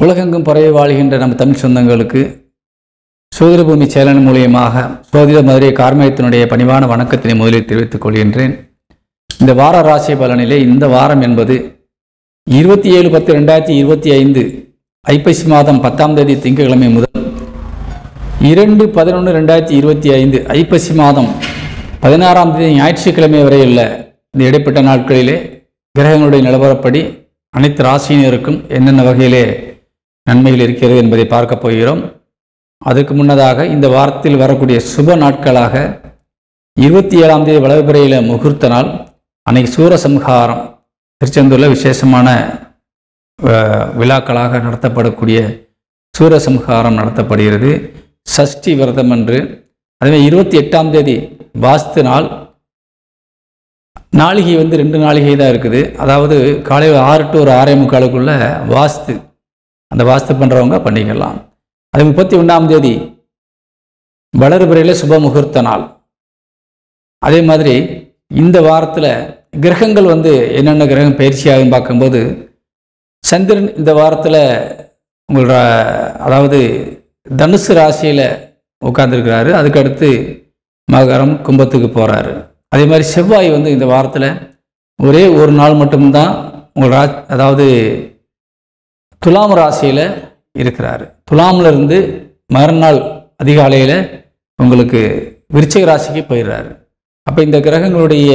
உலகெங்கும் பரவி வாழ்கின்ற நம்ம தமிழ் சொந்தங்களுக்கு சோதிடபூமி சேனல் மூலியமாக சோதிட மதுரை கார்மயத்தினுடைய பணிவான வணக்கத்தினை முதலில் தெரிவித்துக் கொள்கின்றேன். இந்த வார ராசி பலனிலே இந்த வாரம் என்பது 27/10/2025 ஐப்பசி மாதம் 10ஆம் தேதி திங்கட்கிழமை முதல் 2/11/2025 ஐப்பசி மாதம் 16ஆம் தேதி ஞாயிற்றுக்கிழமை வரையுள்ள இந்த இடைப்பட்ட நாட்களிலே கிரகங்களுடைய நிலவரப்படி அனைத்து ராசியினருக்கும் என்னென்ன வகையிலே நன்மைகள் இருக்கிறது என்பதை பார்க்க போகிறோம். அதற்கு முன்னதாக இந்த வாரத்தில் வரக்கூடிய சுப நாட்களாக 27ஆம் தேதி வளர்பிறையில் முகூர்த்த நாள், அன்னைக்கு சூரசம்ஹாரம் திருச்செந்தூரில் விசேஷமான விழாக்களாக நடத்தப்படக்கூடிய சூரசம்ஹாரம் நடத்தப்படுகிறது. சஷ்டி விரதம் என்று. அதே 28ஆம் தேதி வாஸ்து நாள். நாளிகை 2 நாளிகை தான் இருக்குது. அதாவது காலையில் 6 to 6:45 வாஸ்து, அந்த வாஸ்து பண்ணுறவங்க பண்ணிக்கலாம். அது 31ஆம் தேதி வளர்பிறையில் சுப முகூர்த்த நாள். அதே மாதிரி இந்த வாரத்தில் கிரகங்கள் என்னென்ன கிரகம் பயிற்சியாகுன்னு பார்க்கும்போது சந்திரன் இந்த வாரத்தில் உங்களோட அதாவது தனுசு ராசியில் உட்கார்ந்துருக்கிறாரு. அதுக்கடுத்து மகரம் கும்பத்துக்கு போகிறாரு. அதே மாதிரி செவ்வாய் இந்த வாரத்தில் ஒரே ஒரு நாள் மட்டும்தான் உங்கள் அதாவது துலாம் ராசியில் இருக்கிறாரு. துலாமில் இருந்து மறுநாள் அதிகாலையில் உங்களுக்கு விருச்சிக ராசிக்கு போயிடுறாரு. அப்போ இந்த கிரகங்களுடைய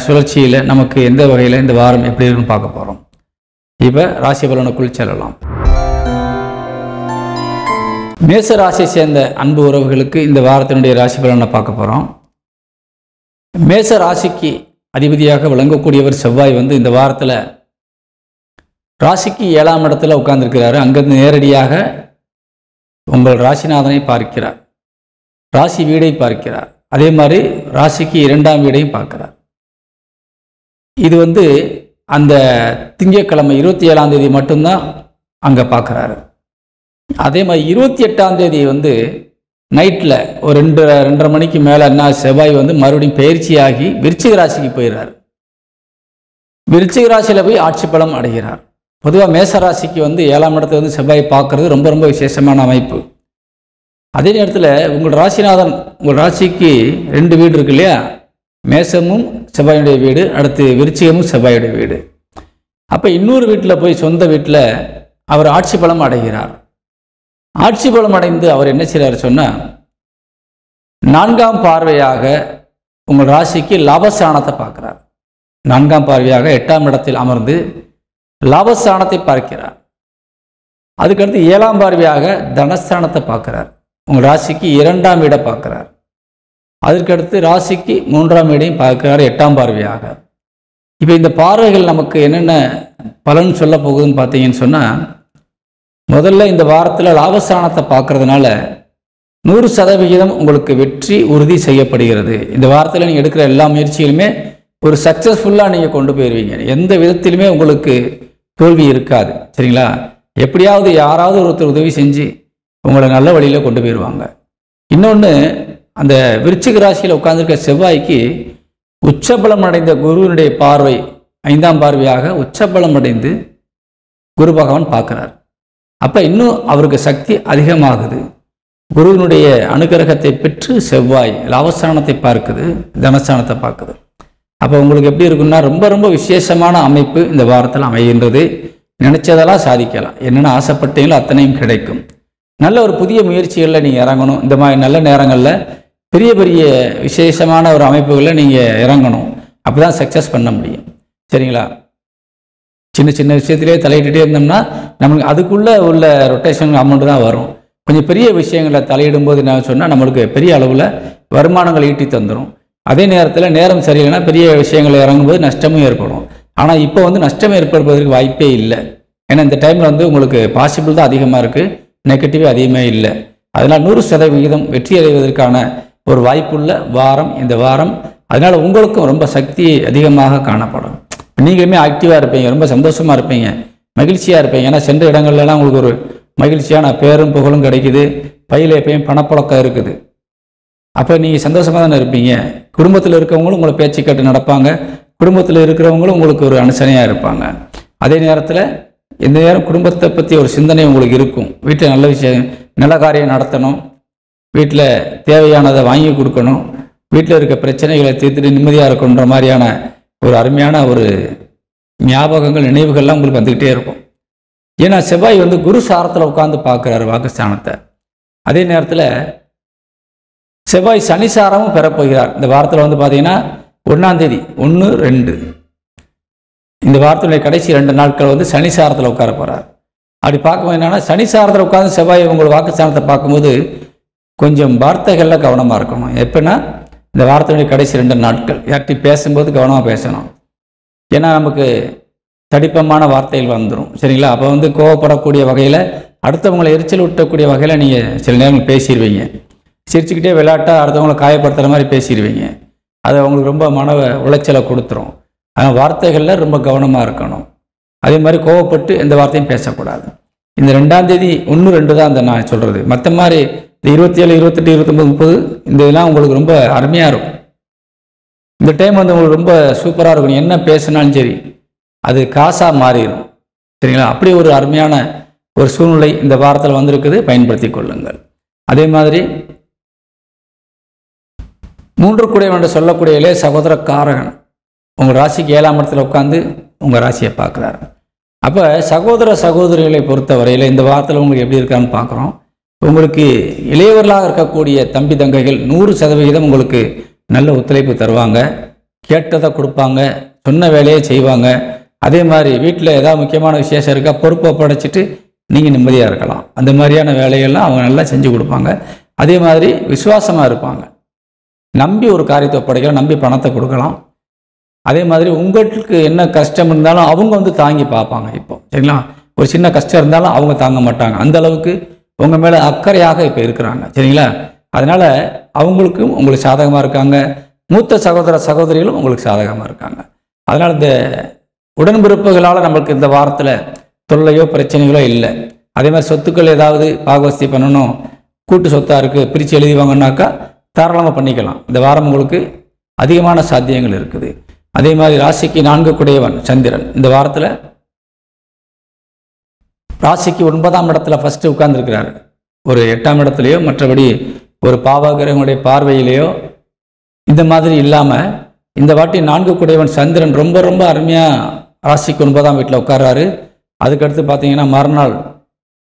சுழற்சியில் நமக்கு எந்த வகையில் இந்த வாரம் எப்படி இருக்குன்னு பார்க்க போகிறோம். இப்போ ராசி பலனுக்குள் செல்லலாம். மேச ராசியை சேர்ந்த அன்பு உறவுகளுக்கு இந்த வாரத்தினுடைய ராசி பலனை பார்க்க போகிறோம். மேச ராசிக்கு அதிபதியாக விளங்கக்கூடியவர் செவ்வாய் இந்த வாரத்தில் ராசிக்கு 7ஆம் இடத்துல உட்கார்ந்துருக்கிறாரு. அங்கிருந்து நேரடியாக உங்கள் ராசிநாதனை பார்க்கிறார், ராசி வீடை பார்க்கிறார். அதே மாதிரி ராசிக்கு 2ஆம் வீடையும் பார்க்கிறார். இது அந்த திங்கட்கிழமை 27ஆம் தேதி மட்டும்தான் அங்கே பார்க்குறாரு. அதே மாதிரி 28ஆம் தேதி நைட்டில் ஒரு 2:30 மணிக்கு மேலே என்ன செவ்வாய் மறுபடியும் பயிற்சியாகி விருச்சிக ராசிக்கு போயிடுறார். விருச்சிக ராசியில் போய் ஆட்சி பலம் அடைகிறார். பொதுவாக மேசராசிக்கு 7ஆம் இடத்துல செவ்வாய் பார்க்கறது ரொம்ப ரொம்ப விசேஷமான அமைப்பு. அதே நேரத்தில் உங்கள் ராசிநாதன் உங்கள் ராசிக்கு 2 வீடு இருக்கு இல்லையா, மேசமும் செவ்வாயுடைய வீடு, அடுத்து விருச்சிகமும் செவ்வாயுடைய வீடு. அப்போ இன்னொரு வீட்டில் போய் சொந்த வீட்டில் அவர் ஆட்சி பலம் அடைகிறார். ஆட்சி பலம் அடைந்து அவர் என்ன செய்கிறார் சொன்னால் 4ஆம் பார்வையாக உங்கள் ராசிக்கு லாபஸ்தானத்தை பார்க்குறார். 4ஆம் பார்வையாக 8ஆம் இடத்தில் அமர்ந்து லாபஸ்தானத்தை பார்க்கிறார். அதுக்கடுத்து 7ஆம் பார்வையாக தனஸ்தானத்தை பார்க்கிறார். உங்கள் ராசிக்கு 2ஆம் வீடை பார்க்கிறார். அதற்கடுத்து ராசிக்கு 3ஆம் வீடையும் பார்க்கிறார் 8ஆம் பார்வையாக. இப்போ இந்த பார்வைகள் நமக்கு என்னென்ன பலன் சொல்ல போகுதுன்னு பார்த்தீங்கன்னு சொன்னால், முதல்ல இந்த வாரத்தில் லாபஸ்தானத்தை பார்க்கறதுனால 100% உங்களுக்கு வெற்றி உறுதி செய்யப்படுகிறது. இந்த வாரத்தில் நீங்கள் எடுக்கிற எல்லா முயற்சிகளுமே ஒரு சக்ஸஸ்ஃபுல்லாக நீங்கள் கொண்டு போயிடுவீங்க. எந்த விதத்திலுமே உங்களுக்கு தோல்வி இருக்காது. சரிங்களா? எப்படியாவது யாராவது ஒருத்தர் உதவி செஞ்சு உங்களை நல்ல வழியில் கொண்டு போயிடுவாங்க. இன்னொன்று, அந்த விருச்சிக ராசியில் உட்கார்ந்துருக்க செவ்வாய்க்கு உச்சபலம் அடைந்த குருவினுடைய பார்வை 5ஆம் பார்வையாக உச்சபலம் அடைந்து குரு பகவான் பார்க்குறார். அப்போ இன்னும் அவருக்கு சக்தி அதிகமாகுது. குருவினுடைய அனுகிரகத்தை பெற்று செவ்வாய் லாபஸ்தானத்தை பார்க்குது, தனஸ்தானத்தை பார்க்குது. அப்போ உங்களுக்கு எப்படி இருக்குன்னா ரொம்ப ரொம்ப விசேஷமான அமைப்பு இந்த வாரத்தில் அமைகின்றது. நினைச்சதெல்லாம் சாதிக்கலாம். என்னென்ன ஆசைப்பட்டீங்களோ அத்தனையும் கிடைக்கும். நல்ல ஒரு புதிய முயற்சிகளில் நீங்கள் இறங்கணும். இந்த மாதிரி நல்ல நேரங்களில் பெரிய பெரிய விசேஷமான ஒரு அமைப்புகளில் நீங்கள் இறங்கணும். அப்போ தான் சக்ஸஸ் பண்ண முடியும். சரிங்களா? சின்ன சின்ன விஷயத்திலே தலையிட்டுட்டே இருந்தோம்னா நமக்கு அதுக்குள்ளே உள்ள ரொட்டேஷன் அமௌண்ட்டு தான் வரும். கொஞ்சம் பெரிய விஷயங்களை தலையிடும்போது என்ன சொன்னால் நம்மளுக்கு பெரிய அளவில் வருமானங்கள் ஈட்டி தந்துடும். அதே நேரத்தில் நேரம் சரியில்லைன்னா பெரிய விஷயங்களை இறங்கும்போது நஷ்டமும் ஏற்படும். ஆனால் இப்போ நஷ்டம் ஏற்படுவதற்கு வாய்ப்பே இல்லை. ஏன்னா இந்த டைமில் உங்களுக்கு பாசிபிள் தான் அதிகமாக இருக்குது, நெகட்டிவ் அதிகமே இல்லை. அதனால் 100% வெற்றி அடைவதற்கான ஒரு வாய்ப்புள்ள வாரம் இந்த வாரம். அதனால் உங்களுக்கும் ரொம்ப சக்தி அதிகமாக காணப்படும். நீங்களுமே ஆக்டிவாக இருப்பீங்க, ரொம்ப சந்தோஷமாக இருப்பீங்க, மகிழ்ச்சியாக இருப்பீங்க. ஏன்னா சென்ற இடங்கள்லாம் உங்களுக்கு ஒரு மகிழ்ச்சியான பேரும் புகழும் கிடைக்குது. பையில் எப்பயும் பணப்பழக்கம் இருக்குது. அப்போ நீங்கள் சந்தோஷமாக தானே இருப்பீங்க. குடும்பத்தில் இருக்கவங்களும் உங்களை பேச்சு கேட்டு நடப்பாங்க. குடும்பத்தில் இருக்கிறவங்களும் உங்களுக்கு ஒரு அனுசரணையாக இருப்பாங்க. அதே நேரத்தில் எந்த நேரம் குடும்பத்தை பற்றி ஒரு சிந்தனை உங்களுக்கு இருக்கும். வீட்டில் நல்ல விஷயம், நல்ல காரியம் நடத்தணும், வீட்டில் தேவையானதை வாங்கி கொடுக்கணும், வீட்டில் இருக்க பிரச்சனைகளை தீர்த்துட்டு நிம்மதியாக இருக்கணுன்ற மாதிரியான ஒரு அருமையான ஒரு ஞாபகங்கள், நினைவுகள்லாம் உங்களுக்கு வந்துக்கிட்டே இருக்கும். ஏன்னா செவ்வாய் குரு சாரத்தில் உட்காந்து பார்க்குறாரு வாக்குஸ்தானத்தை. அதே நேரத்தில் செவ்வாய் சனிசாரமும் பெறப்போகிறார். இந்த வாரத்தில் பார்த்தீங்கன்னா 1ஆம் தேதி 1, 2 இந்த வாரத்தினுடைய கடைசி 2 நாட்கள் சனிசாரத்தில் உட்கார போகிறார். அப்படி பார்க்கும்போது என்னென்னா, சனிசாரத்தில் உட்காந்து செவ்வாய் உங்கள் வாக்குஸ்தானத்தை பார்க்கும்போது கொஞ்சம் வார்த்தைகளில் கவனமாக இருக்கணும். எப்படின்னா, இந்த வாரத்தினுடைய கடைசி 2 நாட்கள் யார்கிட்டையும் பேசும்போது கவனமாக பேசணும். ஏன்னா நமக்கு தடிப்பமான வார்த்தைகள் வந்துடும். சரிங்களா? அப்போ கோவப்படக்கூடிய வகையில், அடுத்தவங்களை எரிச்சல் ஊட்டக்கூடிய வகையில் நீங்கள் சில நேரங்கள் பேசிடுவீங்க. சிரிச்சுக்கிட்டே விளையாட்டாக அடுத்தவங்களை காயப்படுத்துகிற மாதிரி பேசிடுவீங்க. அது அவங்களுக்கு ரொம்ப மன உளைச்சலை கொடுத்துரும். ஆனால் வார்த்தைகளில் ரொம்ப கவனமாக இருக்கணும். அதே மாதிரி கோவப்பட்டு எந்த வார்த்தையும் பேசக்கூடாது. இந்த 2ஆம் தேதி 1, 2 தான் அந்த நான் சொல்கிறது. மற்ற மாதிரி இந்த 27, 28, 29, 30 இந்த இதெல்லாம் உங்களுக்கு ரொம்ப அருமையாக இருக்கும். இந்த டைம் உங்களுக்கு ரொம்ப சூப்பராக இருக்கும். என்ன பேசினாலும் சரி அது காசாக மாறிடும். சரிங்களா? அப்படி ஒரு அருமையான ஒரு சூழ்நிலை இந்த வாரத்தில் வந்திருக்குது. பயன்படுத்தி கொள்ளுங்கள். அதே மாதிரி 3 குடையவன் என்று சொல்லக்கூடிய சகோதர காரகன் உங்கள் ராசிக்கு 7ஆம் இடத்துல உட்காந்து உங்கள் ராசியை பார்க்குறாரு. அப்போ சகோதர சகோதரிகளை பொறுத்த வரையில் இந்த வாரத்தில் உங்களுக்கு எப்படி இருக்கான்னு பார்க்குறோம். உங்களுக்கு இளையவர்களாக இருக்கக்கூடிய தம்பி தங்கைகள் 100% உங்களுக்கு நல்ல ஒத்துழைப்பு தருவாங்க, கேட்டதை கொடுப்பாங்க, சொன்ன வேலையை செய்வாங்க. அதே மாதிரி வீட்டில் ஏதாவது முக்கியமான விசேஷம் இருக்கா, பொறுப்பை படைச்சிட்டு நீங்கள் நிம்மதியாக இருக்கலாம். அந்த மாதிரியான வேலைகள்லாம் அவங்க நல்லா செஞ்சு கொடுப்பாங்க. அதே மாதிரி விசுவாசமாக இருப்பாங்க. நம்பி ஒரு காரியத்தை ஒப்படைக்கலாம், நம்பி பணத்தை கொடுக்கலாம். அதே மாதிரி உங்களுக்கு என்ன கஷ்டம் இருந்தாலும் அவங்க தாங்கி பார்ப்பாங்க. இப்போ சரிங்களா? ஒரு சின்ன கஷ்டம் இருந்தாலும் அவங்க தாங்க மாட்டாங்க. அந்த அளவுக்கு உங்கள் மேலே அக்கறையாக இப்போ இருக்கிறாங்க. சரிங்களா? அதனால் அவங்களுக்கும் உங்களுக்கு சாதகமாக இருக்காங்க. மூத்த சகோதர சகோதரிகளும் உங்களுக்கு சாதகமாக இருக்காங்க. அதனால் இந்த உடன்பிறப்புகளால் நம்மளுக்கு இந்த வாரத்தில் தொல்லையோ பிரச்சனைகளோ இல்லை. அதே மாதிரி சொத்துக்கள் ஏதாவது பாகவஸ்தி பண்ணணும், கூட்டு சொத்தாக இருக்குது, பிரித்து எழுதி வாங்கினாக்கா தாராளமாக பண்ணிக்கலாம். இந்த வாரம் உங்களுக்கு அதிகமான சாத்தியங்கள் இருக்குது. அதே மாதிரி ராசிக்கு 4 குடையவன் சந்திரன் இந்த வாரத்தில் ராசிக்கு 9ஆம் இடத்துல ஃபஸ்ட்டு உட்கார்ந்துருக்கிறாரு. ஒரு 8ஆம் இடத்துலையோ மற்றபடி ஒரு பாவகிரகங்களுடைய பார்வையிலையோ இந்த மாதிரி இல்லாமல் இந்த வாட்டி 4 குடையவன் சந்திரன் ரொம்ப ரொம்ப அருமையாக ராசிக்கு 9ஆம் வீட்டில் உட்கார்றாரு. அதுக்கடுத்து பார்த்தீங்கன்னா மறுநாள்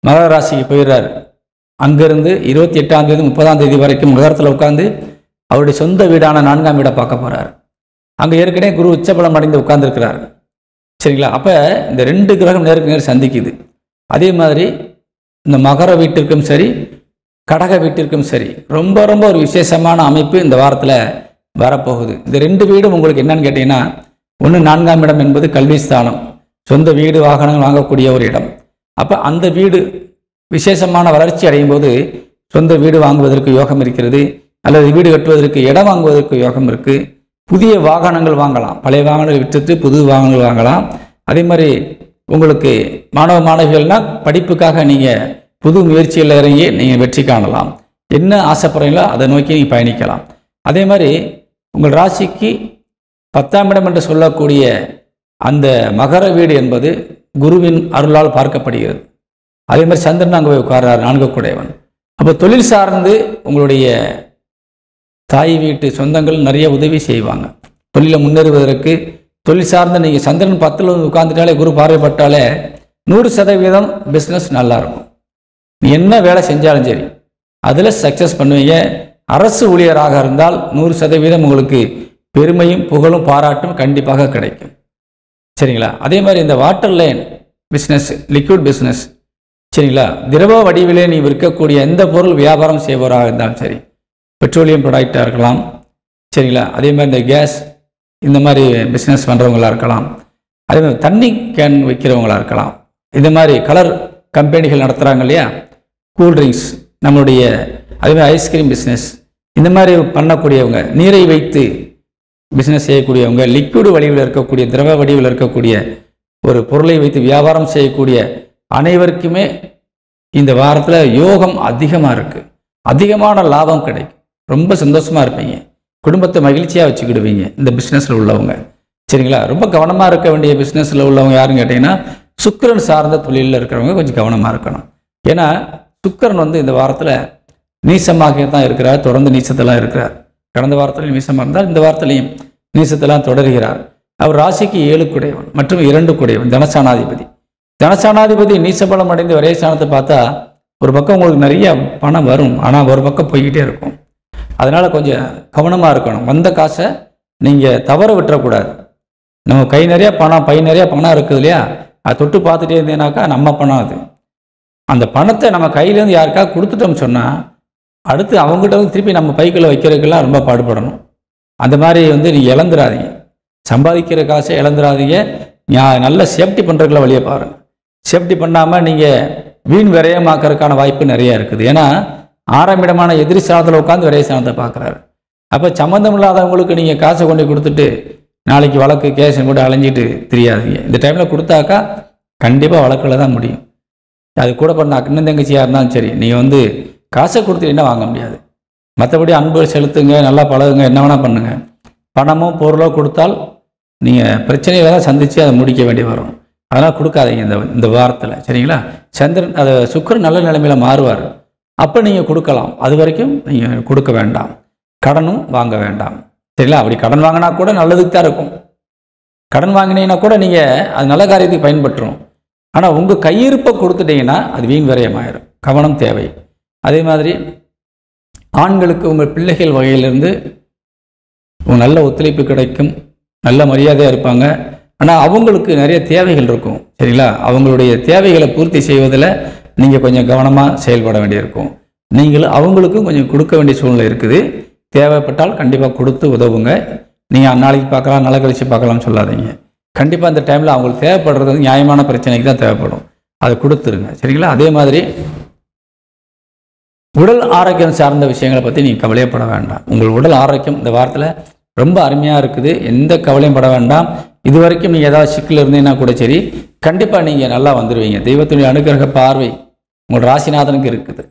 மகர ராசிக்கு போயிடுறாரு. அங்கேருந்து 28ஆம் தேதி 30ஆம் தேதி வரைக்கும் மகரத்தில் உட்காந்து அவருடைய சொந்த வீடான 4ஆம் வீடை பார்க்க போகிறார். அங்கே ஏற்கனவே குரு உச்சபலம் அடைந்து உட்கார்ந்துருக்கிறார். சரிங்களா? அப்போ இந்த 2 கிரகம் நேருக்கு நேர் சந்திக்குது. அதே மாதிரி இந்த மகர வீட்டிற்கும் சரி கடக வீட்டிற்கும் சரி ரொம்ப ரொம்ப ஒரு விசேஷமான அமைப்பு இந்த வாரத்தில் வரப்போகுது. இந்த 2 வீடும் உங்களுக்கு என்னன்னு கேட்டிங்கன்னா, ஒன்று 4ஆம் இடம் என்பது கல்வி ஸ்தானம், சொந்த வீடு வாகனங்கள் வாங்கக்கூடிய ஒரு இடம். அப்போ அந்த வீடு விசேஷமான வளர்ச்சி அடையும் போது சொந்த வீடு வாங்குவதற்கு யோகம் இருக்கிறது, அல்லது வீடு கட்டுவதற்கு இடம் வாங்குவதற்கு யோகம் இருக்குது. புதிய வாகனங்கள் வாங்கலாம், பழைய வாகனங்கள் விட்டுட்டு புது வாகனங்கள் வாங்கலாம். அதே மாதிரி உங்களுக்கு மாணவ மாணவிகள்னால் படிப்புக்காக நீங்கள் புது முயற்சியில் இறங்கி நீங்கள் வெற்றி காணலாம். என்ன ஆசைப்படுறீங்களோ அதை நோக்கி நீங்கள் பயணிக்கலாம். அதே மாதிரி உங்கள் ராசிக்கு 10ஆம் இடம் என்று சொல்லக்கூடிய அந்த மகர வீடு என்பது குருவின் அருளால் பார்க்கப்படுகிறது. அதே மாதிரி சந்திரன் அங்கே போய் உட்கார்றார் 4 குடையவன். அப்போ தொழில் சார்ந்து உங்களுடைய தாய் வீட்டு சொந்தங்கள் நிறைய உதவி செய்வாங்க. தொழிலை முன்னேறுவதற்கு தொழில் சார்ந்து நீங்கள் சந்திரன் 10ல் உட்காந்துட்டாலே குரு பார்வைப்பட்டாலே 100% பிஸ்னஸ் நல்லாயிருக்கும். நீ என்ன வேலை செஞ்சாலும் சரி அதில் சக்ஸஸ் பண்ணுவீங்க. அரசு ஊழியராக இருந்தால் 100% உங்களுக்கு பெருமையும் புகழும் பாராட்டும் கண்டிப்பாக கிடைக்கும். சரிங்களா? அதே மாதிரி இந்த water line business, liquid business, சரிங்களா, திரவ வடிவிலே நீ விற்கக்கூடிய எந்த பொருள் வியாபாரம் செய்பவராக இருந்தாலும் சரி, பெட்ரோலியம் ப்ராடக்டாக இருக்கலாம், சரிங்களா, அதே மாதிரி இந்த கேஸ் இந்த மாதிரி பிஸ்னஸ் பண்ணுறவங்களாக இருக்கலாம், அதே மாதிரி தண்ணி கேன் விற்கிறவங்களாக இருக்கலாம், இந்த மாதிரி கலர் கம்பெனிகள் நடத்துகிறாங்க இல்லையா, கூல்ட்ரிங்க்ஸ், நம்மளுடைய அதே மாதிரி ஐஸ்கிரீம் பிஸ்னஸ், இந்த மாதிரி பண்ணக்கூடியவங்க, நீரை வைத்து பிஸ்னஸ் செய்யக்கூடியவங்க, லிக்விட் வடிவில் இருக்கக்கூடிய திரவ வடிவில் இருக்கக்கூடிய ஒரு பொருளை வைத்து வியாபாரம் செய்யக்கூடிய அனைவருக்குமே இந்த வாரத்தில் யோகம் அதிகமாக இருக்குது. அதிகமான லாபம் கிடைக்கும். ரொம்ப சந்தோஷமாக இருப்பீங்க. குடும்பத்தை மகிழ்ச்சியாக வச்சுக்கிடுவீங்க இந்த பிஸ்னஸில் உள்ளவங்க. சரிங்களா? ரொம்ப கவனமாக இருக்க வேண்டிய பிஸ்னஸில் உள்ளவங்க யாருன்னு கேட்டிங்கன்னா சுக்கிரன் சார்ந்த தொழிலில் இருக்கிறவங்க கொஞ்சம் கவனமாக இருக்கணும். ஏன்னா சுக்கிரன் வந்து இந்த வாரத்தில் நீசமாக தான் இருக்கிறார், தொடர்ந்து நீசத்தெல்லாம் இருக்கிறார். கடந்த வாரத்திலையும் நீசமாக இருந்தால் இந்த வாரத்திலையும் நீசத்தெல்லாம் தொடர்கிறார். அவர் ராசிக்கு 7 குடையவன் மற்றும் 2 குடையவன், தனசானாதிபதி. தனசானாதிபதி நீசபலம் அடைந்து ஒரே ஸ்தானத்தை பார்த்தா ஒரு பக்கம் உங்களுக்கு நிறைய பணம் வரும், ஆனால் ஒரு பக்கம் போய்கிட்டே இருக்கும். அதனால் கொஞ்சம் கவனமாக இருக்கணும். வந்த காசை நீங்கள் தவற விட்டுறக்கூடாது. நம்ம கை நிறையா பணம், பை நிறையா பணம் இருக்குது இல்லையா, அதை தொட்டு பார்த்துட்டே இருந்தேனாக்கா நம்ம பணம் அது. அந்த பணத்தை நம்ம கையிலேருந்து யாருக்காக கொடுத்துட்டோம்னு சொன்னால் அடுத்து அவங்ககிட்ட வந்து திருப்பி நம்ம பைக்குள்ளே வைக்கிறதுக்கெல்லாம் ரொம்ப பாடுபடணும். அந்த மாதிரி வந்து நீங்கள் இழந்துடாதீங்க. சம்பாதிக்கிற காசை இழந்துடாதீங்க. நல்ல சேஃப்டி பண்ணுறதுக்குள்ள வழியை பாருங்கள். சேஃப்டி பண்ணாமல் நீங்கள் வீண் விரயமாக்கிறதுக்கான வாய்ப்பு நிறையா இருக்குது. ஏன்னா 6ஆம் இடமான எதிரி ஸ்தானத்தில் உட்காந்து விரைய ஸ்தானத்தை பார்க்குறாரு. அப்போ சம்மந்தம் இல்லாதவங்களுக்கு நீங்கள் காசை கொண்டு கொடுத்துட்டு நாளைக்கு வழக்கு கேஸை கூட அலைஞ்சிட்டு தெரியாதீங்க. இந்த டைமில் கொடுத்தாக்கா கண்டிப்பாக வழக்கில் தான் முடியும். அது கூட பண்ண அண்ணன் தங்கச்சியாக இருந்தாலும் சரி, நீங்கள் வந்து காசை கொடுத்துட்டீங்கன்னா வாங்க முடியாது. மற்றபடி அன்பு செலுத்துங்க, நல்லா பழகுங்க, என்ன வேணால் பண்ணுங்கள். பணமோ பொருளோ கொடுத்தால் நீங்கள் பிரச்சனைகளை தான் சந்தித்து அதை முடிக்க வேண்டி வரும். அதனால் கொடுக்காதீங்க இந்த வாரத்தில், சரிங்களா? சந்திரன் அதை சுக்கிரன் நல்ல நிலைமையில் மாறுவார். அப்போ நீங்கள் கொடுக்கலாம். அது வரைக்கும் நீங்கள் கொடுக்க வேண்டாம். கடனும் வாங்க வேண்டாம், சரிங்களா? அப்படி கடன் வாங்கினா கூட நல்லதுக்கு தான் இருக்கும். கடன் வாங்கினீங்கன்னா கூட நீங்கள் அது நல்ல காரியத்துக்கு பயன்பட்டுரும். ஆனால் உங்கள் கையிருப்பை கொடுத்துட்டீங்கன்னா அது வீண் விரயமாயிரும். கவனம் தேவை. அதே மாதிரி ஆண்களுக்கு உங்கள் பிள்ளைகள் வகையிலிருந்து நல்ல ஒத்துழைப்பு கிடைக்கும், நல்ல மரியாதையாக இருப்பாங்க. ஆனால் அவங்களுக்கு நிறைய தேவைகள் இருக்கும், சரிங்களா? அவங்களுடைய தேவைகளை பூர்த்தி செய்வதில் நீங்கள் கொஞ்சம் கவனமாக செயல்பட வேண்டியிருக்கும். நீங்களும் அவங்களுக்கும் கொஞ்சம் கொடுக்க வேண்டிய சூழ்நிலை இருக்குது. தேவைப்பட்டால் கண்டிப்பாக கொடுத்து உதவுங்க. நீங்கள் நாளைக்கு பார்க்கலாம், நாளை கழிச்சு பார்க்கலாம்னு சொல்லாதீங்க. கண்டிப்பாக அந்த டைமில் அவங்களுக்கு தேவைப்படுறது நியாயமான பிரச்சனைக்கு தான் தேவைப்படும். அதை கொடுத்துருங்க, சரிங்களா? அதே மாதிரி உடல் ஆரோக்கியம் சார்ந்த விஷயங்களை பற்றி நீங்கள் கவலையப்பட வேண்டாம். உங்கள் உடல் ஆரோக்கியம் இந்த வாரத்தில் ரொம்ப அருமையாக இருக்குது. எந்த கவலையும் பட வேண்டாம். இது வரைக்கும் நீங்கள் ஏதாவது சிக்கல் இருந்தீங்கன்னா கூட சரி, கண்டிப்பாக நீங்கள் நல்லா வந்துடுவீங்க. தெய்வத்துடைய அனுக்கிரக பார்வை உங்கள் ராசிநாதனுக்கு இருக்குது.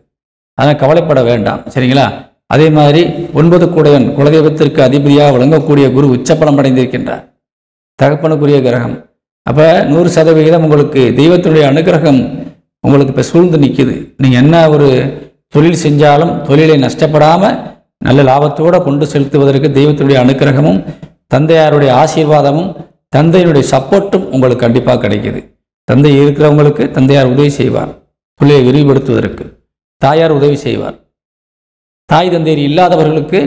அதனால் கவலைப்பட வேண்டாம், சரிங்களா? அதே மாதிரி 9 குடையன் குலதெய்வத்திற்கு அதிபதியாக விளங்கக்கூடிய குரு உச்சப்பலம் அடைந்திருக்கின்றார், தகப்பனுக்குரிய கிரகம். அப்போ 100% உங்களுக்கு தெய்வத்தினுடைய அனுக்கிரகம் உங்களுக்கு இப்போ சூழ்ந்து நிற்குது. நீங்கள் என்ன ஒரு தொழில் செஞ்சாலும் தொழிலை நஷ்டப்படாமல் நல்ல லாபத்தோடு கொண்டு செலுத்துவதற்கு தெய்வத்தினுடைய அனுக்கிரகமும் தந்தையாருடைய ஆசீர்வாதமும் தந்தையினுடைய சப்போர்ட்டும் உங்களுக்கு கண்டிப்பாக கிடைக்கிது. தந்தை இருக்கிறவங்களுக்கு தந்தையார் உதவி செய்வார், தொழிலை விரிவுபடுத்துவதற்கு தாயார் உதவி செய்வார். தாய் தந்தையர் இல்லாதவர்களுக்கு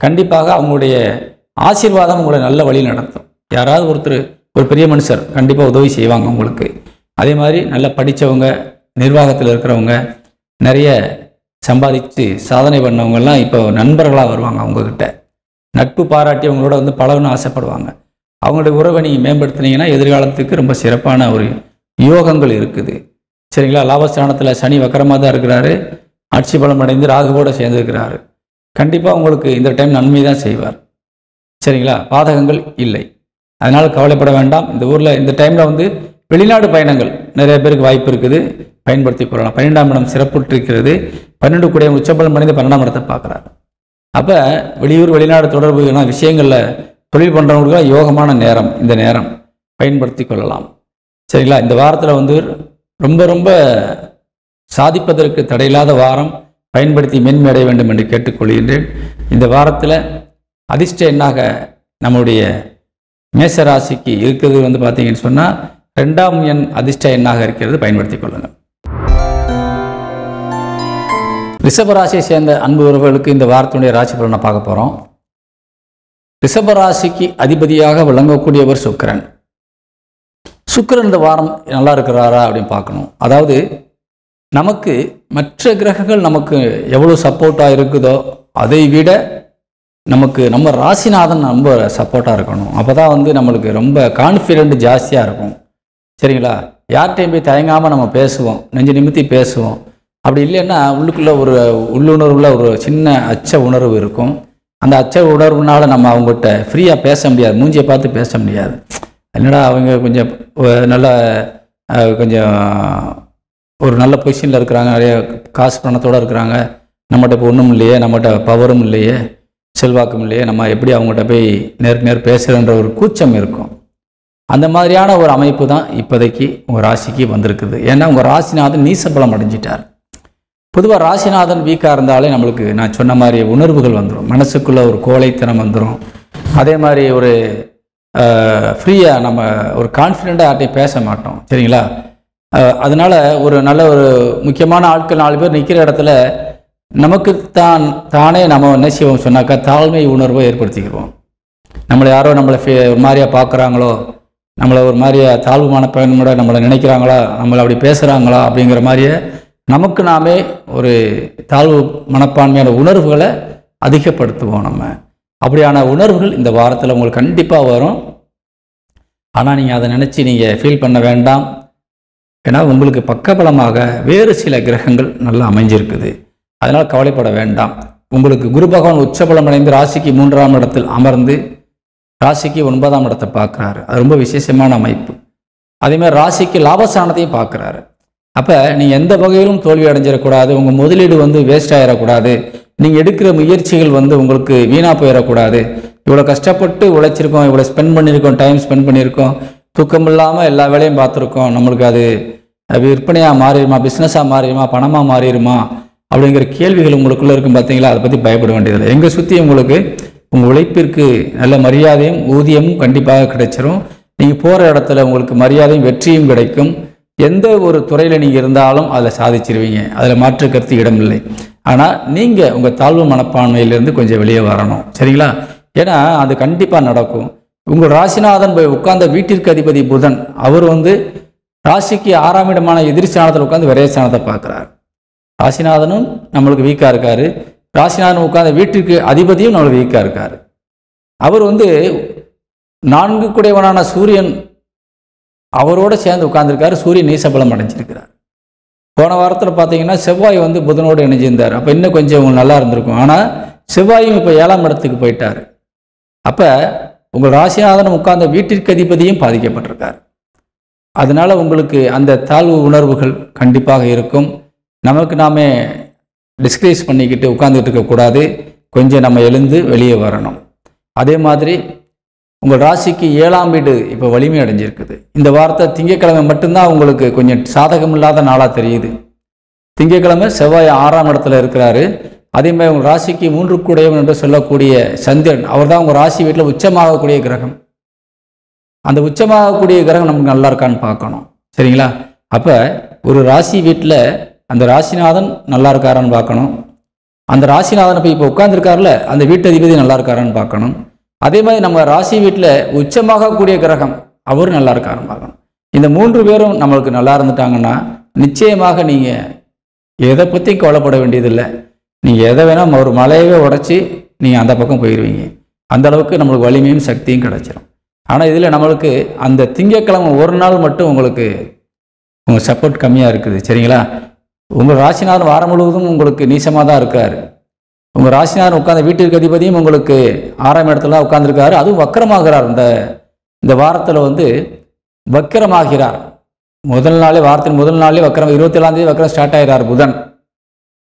கண்டிப்பாக அவங்களுடைய ஆசீர்வாதம் உங்களை நல்ல வழியில் நடத்தும். யாராவது ஒருத்தர், ஒரு பெரிய மனுஷர் கண்டிப்பாக உதவி செய்வாங்க உங்களுக்கு. அதே மாதிரி நல்லா படித்தவங்க, நிர்வாகத்தில் இருக்கிறவங்க, நிறைய சம்பாதிச்சு சாதனை பண்ணவங்கெல்லாம் இப்போ நண்பர்களாக வருவாங்க. அவங்கக்கிட்ட நட்பு பாராட்டி அவங்களோட வந்து பழகணும்னு ஆசைப்படுவாங்க. அவங்களுடைய உறவை நீங்கள் மேம்படுத்தினீங்கன்னா எதிர்காலத்துக்கு ரொம்ப சிறப்பான ஒரு யோகங்கள் இருக்குது, சரிங்களா? லாபஸ்தானத்தில் சனி வக்கரமாக தான் இருக்கிறாரு, ஆட்சி பலம் அடைந்து ராகுவோடு சேர்ந்துருக்கிறாரு. கண்டிப்பாக உங்களுக்கு இந்த டைம் நன்மை தான் செய்வார், சரிங்களா? பாதகங்கள் இல்லை. அதனால் கவலைப்பட வேண்டாம். இந்த ஊரில் இந்த டைமில் வந்து வெளிநாடு பயணங்கள் நிறைய பேருக்கு வாய்ப்பு இருக்குது, பயன்படுத்தி கொள்ளலாம். 12ஆம் இடம் சிறப்புற்றிருக்கிறது. 12 கூடிய உச்சபலம் அடைந்து 12ஆம் இடத்தை பார்க்குறாரு. அப்போ வெளியூர் வெளிநாடு தொடர்பு விஷயங்களில் தொழில் பண்ணுறவங்களுக்கு யோகமான நேரம், இந்த நேரம் பயன்படுத்தி கொள்ளலாம், சரிங்களா? இந்த வாரத்தில் வந்து ரொம்ப ரொம்ப சாதிப்பதற்கு தடையில்லாத வாரம், பயன்படுத்தி மேன்மையடைய வேண்டும் என்று கேட்டுக்கொள்கின்றேன். இந்த வாரத்தில் அதிர்ஷ்ட எண்ணாக நம்முடைய மேசராசிக்கு இருக்கிறது வந்து பார்த்தீங்கன்னு சொன்னால் 2ஆம் எண் அதிர்ஷ்ட எண்ணாக இருக்கிறது, பயன்படுத்தி கொள்ளுங்கள். ரிஷபராசியை சேர்ந்த அன்பு உறவுகளுக்கு இந்த வாரத்தினுடைய ராசி பலனை பார்க்க போகிறோம். ரிஷபராசிக்கு அதிபதியாக விளங்கக்கூடியவர் சுக்கிரன். சுக்கிரன் இந்த வாரம் நல்லா இருக்கிறாரா அப்படின்னு பார்க்கணும். அதாவது நமக்கு மற்ற கிரகங்கள் நமக்கு எவ்வளோ சப்போர்ட்டாக இருக்குதோ அதை விட நமக்கு நம்ம ராசிநாதன் ரொம்ப சப்போர்ட்டாக இருக்கணும். அப்போ தான் வந்து நம்மளுக்கு ரொம்ப கான்ஃபிடென்ட் ஜாஸ்தியாக இருக்கும், சரிங்களா? யார்கிட்டையும் போய் தயங்காமல் நம்ம பேசுவோம், நெஞ்சு நிமித்தி பேசுவோம். அப்படி இல்லைன்னா உள்ளுக்குள்ளே ஒரு உள்ளுணர்வில் ஒரு சின்ன அச்ச உணர்வு இருக்கும். அந்த அச்ச உணர்வுனால நம்ம அவங்ககிட்ட ஃப்ரீயாக பேச முடியாது, மூஞ்சியை பார்த்து பேச முடியாது. என்னடா அவங்க கொஞ்சம் நல்ல கொஞ்சம் ஒரு நல்ல பொசிஷனில் இருக்கிறாங்க, நிறைய காசு பணத்தோடு இருக்கிறாங்க, நம்மகிட்ட இப்போ ஒன்றும் இல்லையே, நம்மகிட்ட பவரும் இல்லையே, செல்வாக்கும் இல்லையே, நம்ம எப்படி அவங்ககிட்ட போய் நேருக்கு நேர் பேசுகிறன்ற ஒரு கூச்சம் இருக்கும். அந்த மாதிரியான ஒரு அமைப்பு தான் இப்போதைக்கு உங்கள் ராசிக்கு வந்திருக்குது. ஏன்னா உங்கள் ராசிநாதன் நீசபலம் அடைஞ்சிட்டார். பொதுவாக ராசிநாதன் வீக்காக இருந்தாலே நம்மளுக்கு நான் சொன்ன மாதிரி உணர்வுகள் வந்துடும், மனசுக்குள்ளே ஒரு கோழைத்தனம் வந்துடும். அதே மாதிரி ஒரு ஃப்ரீயாக நம்ம ஒரு கான்ஃபிடெண்ட்டாக யார்ட்டையும் பேச மாட்டோம், சரிங்களா? அதனால் ஒரு நல்ல ஒரு முக்கியமான ஆட்கள் 4 பேர் நிற்கிற இடத்துல நமக்கு தானே நம்ம என்ன செய்வோம் சொன்னாக்கா தாழ்மை உணர்வை ஏற்படுத்திக்கிறோம். நம்மளை யாரோ நம்மளை ஒரு மாதிரியாக பார்க்குறாங்களோ, நம்மளை ஒரு மாதிரியா தாழ்வுமான பயணமோட நம்மளை நினைக்கிறாங்களா, நம்மளை அப்படி பேசுகிறாங்களா அப்படிங்கிற மாதிரியே நமக்கு நாமே ஒரு தாழ்வு மனப்பான்மையான உணர்வுகளை அதிகப்படுத்துவோம். நம்ம அப்படியான உணர்வுகள் இந்த வாரத்தில் உங்களுக்கு கண்டிப்பாக வரும். ஆனால் நீங்கள் அதை நினச்சி நீங்கள் ஃபீல் பண்ண வேண்டாம். ஏன்னா உங்களுக்கு பக்கபலமாக வேறு சில கிரகங்கள் நல்லா அமைஞ்சிருக்குது. அதனால் கவலைப்பட வேண்டாம். உங்களுக்கு குரு பகவான் உச்சபலம் அடைந்து ராசிக்கு 3ஆம் இடத்தில் அமர்ந்து ராசிக்கு 9ஆம் இடத்தை பார்க்குறாரு. அது ரொம்ப விசேஷமான அமைப்பு. அதேமாதிரி ராசிக்கு லாபஸ்தானத்தையும் பார்க்குறாரு. அப்போ நீங்கள் எந்த வகையிலும் தோல்வி அடைஞ்சிடக்கூடாது, உங்கள் முதலீடு வேஸ்ட் ஆகிடக்கூடாது, நீங்கள் எடுக்கிற முயற்சிகள் உங்களுக்கு வீணாக போயிடக்கூடாது. இவ்வளோ கஷ்டப்பட்டு உழைச்சிருக்கோம், இவ்வளோ ஸ்பெண்ட் பண்ணியிருக்கோம், டைம் ஸ்பெண்ட் பண்ணியிருக்கோம், தூக்கம் இல்லாமல் எல்லா வேலையும் பார்த்துருக்கோம், நம்மளுக்கு அது விற்பனையாக மாறிடுமா, பிஸ்னஸாக மாறிடுமா, பணமாக மாறிடுமா அப்படிங்கிற கேள்விகள் உங்களுக்குள்ளே இருக்கும். பார்த்தீங்களா? அதை பற்றி பயப்பட வேண்டியதில்லை. எங்கே சுற்றி உங்களுக்கு உங்கள் உழைப்பிற்கு நல்ல மரியாதையும் ஊதியமும் கண்டிப்பாக கிடைச்சிரும். நீங்கள் போகிற இடத்துல உங்களுக்கு மரியாதையும் வெற்றியும் கிடைக்கும். எந்த ஒரு துறையில் நீங்கள் இருந்தாலும் அதில் சாதிச்சிருவீங்க, அதில் மாற்று கருத்து இடமில்லை. ஆனால் நீங்கள் உங்கள் தாழ்வு மனப்பான்மையிலேருந்து கொஞ்சம் வெளியே வரணும், சரிங்களா? ஏன்னா அது கண்டிப்பாக நடக்கும். உங்கள் ராசிநாதன் போய் உட்கார்ந்த வீட்டிற்கு அதிபதி புதன், அவர் ராசிக்கு 6ஆம் இடமான எதிர்ஸ்தானத்தில் உட்காந்து விரயஸ்தானத்தை பார்க்குறார். ராசிநாதனும் நம்மளுக்கு வீக்காக இருக்கார், ராசிநாதன் உட்கார்ந்த வீட்டிற்கு அதிபதியும் நம்மளுக்கு வீக்காக இருக்கார். அவர் 4 குடையவனான சூரியன் அவரோடு சேர்ந்து உட்கார்ந்துருக்காரு. சூரியன் நீசபலம் அடைஞ்சிருக்கிறார். போன வாரத்தில் பார்த்தீங்கன்னா செவ்வாய் புதனோடு இணைஞ்சிருந்தார். அப்போ இன்னும் கொஞ்சம் உங்களுக்கு நல்லா இருந்திருக்கும். ஆனால் செவ்வாயும் இப்போ 7ஆம் இடத்துக்கு போயிட்டார். அப்போ உங்கள் ராசிநாதன் உட்கார்ந்த வீட்டிற்கு அதிபதியும் பாதிக்கப்பட்டிருக்கார். அதனால் உங்களுக்கு அந்த தாழ்வு உணர்வுகள் கண்டிப்பாக இருக்கும். நமக்கு நாமே டிஸ்கரேஜ் பண்ணிக்கிட்டு உட்கார்ந்துட்டு இருக்கக்கூடாது. கொஞ்சம் நம்ம எழுந்து வெளியே வரணும். அதே மாதிரி உங்கள் ராசிக்கு 7ஆம் வீடு இப்போ வலிமை அடைஞ்சிருக்குது. இந்த வாரத்தை திங்கட்கிழமை மட்டும்தான் உங்களுக்கு கொஞ்சம் சாதகம் இல்லாத நாளாக தெரியுது. திங்கட்கிழமை செவ்வாய் 6ஆம் இடத்துல இருக்கிறாரு. அதேமாதிரி உங்கள் ராசிக்கு 3 குடையவன் என்று சொல்லக்கூடிய சந்திரன், அவர் தான் உங்கள் ராசி வீட்டில் உச்சமாகக்கூடிய கிரகம். அந்த உச்சமாகக்கூடிய கிரகம் நமக்கு நல்லா இருக்கான்னு பார்க்கணும், சரிங்களா? அப்போ ஒரு ராசி வீட்டில் அந்த ராசிநாதன் நல்லா இருக்காரான்னு பார்க்கணும். அந்த ராசிநாதன் போய் இப்போ உட்கார்ந்துருக்காருல, அந்த வீட்டு அதிபதி நல்லா இருக்காரான்னு பார்க்கணும். அதே மாதிரி நம்ம ராசி வீட்டில் உச்சமாகக்கூடிய கிரகம் அவரும் நல்லா இருக்காருன்னு பார்க்கணும். இந்த 3 பேரும் நம்மளுக்கு நல்லா இருந்துட்டாங்கன்னா நிச்சயமாக நீங்கள் எதை பற்றி கவலைப்பட வேண்டியதில்லை. நீங்கள் எதை வேணால் ஒரு மலையவே உடைச்சி நீங்கள் அந்த பக்கம் போயிடுவீங்க. அந்த அளவுக்கு நம்மளுக்கு வலிமையும் சக்தியும் கிடச்சிரும். ஆனால் இதில் நம்மளுக்கு அந்த திங்கட்கிழமை ஒரு நாள் மட்டும் உங்களுக்கு உங்கள் சப்போர்ட் கம்மியாக இருக்குது, சரிங்களா? உங்கள் ராசிநாதன் வாரம் முழுவதும் உங்களுக்கு நீசமாக தான் இருக்கார். உங்கள் ராசிநாதன் உட்கார்ந்த வீட்டிற்கு அதிபதியும் உங்களுக்கு 6ஆம் இடத்துல உட்கார்ந்துருக்காரு. அதுவும் வக்கரமாகிறார். இந்த வாரத்தில் வக்கரமாகிறார். வாரத்தின் முதல் நாளே வக்கரம், 27ஆம் தேதி வக்கரம் ஸ்டார்ட் ஆகிறார் புதன்.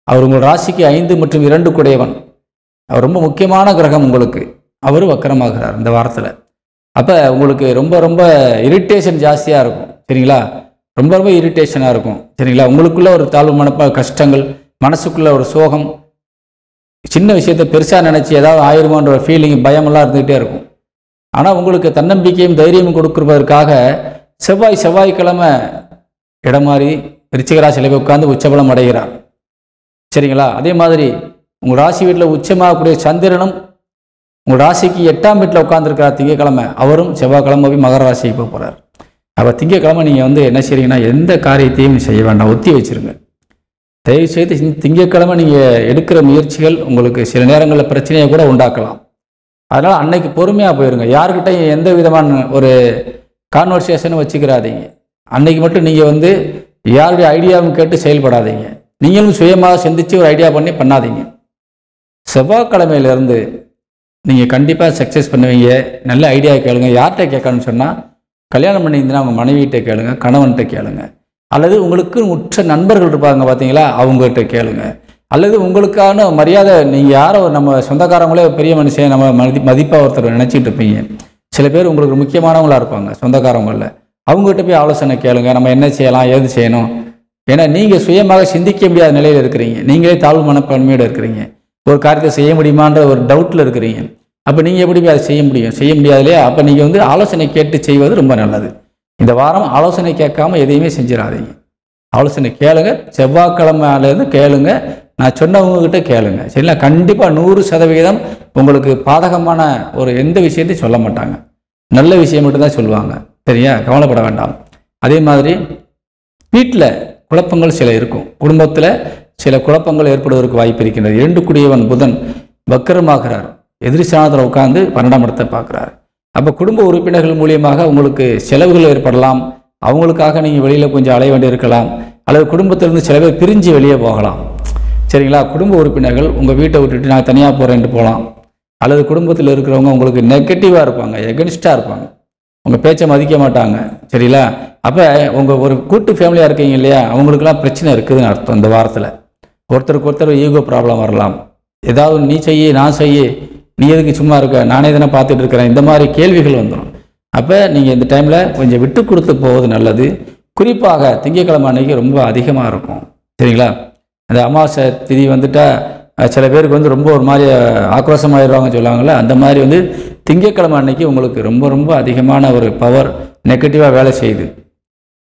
அவர் உங்கள் ராசிக்கு 5 மற்றும் 2 குடையவன். அவர் ரொம்ப முக்கியமான கிரகம் உங்களுக்கு. அவர் வக்கரமாகிறார் இந்த வாரத்தில். அப்போ உங்களுக்கு ரொம்ப ரொம்ப இரிட்டேஷன் ஜாஸ்தியாக இருக்கும், சரிங்களா? ரொம்ப ரொம்ப இரிட்டேஷனாக இருக்கும், சரிங்களா? உங்களுக்குள்ள ஒரு தாழ்வு மனப்ப கஷ்டங்கள், மனசுக்குள்ள ஒரு சோகம், சின்ன விஷயத்தை பெருசாக நினச்சி ஏதாவது ஆயிருமான்ற ஒரு ஃபீலிங், பயமெல்லாம் இருந்துகிட்டே இருக்கும். ஆனால் உங்களுக்கு தன்னம்பிக்கையும் தைரியமும் கொடுக்குறதற்காக செவ்வாய்க்கிழமை இடம் மாறி விருச்சிகராசியில் போய் உட்கார்ந்து உச்சபலம் அடைகிறார், சரிங்களா? அதே மாதிரி உங்கள் ராசி வீட்டில் உச்சமாகக்கூடிய சந்திரனும் உங்கள் ராசிக்கு 8ஆம் வீட்டில் உட்காந்துருக்கிறார் திங்கக்கிழமை. அவரும் செவ்வாய்க்கிழமை போய் மகர ராசிக்கு போக போகிறார். அப்போ திங்கக்கிழமை நீங்கள் என்ன செய்றீங்கன்னா எந்த காரியத்தையும் செய்ய வேண்டாம், ஒத்தி வச்சுருங்க. தயவுசெய்து திங்கட்கிழமை நீங்கள் எடுக்கிற முயற்சிகள் உங்களுக்கு சில நேரங்களில் பிரச்சனையை கூட உண்டாக்கலாம். அதனால் அன்னைக்கு பொறுமையாக போயிருங்க. யாருக்கிட்டையும் எந்த விதமான ஒரு கான்வர்சேஷனும் வச்சுக்கிறாதீங்க. அன்னைக்கு மட்டும் நீங்கள் யாருடைய ஐடியாவும் கேட்டு செயல்படாதீங்க. நீங்களும் சுயமாக சிந்தித்து ஒரு ஐடியா பண்ணாதீங்க. செவ்வாய்க்கிழமையிலேருந்து நீங்கள் கண்டிப்பாக சக்ஸஸ் பண்ணுவீங்க. நல்ல ஐடியா கேளுங்க. யார்கிட்ட கேட்கணும்னு சொன்னால், கல்யாணம் பண்ணியிருந்தீங்கன்னா அவங்க மனைவிகிட்ட கேளுங்க, கணவன்கிட்ட கேளுங்க, அல்லது உங்களுக்கு உற்ற நண்பர்கள் இருப்பாங்க பார்த்தீங்களா, அவங்ககிட்ட கேளுங்க, அல்லது உங்களுக்கான மரியாதை, நீங்கள் யாரோ நம்ம சொந்தக்காரங்களே பெரிய மனுஷன் நம்ம மதிப்பாக ஒருத்தர் நினச்சிட்டு இருப்பீங்க, சில பேர் உங்களுக்கு முக்கியமானவங்களாக இருப்பாங்க, சொந்தக்காரவங்களில். அவங்ககிட்ட போய் ஆலோசனை கேளுங்க, நம்ம என்ன செய்யலாம், ஏது செய்யணும். ஏன்னா நீங்கள் சுயமாக சிந்திக்க முடியாத நிலையில் இருக்கிறீங்க, நீங்களே தாழ்வு மனப்பான்மையோடு இருக்கிறீங்க, ஒரு காரியத்தை செய்ய முடியுமான்ற ஒரு டவுட்டில் இருக்கிறீங்க. அப்போ நீங்கள் எப்படி போய் அதை செய்ய முடியும்? செய்ய முடியாது இல்லையா? அப்போ நீங்கள் ஆலோசனை கேட்டு செய்வது ரொம்ப நல்லது. இந்த வாரம் ஆலோசனை கேட்காம எதையுமே செஞ்சிடாதீங்க. ஆலோசனை கேளுங்க, செவ்வாய்க்கிழமையிலேருந்து கேளுங்க, நான் சொன்னவங்ககிட்ட கேளுங்க, சரிங்களா? கண்டிப்பாக 100% உங்களுக்கு பாதகமான ஒரு எந்த விஷயத்தையும் சொல்ல மாட்டாங்க, நல்ல விஷயம் மட்டும்தான் சொல்லுவாங்க, சரியா? கவலைப்பட வேண்டாம். அதே மாதிரி வீட்டில் குழப்பங்கள் சில இருக்கும், குடும்பத்தில் சில குழப்பங்கள் ஏற்படுவதற்கு வாய்ப்பு இருக்கின்றது. 2 கூடியவன் புதன் வக்கரமாகிறார், எதிரி ஸ்தானத்தில் உட்கார்ந்து 12ஆம் இடத்தை பார்க்குறாரு. அப்போ குடும்ப உறுப்பினர்கள் மூலியமாக உங்களுக்கு செலவுகள் ஏற்படலாம், அவங்களுக்காக நீங்கள் வெளியில் கொஞ்சம் அலைய வேண்டி இருக்கலாம், அல்லது குடும்பத்திலிருந்து சில பேர் பிரிஞ்சு வெளியே போகலாம், சரிங்களா? குடும்ப உறுப்பினர்கள் உங்கள் வீட்டை விட்டுட்டு நான் தனியாக போகிறேன்ட்டு போகலாம், அல்லது குடும்பத்தில் இருக்கிறவங்க உங்களுக்கு நெகட்டிவாக இருப்பாங்க, எகனிஸ்டாக இருப்பாங்க, உங்கள் பேச்சை மதிக்க மாட்டாங்க, சரிங்களா? அப்போ உங்கள் ஒரு கூட்டு ஃபேமிலியாக இருக்கீங்க இல்லையா, அவங்களுக்குலாம் பிரச்சனை இருக்குதுன்னு அர்த்தம். இந்த வாரத்தில் ஒருத்தருக்கு ஒருத்தர் ஈகோ ப்ராப்ளம் வரலாம், ஏதாவது நீ செய்ய நான் செய்ய, நீ எதுக்கு சும்மா இருக்க, நானே தானே பார்த்துட்டு இருக்கிறேன், இந்த மாதிரி கேள்விகள் வந்துடும். அப்போ நீங்கள் இந்த டைமில் கொஞ்சம் விட்டு கொடுத்து போவது நல்லது. குறிப்பாக திங்கட்கிழமை அன்னைக்கு ரொம்ப அதிகமாக இருக்கும், சரிங்களா? அந்த அமாவாசை திதி வந்துட்டால் சில பேருக்கு ரொம்ப ஒரு மாதிரி ஆக்ரோஷமாகிடுவாங்க சொல்லுவாங்கள்ல, அந்த மாதிரி திங்கட்கிழமை அன்னைக்கு உங்களுக்கு ரொம்ப ரொம்ப அதிகமான ஒரு பவர் நெகட்டிவாக வேலை செய்யுது.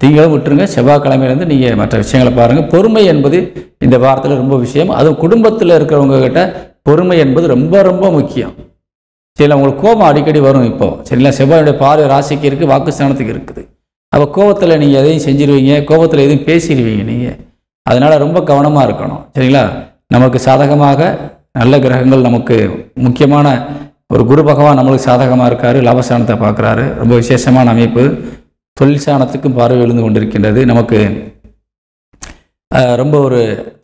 திங்களும் விட்டுருங்க, செவ்வாய்க்கிழமையிலேருந்து நீங்கள் மற்ற விஷயங்களை பாருங்கள். பொறுமை என்பது இந்த வாரத்தில் ரொம்ப விஷயம், அதுவும் குடும்பத்தில் இருக்கிறவங்க கிட்ட பொறுமை என்பது ரொம்ப ரொம்ப முக்கியம். சரிங்களா? உங்களுக்கு கோபம் அடிக்கடி வரும் இப்போது, சரிங்களா? செவ்வாயுடைய பார்வை ராசிக்கு இருக்குது, வாக்குஸ்தானத்துக்கு இருக்குது. அப்போ கோபத்தில் நீங்கள் எதையும் செஞ்சிருவீங்க, கோபத்தில் எதையும் பேசிடுவீங்க நீங்கள், அதனால் ரொம்ப கவனமாக இருக்கணும், சரிங்களா? நமக்கு சாதகமாக நல்ல கிரகங்கள், நமக்கு முக்கியமான ஒரு குரு பகவான் நம்மளுக்கு சாதகமாக இருக்கார், லாபஸ்தானத்தை பார்க்குறாரு, ரொம்ப விசேஷமான அமைப்பு. தொழில் ஸ்தானத்துக்கும் பார்வை விழுந்து கொண்டிருக்கின்றது. நமக்கு ரொம்ப ஒரு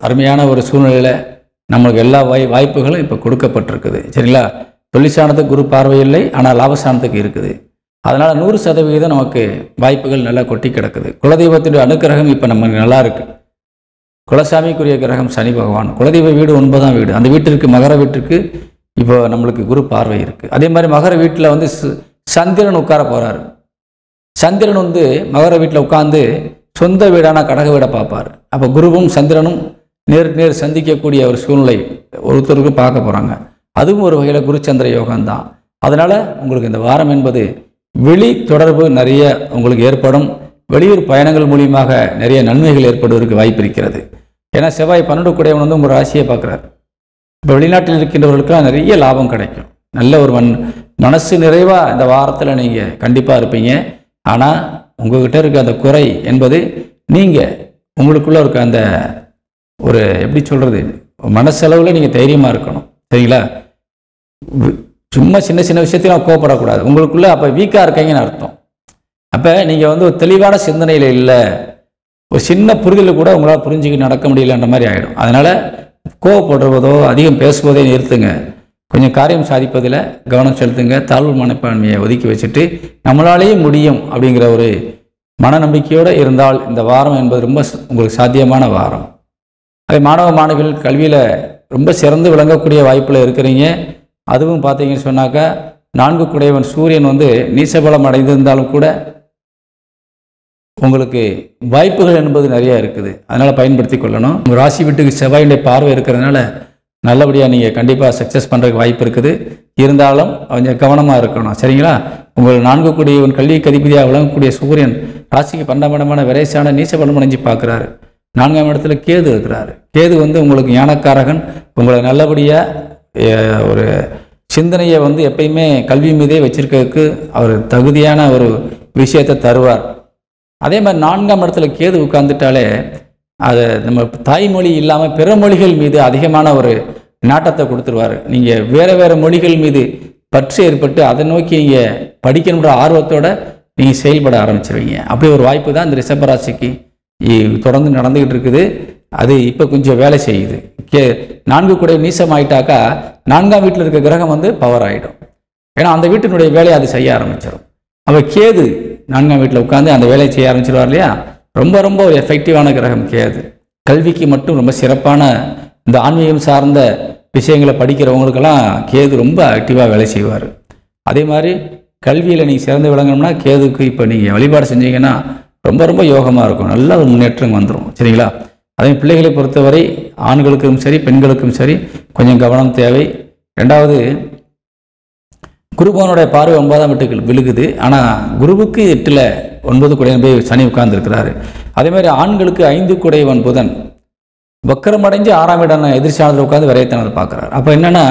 அருமையான ஒரு சூழ்நிலையில் நம்மளுக்கு எல்லா வாய்ப்புகளும் இப்போ கொடுக்கப்பட்டிருக்குது, சரிங்களா? தொழிற்சானத்துக்கு குரு பார்வை இல்லை, ஆனால் லாபஸ்தானத்துக்கு இருக்குது. அதனால் 100% நமக்கு வாய்ப்புகள் நல்லா கொட்டி கிடக்குது. குலதெய்வத்தினுடைய அனுக்கிரகம் இப்போ நமக்கு நல்லா இருக்குது. குலசாமிக்குரிய கிரகம் சனி பகவான், குலதெய்வ வீடு 9ஆம் வீடு, அந்த வீட்டிற்கு மகர வீட்டிற்கு இப்போ நம்மளுக்கு குரு பார்வை இருக்குது. அதே மாதிரி மகர வீட்டில் சந்திரன் உட்கார போகிறாரு. சந்திரன் மகர வீட்டில் உட்கார்ந்து சொந்த வீடான கடக வீடை பார்ப்பார். அப்போ குருவும் சந்திரனும் நேர் சந்திக்கக்கூடிய ஒரு சூழ்நிலை ஒருத்தருக்கு பார்க்க போகிறாங்க. அதுவும் ஒரு வகையில் குருச்சந்திர யோகம்தான். அதனால் உங்களுக்கு இந்த வாரம் என்பது வெளி தொடர்பு நிறைய உங்களுக்கு ஏற்படும். வெளியூர் பயணங்கள் மூலியமாக நிறைய நன்மைகள் ஏற்படுவதற்கு வாய்ப்பு இருக்கிறது. ஏன்னா செவ்வாய் 12 கூடையவன் உங்கள் ராசியை பார்க்குறாரு. இப்போ வெளிநாட்டில் இருக்கின்றவர்களுக்கெல்லாம் நிறைய லாபம் கிடைக்கும். நல்ல ஒரு மனசு நிறைவாக இந்த வாரத்தில் நீங்கள் கண்டிப்பாக இருப்பீங்க. ஆனால் உங்கள்கிட்ட இருக்க அந்த குறை என்பது நீங்கள் உங்களுக்குள்ளே இருக்க அந்த ஒரு எப்படி சொல்கிறது, மனசளவில் நீங்கள் தைரியமாக இருக்கணும், சரிங்களா? சும்மா சின்ன சின்ன விஷயத்தையும் கோவப்படக்கூடாது. உங்களுக்குள்ளே அப்போ வீக்காக இருக்கீங்கன்னு அர்த்தம். அப்போ நீங்கள் ஒரு தெளிவான சிந்தனையில் இல்லை, ஒரு சின்ன புரிதல் கூட உங்களால் புரிஞ்சுக்கிட்டு நடக்க முடியலன்ற மாதிரி ஆகிடும். அதனால் கோவப்படுறதோ அதிகம் பேசுவதே நிறுத்துங்க. கொஞ்சம் காரியம் சாதிப்பதில் கவனம் செலுத்துங்க. தாழ்வு மனப்பான்மையை ஒதுக்கி வச்சுட்டு நம்மளாலேயே முடியும் அப்படிங்கிற ஒரு மனநம்பிக்கையோடு இருந்தால் இந்த வாரம் என்பது ரொம்ப உங்களுக்கு சாத்தியமான வாரம். அதே மாணவ மாணவிகள் கல்வியில் ரொம்ப சிறந்து விளங்கக்கூடிய வாய்ப்பில் இருக்கிறீங்க. அதுவும் பார்த்தீங்கன்னு சொன்னாக்கா 4 கூடையவன் சூரியன் நீசபலம் அடைந்திருந்தாலும் கூட உங்களுக்கு வாய்ப்புகள் என்பது நிறையா இருக்குது. அதனால் பயன்படுத்தி கொள்ளணும். உங்கள் ராசி வீட்டுக்கு செவ்வாயுடைய பார்வை இருக்கிறதுனால நல்லபடியாக நீங்கள் கண்டிப்பாக சக்ஸஸ் பண்ணுறதுக்கு வாய்ப்பு இருக்குது. இருந்தாலும் கொஞ்சம் கவனமாக இருக்கணும், சரிங்களா? உங்கள் 4 கூடியவன் கல்விக்கு அதிபதியாக விளங்கக்கூடிய சூரியன் ராசிக்கு 12ஆம் இடமான விரைசான நீசபலம் அடைஞ்சு பார்க்குறாரு. 4ஆம் இடத்துல கேது இருக்கிறாரு. கேது உங்களுக்கு ஞானக்காரகன். உங்களை நல்லபடியாக ஒரு சிந்தனையை எப்பயுமே கல்வி மீதே வச்சிருக்கிறதுக்கு அவர் தகுதியான ஒரு விஷயத்தை தருவார். அதே மாதிரி 4ஆம் இடத்துல கேது உட்கார்ந்துட்டாலே அதை நம்ம தாய்மொழி இல்லாமல் பிற மொழிகள் மீது அதிகமான ஒரு நாட்டத்தை கொடுத்துருவார். நீங்கள் வேறு மொழிகள் மீது பற்று ஏற்பட்டு அதை நோக்கி நீங்கள் படிக்கணுன்ற ஆர்வத்தோடு நீங்கள் செயல்பட ஆரம்பிச்சிருவீங்க. அப்படி ஒரு வாய்ப்பு தான் இந்த ரிஷபராசிக்கு தொடர்ந்து நடந்துக்கிட்டு இருக்குது. அது இப்போ கொஞ்சம் வேலை செய்யுது. 4 கூட நீசம் ஆகிட்டாக்கா 4ஆம் வீட்டில் இருக்க கிரகம் பவர் ஆகிடும். ஏன்னா அந்த வீட்டினுடைய வேலையை அது செய்ய ஆரம்பிச்சிடும். அப்போ கேது 4ஆம் வீட்டில் உட்காந்து அந்த வேலையை செய்ய ஆரம்பிச்சிடுவார் இல்லையா? ரொம்ப ரொம்ப ஒரு எஃபெக்டிவான கிரகம் கேது. கல்விக்கு மட்டும் ரொம்ப சிறப்பான இந்த ஆன்மீகம் சார்ந்த விஷயங்களை படிக்கிறவங்களுக்கெல்லாம் கேது ரொம்ப ஆக்டிவாக வேலை செய்வார். அதே மாதிரி கல்வியில் நீங்கள் சிறந்து விளங்கணும்னா கேதுக்கு இப்போ நீங்கள் வழிபாடு செஞ்சீங்கன்னா ரொம்ப ரொம்ப யோகமாக இருக்கும், நல்ல ஒரு முன்னேற்றம் வந்துடும். சரிங்களா? அதே பிள்ளைகளை பொறுத்தவரை ஆண்களுக்கும் சரி பெண்களுக்கும் சரி கொஞ்சம் கவனம் தேவை. ரெண்டாவது, குருபவனுடைய பார்வை 9ஆம் வீட்டுக்கு விழுகுது. ஆனால் குருவுக்கு 8ல் 9 குடையன் போய் சனி உட்கார்ந்துருக்கிறாரு. அதேமாதிரி ஆண்களுக்கு 5 குடையவன் புதன் வக்கரமடைஞ்சு 6ஆம் இடம் எதிர்ச்சானத்தில் உட்காந்து விரையத்தனத்தை பார்க்குறாரு. அப்போ என்னென்னா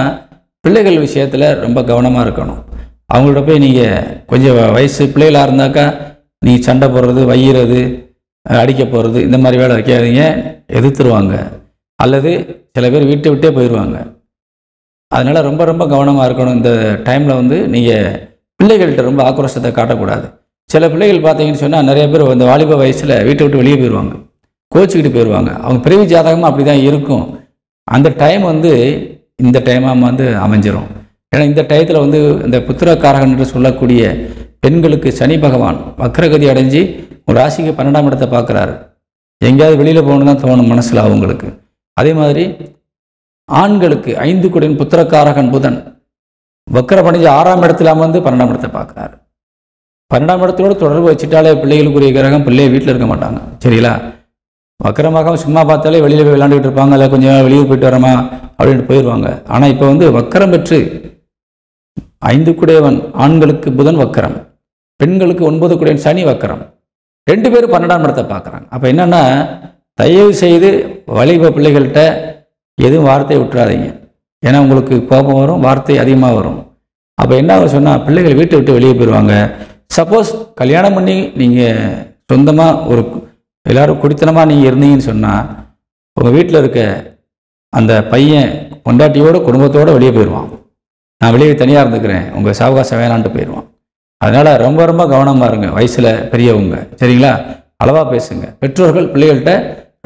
பிள்ளைகள் விஷயத்தில் ரொம்ப கவனமாக இருக்கணும். அவங்கள்ட்ட போய் நீங்கள் கொஞ்சம் வயசு பிள்ளைகளாக இருந்தாக்கா நீங்கள் சண்டை போடுறது, வையிறது, அடிக்க போகிறது இந்த மாதிரி வேலை வைக்காதீங்க, எதிர்த்துருவாங்க. அல்லது சில பேர் வீட்டை விட்டே போயிடுவாங்க. அதனால் ரொம்ப ரொம்ப கவனமாக இருக்கணும். இந்த டைமில் வந்து நீங்கள் பிள்ளைகள்கிட்ட ரொம்ப ஆக்ரோஷத்தை காட்டக்கூடாது. சில பிள்ளைகள் பார்த்தீங்கன்னு சொன்னால் நிறைய பேர் இந்த வாலிப வயசில் வீட்டை விட்டு வெளியே போயிடுவாங்க, கோச்சிக்கிட்டு போயிடுவாங்க. அவங்க பிறவி ஜாதகமாக அப்படி தான் இருக்கும். அந்த டைம் வந்து இந்த டைமாக வந்து அமைஞ்சிரும். ஏன்னா இந்த டயத்தில் வந்து இந்த புத்திரக்காரகன் என்று சொல்லக்கூடிய பெண்களுக்கு சனி பகவான் வக்ரகதி அடைஞ்சு ஒரு ராசிக்கு 12ஆம் இடத்தை பார்க்குறாரு. எங்கேயாவது வெளியில் போகணுன்னு தான் தோணும் மனசில் அவங்களுக்கு. அதே மாதிரி ஆண்களுக்கு 5 குடையன் புத்திரக்காரகன் புதன் வக்ரமடைஞ்சு 6ஆம் இடத்துல அமர்ந்து 12ஆம் இடத்தை பார்க்குறாரு. 12ஆம் இடத்தோடு தொடர்பு வச்சுட்டாலே பிள்ளைகளுக்குரிய கிரகம் பிள்ளையை வீட்டில் இருக்க மாட்டாங்க. சரிங்களா? வக்கரமாக சும்மா பார்த்தாலே வெளியில் போய் விளையாண்டுக்கிட்டு இருப்பாங்க, இல்லை கொஞ்சம் வெளியூர் போயிட்டு வரமா அப்படின்ட்டு போயிடுவாங்க. ஆனால் இப்போ வந்து வக்கரம் பெற்று 5 குடையவன் ஆண்களுக்கு புதன் வக்கரம், பெண்களுக்கு 9 குடையவன் சனி வக்கரம், 2 பேரும் 12ஆம் இடத்தை பார்க்குறாங்க. அப்போ என்னென்னா தயவு செய்து வலிப பிள்ளைகள்கிட்ட எதுவும் வார்த்தையை விட்டுறாதீங்க. ஏன்னா உங்களுக்கு கோபம் வரும், வார்த்தை அதிகமாக வரும். அப்போ என்ன சொன்னால் பிள்ளைகள் வீட்டை விட்டு வெளியே போயிடுவாங்க. சப்போஸ் கல்யாணம் பண்ணி நீங்கள் சொந்தமாக ஒரு எல்லோரும் குடித்தனமாக நீங்கள் இருந்தீங்கன்னு சொன்னால் உங்கள் வீட்டில் இருக்க அந்த பையன் பொண்டாட்டியோட குடும்பத்தோடு வெளியே போயிடுவான். நான் வெளியே தனியாக இருந்துக்கிறேன், உங்கள் சாவகாசம் வேணான்ட்டு போயிடுவான். அதனால் ரொம்ப ரொம்ப கவனமாக இருங்க. வயசில் பெரியவங்க சரிங்களா, அளவாக பேசுங்க. பெற்றோர்கள் பிள்ளைகள்கிட்ட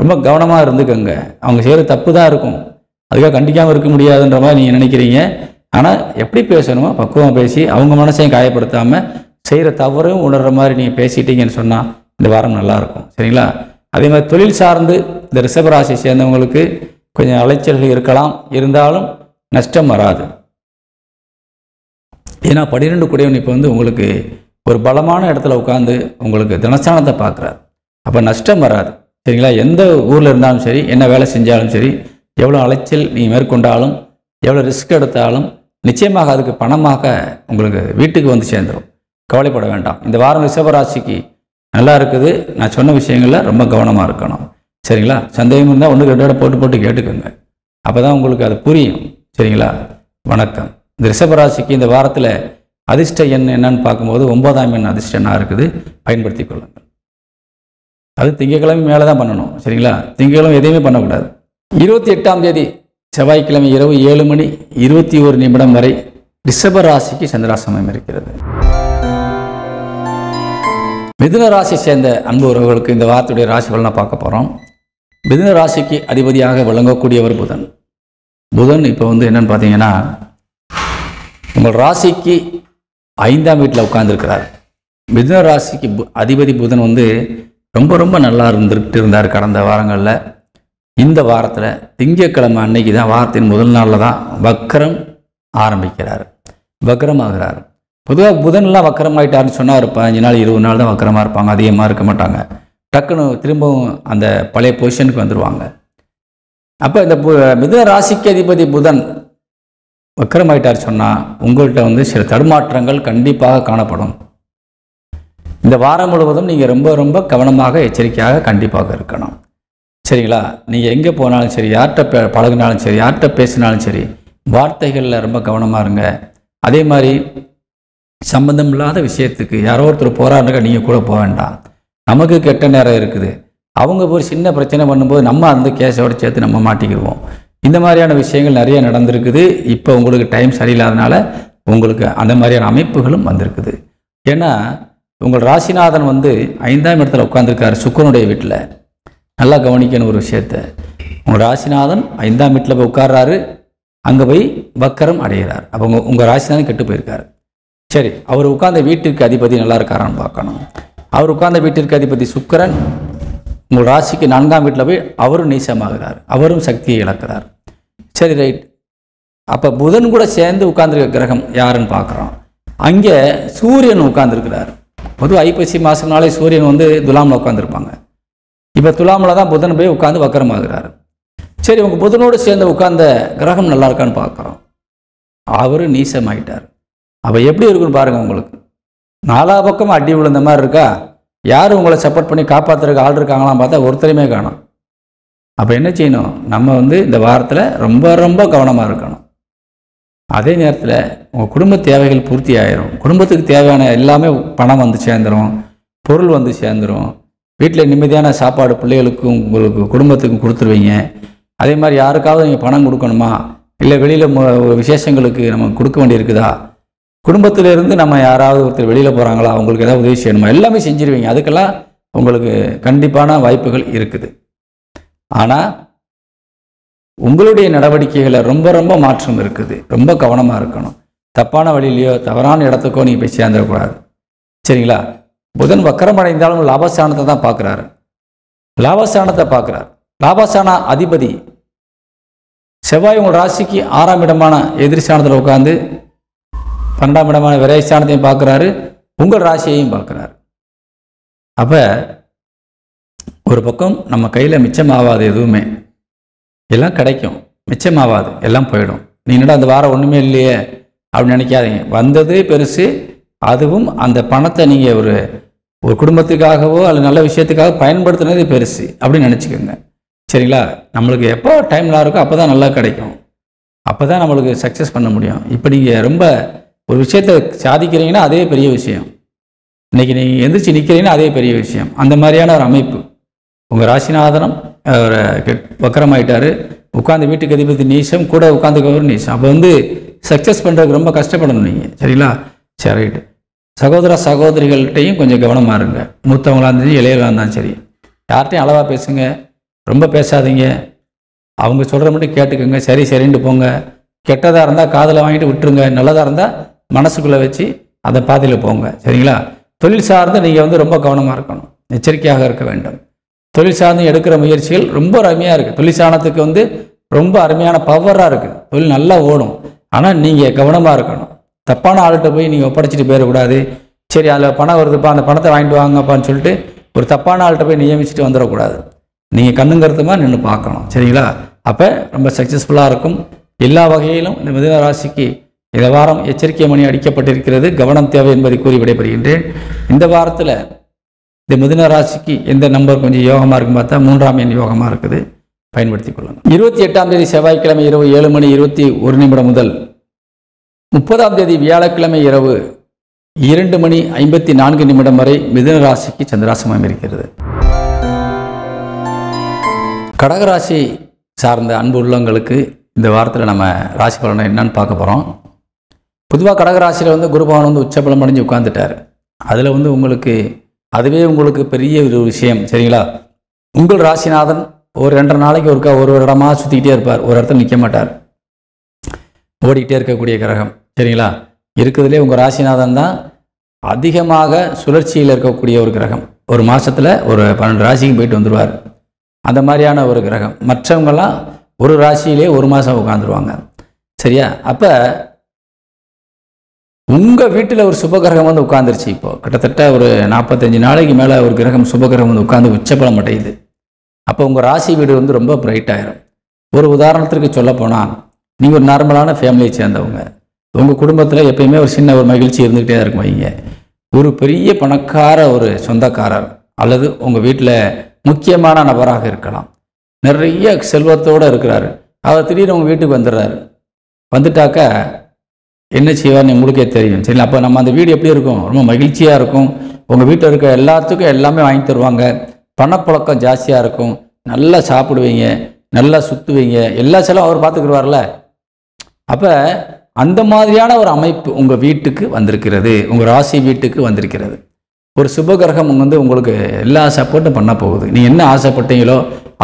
ரொம்ப கவனமாக இருந்துக்கோங்க. அவங்க செய்கிற தப்பு தான் இருக்கும், அதுக்காக கண்டிக்காமல் இருக்க முடியாதுன்ற மாதிரி நீங்கள் நினைக்கிறீங்க. ஆனால் எப்படி பேசணுமோ பக்குவமாக பேசி அவங்க மனசையும் காயப்படுத்தாமல் செய்கிற தவறும் உணர்கிற மாதிரி நீங்கள் பேசிட்டீங்கன்னு சொன்னால் இந்த வாரம் நல்லாயிருக்கும். சரிங்களா? அதே மாதிரி தொழில் சார்ந்து இந்த ரிஷபராசி சேர்ந்தவங்களுக்கு கொஞ்சம் அலைச்சல்கள் இருக்கலாம், இருந்தாலும் நஷ்டம் வராது. ஏன்னா 12 குடையவன் இப்போ வந்து உங்களுக்கு ஒரு பலமான இடத்துல உட்காந்து உங்களுக்கு தனஸ்தானத்தை பார்க்குறாரு. அப்போ நஷ்டம் வராது. சரிங்களா? எந்த ஊரில் இருந்தாலும் சரி, என்ன வேலை செஞ்சாலும் சரி, எவ்வளோ அலைச்சல் நீங்கள் மேற்கொண்டாலும், எவ்வளோ ரிஸ்க் எடுத்தாலும் நிச்சயமாக அதுக்கு பணமாக உங்களுக்கு வீட்டுக்கு வந்து சேர்ந்துடும். கவலைப்பட வேண்டாம். இந்த வாரம் ரிஷபராசிக்கு நல்லா இருக்குது. நான் சொன்ன விஷயங்களில் ரொம்ப கவனமாக இருக்கணும். சரிங்களா? சந்தேகம் இருந்தால் 1 2 போட்டு கேட்டுக்கோங்க. அப்போ தான் உங்களுக்கு அது புரியும். சரிங்களா? வணக்கம். இந்த ரிஷபராசிக்கு இந்த வாரத்தில் அதிர்ஷ்ட எண் என்னன்னு பார்க்கும்போது 9ஆம் எண் அதிர்ஷ்ட எண்ணாக இருக்குது, பயன்படுத்தி கொள்ளுங்கள். அது திங்கட்கிழமை மேலே தான் பண்ணணும். சரிங்களா? திங்கட்கிழமை எதையுமே பண்ணக்கூடாது. 28ஆம் தேதி செவ்வாய்க்கிழமை இரவு 7:21 வரை ரிஷபராசிக்கு சந்திராசிரமம் இருக்கிறது. மிதுன ராசி சேர்ந்த அன்பு உறவுகளுக்கு இந்த வாரத்துடைய ராசி பலனை பார்க்க போகிறோம். மிதுன ராசிக்கு அதிபதியாக விளங்கக்கூடியவர் புதன். புதன் இப்போ வந்து என்னன்னு பார்த்தீங்கன்னா உங்கள் ராசிக்கு 5ஆம் வீட்டில் உட்கார்ந்துருக்கிறார். மிதுன ராசிக்கு அதிபதி புதன் வந்து ரொம்ப ரொம்ப நல்லா இருந்துகிட்டு இருந்தார் கடந்த வாரங்களில். இந்த வாரத்தில் திங்கட்கிழமை அன்னைக்கு தான், வாரத்தின் முதல் நாளில் தான் வக்கரம் ஆரம்பிக்கிறார், வக்கரம் ஆகிறார். பொதுவாக புதன்லாம் வக்கரம் ஆகிட்டாருன்னு சொன்னால் ஒரு 15 நாள் 20 நாள் தான் வக்கரமாக இருப்பாங்க, அதிகமாக இருக்க மாட்டாங்க. டக்குன்னு திரும்பவும் அந்த பழைய பொசிஷனுக்கு வந்துடுவாங்க. அப்போ இந்த மிதுன ராசிக்கு அதிபதி புதன் வக்கரம் ஆகிட்டார் சொன்னால் உங்கள்கிட்ட வந்து சில தடுமாற்றங்கள் கண்டிப்பாக காணப்படும். இந்த வாரம் முழுவதும் நீங்கள் ரொம்ப ரொம்ப கவனமாக எச்சரிக்கையாக கண்டிப்பாக இருக்கணும். சரிங்களா? நீங்கள் எங்கே போனாலும் சரி, யார்கிட்ட பழகினாலும் சரி, யார்கிட்ட பேசினாலும் சரி, வார்த்தைகளில் ரொம்ப கவனமாக இருங்க. அதே மாதிரி சம்பந்தம் இல்லாத விஷயத்துக்கு யாரோ ஒருத்தர் போராடுறக்க நீங்கள் கூட போக வேண்டாம். நமக்கு கெட்ட நேரம் இருக்குது, அவங்க ஒரு சின்ன பிரச்சனை பண்ணும்போது நம்ம அந்த கேஸோடு சேர்த்து நம்ம மாட்டிக்கிடுவோம். இந்த மாதிரியான விஷயங்கள் நிறைய நடந்திருக்குது. இப்போ உங்களுக்கு டைம் சரியில்லாதனால உங்களுக்கு அந்த மாதிரியான அமைப்புகளும் வந்திருக்குது. ஏன்னா உங்கள் ராசிநாதன் வந்து 5ஆம் இடத்துல உட்காந்துருக்காரு சுக்கிரனுடைய வீட்டில். நல்லா கவனிக்கணும் ஒரு விஷயத்தை. உங்கள் ராசிநாதன் 5ஆம் வீட்டில் போய் உட்கார்றாரு, அங்கே போய் வக்கரம் அடைகிறார். அப்போ உங்கள் ராசிநாதன் கெட்டு போயிருக்காரு. சரி, அவர் உட்கார்ந்த வீட்டிற்கு அதிபதி நல்லா இருக்காரான்னு பார்க்கணும். அவர் உட்கார்ந்த வீட்டிற்கு அதிபதி சுக்கிரன் உங்கள் ராசிக்கு 4ஆம் வீட்டில் போய் அவரும் நீசமாகிறார், அவரும் சக்தியை இழக்கிறார். சரி, ரைட். அப்போ புதன் கூட சேர்ந்து உட்கார்ந்துருக்க கிரகம் யாருன்னு பார்க்குறோம். அங்கே சூரியன் உட்கார்ந்துருக்கிறார். பொதுவாக ஐப்பசி மாதம்னாலே சூரியன் வந்து துலாமில் உட்காந்துருப்பாங்க. இப்போ துலாமில் தான் புதன் போய் உட்காந்து வக்கரமாகிறார். சரி, உங்கள் புதனோடு சேர்ந்து உட்கார்ந்த கிரகம் நல்லா இருக்கான்னு பார்க்குறோம். அவர் நீசமாயிட்டார். அப்போ எப்படி இருக்குன்னு பாருங்கள். உங்களுக்கு நாலா பக்கம் அடி விழுந்த மாதிரி இருக்கா? யார் உங்களை சப்போர்ட் பண்ணி காப்பாற்றுறதுக்கு ஆள் இருக்காங்களாம் பார்த்தா ஒருத்தரையுமே காணும். அப்போ என்ன செய்யணும்? நம்ம வந்து இந்த வாரத்தில் ரொம்ப ரொம்ப கவனமாக இருக்கணும். அதே நேரத்தில் உங்கள் குடும்ப தேவைகள் பூர்த்தி ஆயிரும். குடும்பத்துக்கு தேவையான எல்லாமே பணம் வந்து சேர்ந்துடும், பொருள் வந்து சேர்ந்துடும். வீட்டில் நிம்மதியான சாப்பாடு பிள்ளைகளுக்கும் உங்களுக்கு குடும்பத்துக்கும் கொடுத்துருவீங்க. அதே மாதிரி யாருக்காவது நீங்கள் பணம் கொடுக்கணுமா, இல்லை வெளியில் விசேஷங்களுக்கு நம்ம கொடுக்க வேண்டியிருக்குதா, குடும்பத்திலேருந்து நம்ம யாராவது ஒருத்தர் வெளியில் போகிறாங்களா, அவங்களுக்கு ஏதாவது உதவி செய்யணுமா, எல்லாமே செஞ்சுருவீங்க. அதுக்கெல்லாம் உங்களுக்கு கண்டிப்பான வாய்ப்புகள் இருக்குது. ஆனால் உங்களுடைய நடவடிக்கைகளில் ரொம்ப ரொம்ப மாற்றம் இருக்குது. ரொம்ப கவனமாக இருக்கணும். தப்பான வழியிலையோ தவறான இடத்துக்கோ நீங்கள் போய் சேர்ந்துடக்கூடாது. சரிங்களா? புதன் வக்கரம் அடைந்தாலும் லாபஸ்தானத்தை தான் பார்க்குறாரு. லாபஸ்தானத்தை பார்க்குறார். லாபஸ்தான அதிபதி செவ்வாய் உங்கள் ராசிக்கு 6ஆம் இடமான எதிரி ஸ்தானத்தில் உட்காந்து 12ஆம் இடமான விரைஸ்தானத்தையும் பார்க்குறாரு, உங்கள் ராசியையும் பார்க்குறாரு. அப்போ ஒரு பக்கம் நம்ம கையில் மிச்சமாகாது, எதுவுமே எல்லாம் கிடைக்கும், மிச்சமாகாது, எல்லாம் போயிடும். நீங்களோட அந்த வாரம் ஒன்றுமே இல்லையே அப்படின்னு நினைக்காதீங்க. வந்தது பெருசு. அதுவும் அந்த பணத்தை நீங்கள் ஒரு குடும்பத்துக்காகவோ அல்லது நல்ல விஷயத்துக்காக பயன்படுத்தினது பெருசு அப்படின்னு நினச்சிக்கோங்க. சரிங்களா? நம்மளுக்கு எப்போ டைம் நல்லா இருக்கோ அப்போ தான் நல்லா கிடைக்கும். அப்போ தான் நம்மளுக்கு சக்ஸஸ் பண்ண முடியும். இப்போ நீங்கள் ரொம்ப ஒரு விஷயத்தை சாதிக்கிறீங்கன்னா அதே பெரிய விஷயம். இன்றைக்கி நீங்கள் எந்திரிச்சு நிற்கிறீங்கன்னா அதே பெரிய விஷயம். அந்த மாதிரியான ஒரு அமைப்பு. உங்கள் ராசிநாதனம் வக்கரமாயிட்டார். உட்காந்து வீட்டுக்கு அதிபதி நீசம், கூட உட்காந்துக்கவர் நீசம். அப்போ வந்து சக்ஸஸ் பண்ணுறதுக்கு ரொம்ப கஷ்டப்படணும் நீங்கள். சரிங்களா? சரி, ரைட்டு. சகோதர சகோதரிகள்கிட்டையும் கொஞ்சம் கவனமாக இருங்க. மூத்தவங்களாக இருந்தாலும் இளையவங்களாக இருந்தாலும் சரி. யார்கிட்டையும் அளவாக பேசுங்க, ரொம்ப பேசாதீங்க. அவங்க சொல்கிற மட்டும் கேட்டுக்கோங்க. சரி சரின்ட்டு போங்க. கெட்டதாக இருந்தால் காதில் வாங்கிட்டு விட்டுருங்க. நல்லதாக இருந்தால் மனசுக்குள்ளே வச்சு அதை பாதையில் போங்க. சரிங்களா? தொழில் சார்ந்து நீங்கள் வந்து ரொம்ப கவனமாக இருக்கணும், எச்சரிக்கையாக இருக்க வேண்டும். தொழில் சார்ந்து எடுக்கிற முயற்சிகள் ரொம்ப அருமையாக இருக்குது. தொழில் சாணத்துக்கு வந்து ரொம்ப அருமையான பவராக இருக்குது. தொழில் நல்லா ஓடும். ஆனால் நீங்கள் கவனமாக இருக்கணும். தப்பான ஆள்கிட்ட போய் நீங்கள் ஒப்படைச்சிட்டு போயிடக்கூடாது. சரி, அதில் பணம் வருதுப்பா, அந்த பணத்தை வாங்கிட்டு வாங்கப்பான்னு சொல்லிட்டு ஒரு தப்பான ஆள்கிட்ட போய் நியமிச்சுட்டு வந்துடக்கூடாது. நீங்கள் கண்ணுங்கிறதுமா நின்று பார்க்கணும். சரிங்களா? அப்போ ரொம்ப சக்ஸஸ்ஃபுல்லாக இருக்கும். எல்லா வகையிலும் இந்த மிதுன ராசிக்கு இந்த வாரம் எச்சரிக்கை மணி அடிக்கப்பட்டிருக்கிறது. கவனம் தேவை என்பதை கூறி விடைபெறுகின்றேன். இந்த வாரத்தில் இந்த மிதுன ராசிக்கு எந்த நம்பர் கொஞ்சம் யோகமாக இருக்குன்னு பார்த்தா 3ஆம் எண் யோகமாக இருக்குது. பயன்படுத்திக் கொள்ளுங்கள். 28ஆம் தேதி செவ்வாய்க்கிழமை இரவு 7:21 முதல் 30ஆம் தேதி வியாழக்கிழமை இரவு 2:54 வரை மிதுன ராசிக்கு சந்திராசிரமம் இருக்கிறது. கடகராசி சார்ந்த அன்பு உள்ளங்களுக்கு இந்த வாரத்தில் நம்ம ராசி பலனை என்னன்னு பார்க்க போகிறோம். பொதுவாக கடகராசியில் வந்து குரு பகவான் வந்து உச்சபலம் அடைஞ்சு உட்கார்ந்துட்டார். அதில் வந்து உங்களுக்கு அதுவே உங்களுக்கு பெரிய ஒரு விஷயம். சரிங்களா? உங்கள் ராசிநாதன் ஒரு 2.5 நாளைக்கு ஒருக்கா ஒரு இடமா சுற்றிக்கிட்டே இருப்பார். ஒரு இடத்துல நிற்க மாட்டார். ஓடிக்கிட்டே இருக்கக்கூடிய கிரகம். சரிங்களா? இருக்கிறதுலே உங்கள் ராசிநாதன் தான் அதிகமாக சுழற்சியில் இருக்கக்கூடிய ஒரு கிரகம். ஒரு மாதத்தில் ஒரு 12 ராசிக்கு போயிட்டு வந்துடுவார். அந்த மாதிரியான ஒரு கிரகம். மற்றவங்கெல்லாம் ஒரு ராசியிலே ஒரு மாதம் உட்காந்துருவாங்க. சரியா? அப்போ உங்கள் வீட்டில் ஒரு சுபகிரகம் வந்து உட்காந்துருச்சு. இப்போது கிட்டத்தட்ட ஒரு 45 நாளைக்கு மேலே ஒரு கிரகம் சுபகிரகம் வந்து உட்காந்து உச்சபலம் அடையுது. அப்போ உங்கள் ராசி வீடு வந்து ரொம்ப பிரைட் ஆயிரும். ஒரு உதாரணத்திற்கு சொல்லப்போனால், நீங்கள் ஒரு நார்மலான ஃபேமிலியை சேர்ந்தவங்க. உங்கள் குடும்பத்தில் எப்பயுமே ஒரு சின்ன ஒரு மகிழ்ச்சி இருந்துக்கிட்டே இருக்கும் வைங்க. ஒரு பெரிய பணக்கார ஒரு சொந்தக்காரர் அல்லது உங்கள் வீட்டில் முக்கியமான நபராக இருக்கலாம். நிறைய செல்வத்தோடு இருக்கிறாரு. அவர் திடீர்னு உங்கள் வீட்டுக்கு வந்துடுறாரு. வந்துட்டாக்கா என்ன செய்வார்னு உங்களுக்கே தெரியும். சரி, அப்போ நம்ம அந்த வீடு எப்படி இருக்கும்? ரொம்ப மகிழ்ச்சியாக இருக்கும். உங்கள் வீட்டில் இருக்க எல்லாத்துக்கும் எல்லாமே வாங்கி தருவாங்க. பணப்புழக்கம் ஜாஸ்தியாக இருக்கும். நல்லா சாப்பிடுவீங்க, நல்லா சுற்றுவீங்க, எல்லா செலவும் அவர் பார்த்துக்கிடுவார்ல. அப்போ அந்த மாதிரியான ஒரு அமைப்பு உங்கள் வீட்டுக்கு வந்திருக்கிறது. உங்கள் ராசி வீட்டுக்கு வந்திருக்கிறது. ஒரு சுபகிரகம் வந்து உங்களுக்கு எல்லா சப்போர்ட்டும் பண்ண போகுது. நீங்கள் என்ன ஆசைப்பட்டீங்களோ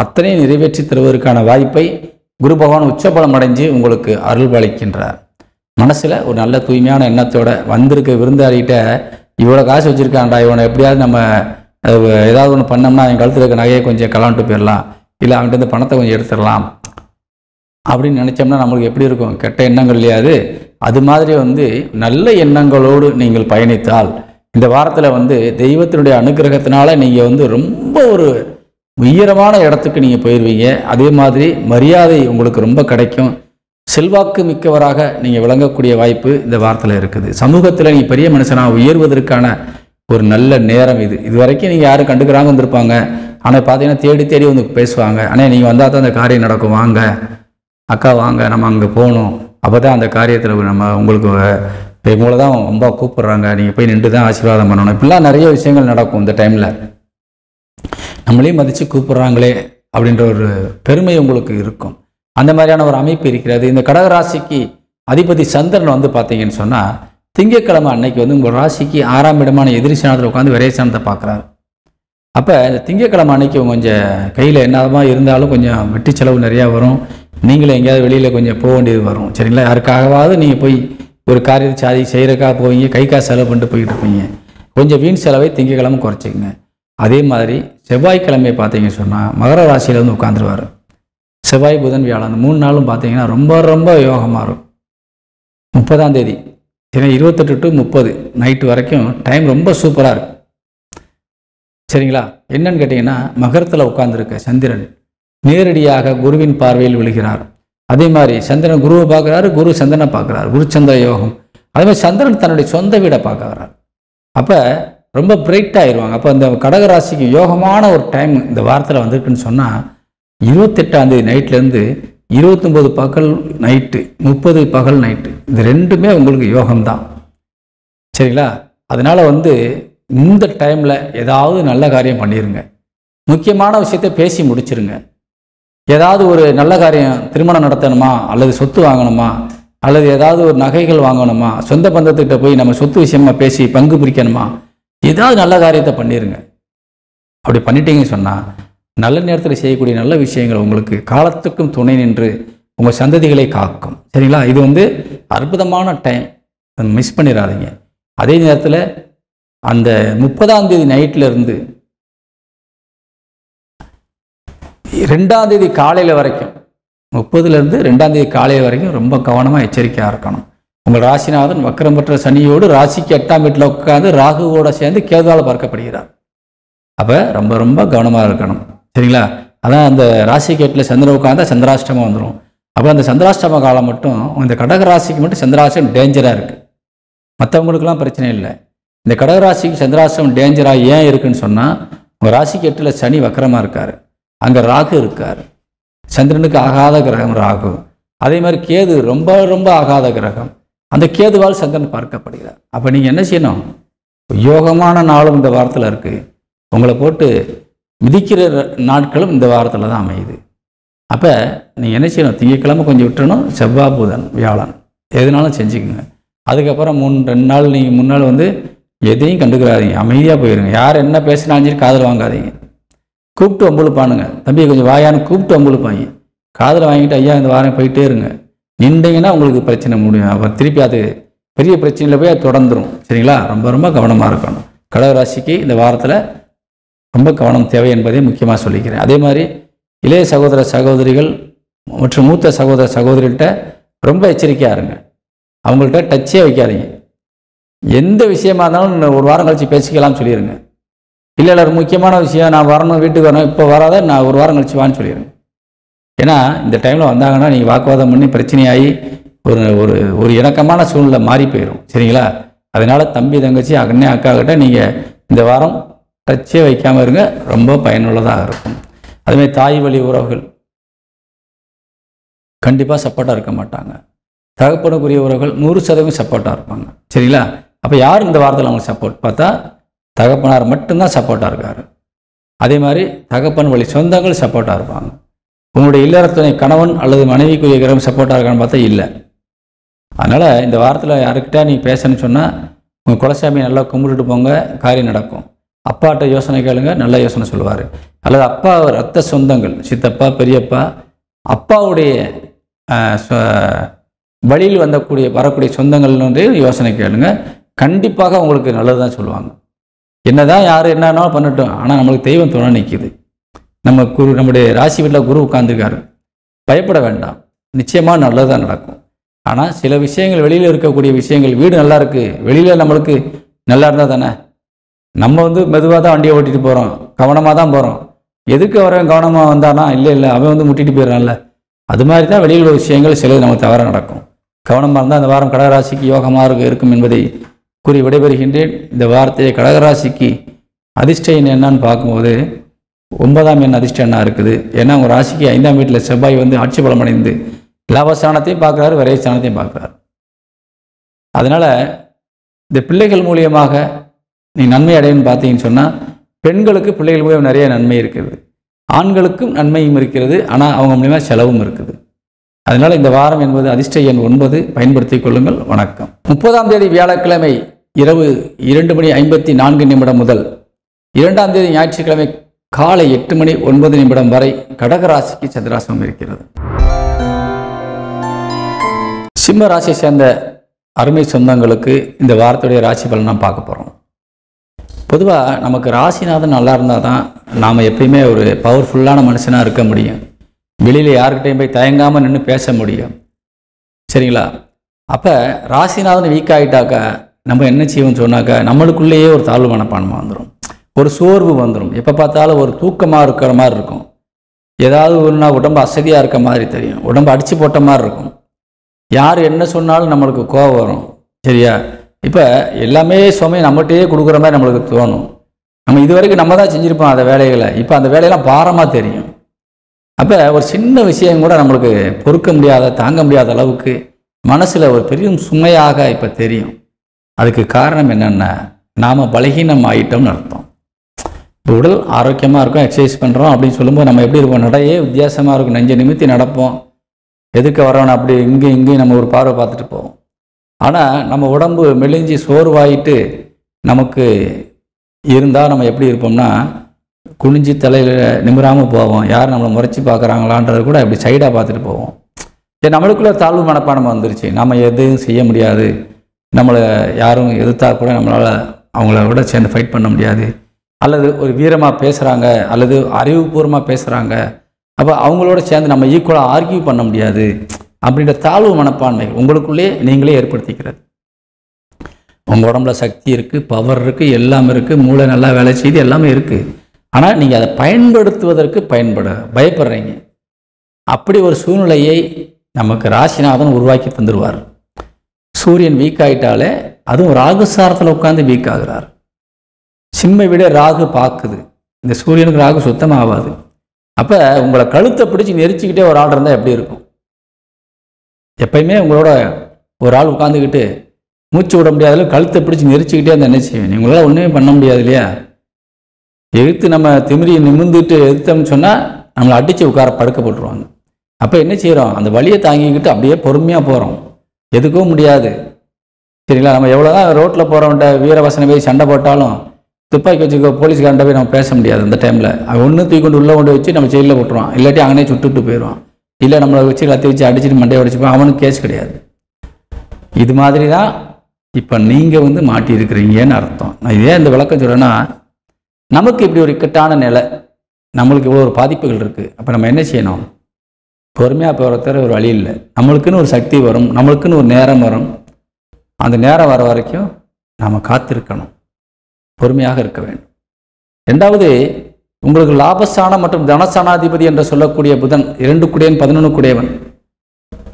அத்தனையும் நிறைவேற்றி தருவதற்கான வாய்ப்பை குரு பகவான் உச்சபலம் அடைஞ்சு உங்களுக்கு அருள்பாலிக்கின்றார். மனசில் ஒரு நல்ல தூய்மையான எண்ணத்தோட வந்திருக்க விருந்தாளிகிட்ட இவ்வளோ காசு வச்சுருக்காண்டா, இவனை எப்படியாவது நம்ம ஏதாவது ஒன்று பண்ணோம்னா என் கழுத்தில் இருக்க நகையை கொஞ்சம் கலான்ட்டு போயிடலாம், இல்லை அவன்கிட்ட இருந்து பணத்தை கொஞ்சம் எடுத்துடலாம் அப்படின்னு நினச்சோம்னா நம்மளுக்கு எப்படி இருக்கும்? கெட்ட எண்ணங்கள் இல்லையாது. அது மாதிரி வந்து நல்ல எண்ணங்களோடு நீங்கள் பயணித்தால் இந்த வாரத்தில் வந்து தெய்வத்தினுடைய அனுகிரகத்தினால நீங்கள் வந்து ரொம்ப ஒரு உயரமான இடத்துக்கு நீங்கள் போயிடுவீங்க. அதே மாதிரி மரியாதை உங்களுக்கு ரொம்ப கிடைக்கும். செல்வாக்கு மிக்கவராக நீங்கள் விளங்கக்கூடிய வாய்ப்பு இந்த வாரத்தில் இருக்குது. சமூகத்தில் நீங்கள் பெரிய மனுஷனாக உயர்வதற்கான ஒரு நல்ல நேரம் இது. இது வரைக்கும் நீங்கள் யாரும் கண்டுக்கிறாங்க வந்திருப்பாங்க. ஆனால் பார்த்தீங்கன்னா தேடி தேடி வந்து பேசுவாங்க. ஆனால் நீங்கள் வந்தால் தான் அந்த காரியம் நடக்கும். வாங்க அக்கா வாங்க, நம்ம அங்கே போகணும், அப்போ தான் அந்த காரியத்தில் நம்ம உங்களுக்கு உங்களை தான் ரொம்ப கூப்பிட்றாங்க, நீங்கள் போய் நின்று தான் ஆசீர்வாதம் பண்ணணும். இப்படிலாம் நிறைய விஷயங்கள் நடக்கும். இந்த டைமில் நம்மளையும் மதித்து கூப்பிட்றாங்களே அப்படின்ற ஒரு பெருமை உங்களுக்கு இருக்கும். அந்த மாதிரியான ஒரு அமைப்பு இருக்கிறது. இந்த கடகராசிக்கு அதிபதி சந்திரன் வந்து பார்த்தீங்கன்னு சொன்னால் திங்கட்கிழமை அன்னைக்கு வந்து உங்கள் ராசிக்கு 6ஆம் இடமான எதிரி ஸ்தானத்தில் உட்காந்து விரைஸ்தானத்தை பார்க்குறாரு. அப்போ இந்த திங்கட்கிழமை அன்னைக்கு கொஞ்சம் கையில் என்னமா இருந்தாலும் கொஞ்சம் வெட்டி செலவு நிறையா வரும். நீங்களும் எங்கேயாவது வெளியில் கொஞ்சம் போக வேண்டியது வரும். சரிங்களா? யாருக்காகவாவது நீங்கள் போய் ஒரு காரியத்தை செய்கிறக்காக போவீங்க, கை காசு செலவு பண்ணிட்டு போய்கிட்டு இருப்பீங்க. கொஞ்சம் வீண் செலவை திங்கட்கிழமை குறைச்சிக்கங்க. அதே மாதிரி செவ்வாய்க்கிழமையை பார்த்தீங்கன்னு சொன்னால் மகர ராசியில் வந்து உட்காந்துருவார். செவ்வாய் புதன் வியாழன் 3 நாளும் பார்த்தீங்கன்னா ரொம்ப ரொம்ப யோகமாக இருக்கும். 30ஆம் தேதி ஏன்னா 28 to 30 நைட்டு வரைக்கும் டைம் ரொம்ப சூப்பராக இருக்கும். சரிங்களா? என்னன்னு கேட்டிங்கன்னா மகரத்தில் உட்கார்ந்துருக்க சந்திரன் நேரடியாக குருவின் பார்வையில் விழுகிறார். அதே மாதிரி சந்திரன் குருவை பார்க்குறாரு, குரு சந்திரனை பார்க்குறாரு, குருச்சந்திர யோகம். அதே மாதிரி சந்திரன் தன்னுடைய சொந்த வீடை பார்க்குறார். அப்போ ரொம்ப பிரைட்டாக ஆயிடுவாங்க. அப்போ இந்த கடகராசிக்கு யோகமான ஒரு டைம் இந்த வாரத்தில் வந்திருக்குன்னு சொன்னால் 28ஆம் தேதி நைட்லேருந்து 29 பகல் நைட்டு 30 பகல் நைட்டு இது ரெண்டுமே உங்களுக்கு யோகம்தான். சரிங்களா? அதனால் வந்து இந்த டைமில் ஏதாவது நல்ல காரியம் பண்ணிடுங்க. முக்கியமான விஷயத்தை பேசி முடிச்சிருங்க. ஏதாவது ஒரு நல்ல காரியம், திருமணம் நடத்தணுமா, அல்லது சொத்து வாங்கணுமா, அல்லது ஏதாவது ஒரு நகைகள் வாங்கணுமா, சொந்த பந்தத்துக்கிட்ட போய் நம்ம சொத்து விஷயமா பேசி பங்கு பிரிக்கணுமா, ஏதாவது நல்ல காரியத்தை பண்ணிடுங்க. அப்படி பண்ணிட்டீங்கன்னு சொன்னால் நல்ல நேரத்தில் செய்யக்கூடிய நல்ல விஷயங்கள் உங்களுக்கு காலத்துக்கும் துணை நின்று உங்கள் சந்ததிகளை காக்கும். சரிங்களா? இது வந்து அற்புதமான டைம், மிஸ் பண்ணிடாதீங்க. அதே நேரத்தில் அந்த 30ஆம் தேதி நைட்டில் இருந்து 2ஆம் தேதி காலையில் வரைக்கும் 30லேருந்து 2ஆம் தேதி காலையில் வரைக்கும் ரொம்ப கவனமாக எச்சரிக்கையாக இருக்கணும். உங்கள் ராசிநாதன் வக்கரம் பெற்ற சனியோடு ராசிக்கு 8ஆம் வீட்டில் உட்காந்து ராகுவோட சேர்ந்து கேதுவால் பார்க்கப்படுகிறார். அப்போ ரொம்ப ரொம்ப கவனமாக இருக்கணும். சரிங்களா? அதான் அந்த ராசிக்கு 8ல் சந்திரன் உட்காந்தா சந்திராஷ்டமம் வந்துடும். அப்போ அந்த சந்திராஷ்டம காலம் மட்டும் இந்த கடக ராசிக்கு மட்டும் சந்திராஷ்டமம் டேஞ்சராக இருக்குது. மற்றவங்களுக்கெல்லாம் பிரச்சனை இல்லை. இந்த கடகராசிக்கு சந்திராஷ்டமம் டேஞ்சராக ஏன் இருக்குன்னு சொன்னால் உங்கள் ராசிக்கு 8ல் சனி வக்கரமாக இருக்கார், அங்கே ராகு இருக்கார். சந்திரனுக்கு ஆகாத கிரகம் ராகு. அதே மாதிரி கேது ரொம்ப ரொம்ப ஆகாத கிரகம். அந்த கேதுவால் சந்திரன் பார்க்கப்படுகிறார். அப்போ நீங்கள் என்ன செய்யணும்? யோகமான நாளும் இந்த வாரத்தில் இருக்குது. உங்களை போட்டு மிதிக்கிற நாட்களும் இந்த வாரத்தில் தான் அமையுது. அப்போ நீங்கள் என்ன செய்யணும்? திங்கட்கிழமை கொஞ்சம் விட்டுறணும், செவ்வாய் புதன் வியாழன் எதுனாலும் செஞ்சுக்கோங்க. அதுக்கப்புறம் 2 நாள் நீங்கள் 3 நாள் வந்து எதையும் கண்டுக்கிறாதீங்க, அமைதியாக போயிடுங்க. யார் என்ன பேசினாலும் சரி காதில் வாங்காதீங்க. கூப்பிட்டு வம்புழுப்பானுங்க, தம்பி கொஞ்சம் வாயான்னு கூப்பிட்டு வம்புழுப்பாங்க. காதில் வாங்கிட்டு ஐயா இந்த வாரம் போயிட்டே இருங்க. நின்றீங்கன்னா உங்களுக்கு பிரச்சனை முடியும். அப்புறம் திருப்பி அது பெரிய பிரச்சனையில் போய் அது தொடர்ந்துடும். சரிங்களா? ரொம்ப ரொம்ப கவனமாக இருக்கணும். கடகராசிக்கு இந்த வாரத்தில் ரொம்ப கவனம் தேவை என்பதை முக்கியமாக சொல்லிக்கிறேன். அதே மாதிரி இளைய சகோதர சகோதரிகள் மற்றும் மூத்த சகோதர சகோதரிகிட்ட ரொம்ப எச்சரிக்கையாக இருங்க. அவங்கள்ட்ட டச்சே வைக்காதீங்க. எந்த விஷயமா இருந்தாலும் ஒரு வாரம் கழித்து பேசிக்கலாம்னு சொல்லிடுங்க. இல்லை முக்கியமான விஷயம், நான் வரணும், வீட்டுக்கு வரணும், இப்போ வராத, நான் ஒரு வாரம் கழிச்சு வான்னு சொல்லிடுங்க. ஏன்னா இந்த டைமில் வந்தாங்கன்னா நீங்கள் வாக்குவாதம் பண்ணி பிரச்சனையாகி ஒரு ஒரு ஒரு இணக்கமான சூழ்நிலை மாறி போயிடும். சரிங்களா? அதனால் தம்பி தங்கச்சி அண்ணே அக்கா கிட்ட நீங்கள் இந்த வாரம் டச்சே வைக்காமல் இருங்க. ரொம்ப பயனுள்ளதாக இருக்கும். அதுமாதிரி தாய் வழி உறவுகள் கண்டிப்பாக சப்போர்ட்டாக இருக்க மாட்டாங்க. தகப்பனுக்குரிய உறவுகள் 100% சப்போர்ட்டாக இருப்பாங்க. சரிங்களா? அப்போ யார் இந்த வாரத்தில் அவங்களுக்கு சப்போர்ட் பார்த்தா தகப்பனார் மட்டும்தான் சப்போர்ட்டாக இருக்கார். அதே மாதிரி தகப்பன் வழி சொந்தங்கள் சப்போர்ட்டாக இருப்பாங்க. உங்களுடைய இல்லறத்துணை கணவன் அல்லது மனைவிக்குரிய கிரகம் சப்போர்ட்டாக இருக்கான்னு பார்த்தா இல்லை. அதனால் இந்த வாரத்தில் யாருக்கிட்ட நீங்கள் பேசணும்னு சொன்னால் உங்கள் குலசாமியை நல்லா கும்பிட்டுட்டு போங்க, காரியம் நடக்கும். அப்பாட்ட யோசனை கேளுங்க, நல்ல யோசனை சொல்லுவார். அல்லது அப்பா ரத்த சொந்தங்கள், சித்தப்பா பெரியப்பா, அப்பாவுடைய வழியில் வரக்கூடிய சொந்தங்கள் வந்து யோசனை கேளுங்க. கண்டிப்பாக உங்களுக்கு நல்லது தான் சொல்லுவாங்க. என்னதான் யார் என்னன்னாலும் பண்ணட்டும், ஆனால் நம்மளுக்கு தெய்வம் துணை நிற்கிது. நம்முடைய ராசி வீட்டில் குரு உட்கார்ந்துருக்காரு. பயப்பட வேண்டாம், நிச்சயமாக நல்லதாக நடக்கும். ஆனால் சில விஷயங்கள் வெளியில் இருக்கக்கூடிய விஷயங்கள், வீடு நல்லா இருக்குது, வெளியில் நம்மளுக்கு நல்லா இருந்தால் தானே. நம்ம வந்து மெதுவாக தான் வண்டியை ஓட்டிகிட்டு போகிறோம், கவனமாக தான் போகிறோம். எதுக்கு அவன் கவனமாக வந்தானா, இல்லை அவன் வந்து முட்டிட்டு போயிடறான்ல. அது மாதிரி தான் வெளியில் உள்ள விஷயங்கள் சிலது நமக்கு தவற நடக்கும். கவனமாக இருந்தால் அந்த வாரம் கடகராசிக்கு யோகமாக இருக்கும் என்பதை கூறி விடைபெறுகின்றேன். இந்த வாரத்தை கடகராசிக்கு அதிர்ஷ்ட எண் என்னன்னு பார்க்கும்போது 9ஆம் எண் அதிர்ஷ்ட எண்ணாக இருக்குது. ஏன்னா உங்கள் ராசிக்கு 5ஆம் வீட்டில் செவ்வாய் வந்து ஆட்சி பலம் அடைந்து லாபஸ்தானத்தையும் பார்க்குறாரு, விரைஸ்தானத்தையும் பார்க்குறாரு. அதனால் இந்த பிள்ளைகள் மூலியமாக நீ நன்மை அடையன்னு பார்த்தீங்கன்னு சொன்னால், பெண்களுக்கு பிள்ளைகள் மூலியம் நிறைய நன்மை இருக்குது, ஆண்களுக்கும் நன்மையும் இருக்கிறது. ஆனால் அவங்க மூலியமாக செலவும் இருக்குது. அதனால் இந்த வாரம் என்பது அதிர்ஷ்ட எண் 9, பயன்படுத்திக் கொள்ளுங்கள். வணக்கம். 30ஆம் தேதி வியாழக்கிழமை இரவு 2:54 முதல் 2ஆம் தேதி ஞாயிற்றுக்கிழமை காலை 8:09 வரை கடகராசிக்கு சந்திராசிரமம் இருக்கிறது. சிம்ம ராசியை சேர்ந்த அருமை சொந்தங்களுக்கு இந்த வாரத்துடைய ராசி பலன் நாம் பார்க்க போகிறோம். பொதுவாக நமக்கு ராசிநாதன் நல்லா இருந்தால் தான் நாம் எப்பயுமே ஒரு பவர்ஃபுல்லான மனுஷனாக இருக்க முடியும். வெளியில் யாருக்கிட்டையும் போய் தயங்காமல் நின்று பேச முடியும். சரிங்களா? அப்போ ராசிநாதன் வீக் ஆகிட்டாக்கா நம்ம என்ன செய்வோம்னு சொன்னாக்கா, நம்மளுக்குள்ளேயே ஒரு தாழ்வு மனப்பான்மை வந்துடும், ஒரு சோர்வு வந்துடும். எப்போ பார்த்தாலும் ஒரு தூக்கமாக இருக்கிற மாதிரி இருக்கும். ஏதாவது ஒன்றா உடம்பு அசதியாக இருக்க மாதிரி தெரியும், உடம்பு அடித்து போட்ட மாதிரி இருக்கும். யார் என்ன சொன்னாலும் நம்மளுக்கு கோபம் வரும். சரியா? இப்போ எல்லாமே சுமையை நம்மகிட்டே கொடுக்குற மாதிரி நம்மளுக்கு தோணும். நம்ம இது வரைக்கும் நம்ம தான் செஞ்சுருப்போம் அந்த வேலைகளை, இப்போ அந்த வேலையெல்லாம் பாரமாக தெரியும். அப்போ ஒரு சின்ன விஷயம் கூட நம்மளுக்கு பொறுக்க முடியாத, தாங்க முடியாத அளவுக்கு மனசில் ஒரு பெரிய சுமையாக இப்போ தெரியும். அதுக்கு காரணம் என்னென்னா, நாம் பலகீனம் ஆகிட்டோம்னு அர்த்தம். இப்போ உடல் ஆரோக்கியமாக இருக்கும், எக்ஸசைஸ் பண்ணுறோம் அப்படின்னு சொல்லும்போது நம்ம எப்படி இருப்போம், நடையே வித்தியாசமாக இருக்கும், நெஞ்சை நிமித்தி நடப்போம், எதுக்கு வரோன்னு அப்படி இங்கேயும் நம்ம ஒரு பார்வை பார்த்துட்டு போவோம். ஆனால் நம்ம உடம்பு மெலிஞ்சி சோர்வாயிட்டு நமக்கு இருந்தால் நம்ம எப்படி இருப்போம்னா, குனிஞ்சி தலையில் நிமிராமல் போவோம். யார் நம்மளை முறைச்சி பார்க்குறாங்களான்றது கூட அப்படி சைடாக பார்த்துட்டு போவோம். சரி, நம்மளுக்குள்ள தாழ்வு மனப்பான்மை வந்துருச்சு, நம்ம எதுவும் செய்ய முடியாது, நம்மளை யாரும் எதிர்த்தா கூட நம்மளால் அவங்கள விட சேர்ந்து ஃபைட் பண்ண முடியாது, அல்லது ஒரு வீரமாக பேசுகிறாங்க அல்லது அறிவுபூர்வமாக பேசுகிறாங்க, அப்போ அவங்களோட சேர்ந்து நம்ம ஈக்குவலாக ஆர்கியூ பண்ண முடியாது அப்படின்ற தாழ்வு மனப்பான்மை உங்களுக்குள்ளே நீங்களே ஏற்படுத்திக்கிறது. உங்கள் உடம்புல சக்தி இருக்குது, பவர் இருக்குது, எல்லாம் இருக்குது, மூளை நல்லா வேலை செய்து எல்லாமே இருக்குது. ஆனால் நீங்கள் அதை பயன்படுத்துவதற்கு பயப்படுறீங்க. அப்படி ஒரு சூழ்நிலையை நமக்கு ராசிநாதன் உருவாக்கி தந்துடுவார். சூரியன் வீக் ஆகிட்டாலே, அதுவும் ராகு சாரத்தில் உட்காந்து வீக் ஆகிறார். சிம்மை விட ராகு பார்க்குது, இந்த சூரியனுக்கு ராகு சுத்தமாக ஆகாது. அப்போ உங்களை கழுத்தை பிடிச்சி நெரிச்சிக்கிட்டே ஒரு ஆள் இருந்தால் எப்படி இருக்கும்? எப்பயுமே உங்களோட ஒரு ஆள் உட்காந்துக்கிட்டு மூச்சு விட முடியாத கழுத்தை பிடிச்சி நெரிச்சிக்கிட்டே இருந்தால் என்ன செய்வேன்? உங்களால் ஒன்றுமே பண்ண முடியாது இல்லையா? எதிர்த்து நம்ம திமிரி நிமிர்ந்துட்டு எதிர்த்தோம்னு சொன்னால் நம்மளை அடித்து உட்கார படுக்க போட்டுருவாங்க. அப்போ என்ன செய்கிறோம்? அந்த வலியை தாங்கிக்கிட்டு அப்படியே பொறுமையாக போகிறோம், எதுக்கும் முடியாது. சரிங்களா? நம்ம எவ்வளோ தான் ரோட்டில் போகிறவன்ட்ட வீரவசனம் போய் சண்டை போட்டாலும், துப்பாக்கி வச்சுக்க போலீஸ்காரண்ட போய் நம்ம பேச முடியாது. அந்த டைமில் அவன் ஒன்று தூக்கி கொண்டு உள்ளே கொண்டு வச்சு நம்ம ஜெயிலில் போட்டுருவான், இல்லாட்டி அங்கனே சுட்டுட்டு போயிடுவான், இல்லை நம்மளை வச்சு கத்தி வச்சு அடிச்சுட்டு மண்டையை உடைச்சிப்போம், அவனுக்கு கேஸ் கிடையாது. இது மாதிரி தான் இப்போ நீங்கள் வந்து மாட்டி இருக்கிறீங்கன்னு அர்த்தம். நான் இதே இந்த விளக்கம் சொல்கிறேன்னா, நமக்கு இப்படி ஒரு இக்கட்டான நிலை, நம்மளுக்கு இவ்வளோ ஒரு பாதிப்புகள் இருக்குது. அப்போ நம்ம என்ன செய்யணும்? பொறுமையாக போகிறத ஒரு வழி இல்லை. நம்மளுக்குன்னு ஒரு சக்தி வரும், நம்மளுக்குன்னு ஒரு நேரம் வரும். அந்த நேரம் வர வரைக்கும் நாம் காத்திருக்கணும், பொறுமையாக இருக்க வேண்டும். ரெண்டாவது, உங்களுக்கு லாபஸ்தானம் மற்றும் தனஸ்தானாதிபதி என்று சொல்லக்கூடிய புதன் 2 குடையன் 11 குடையவன்,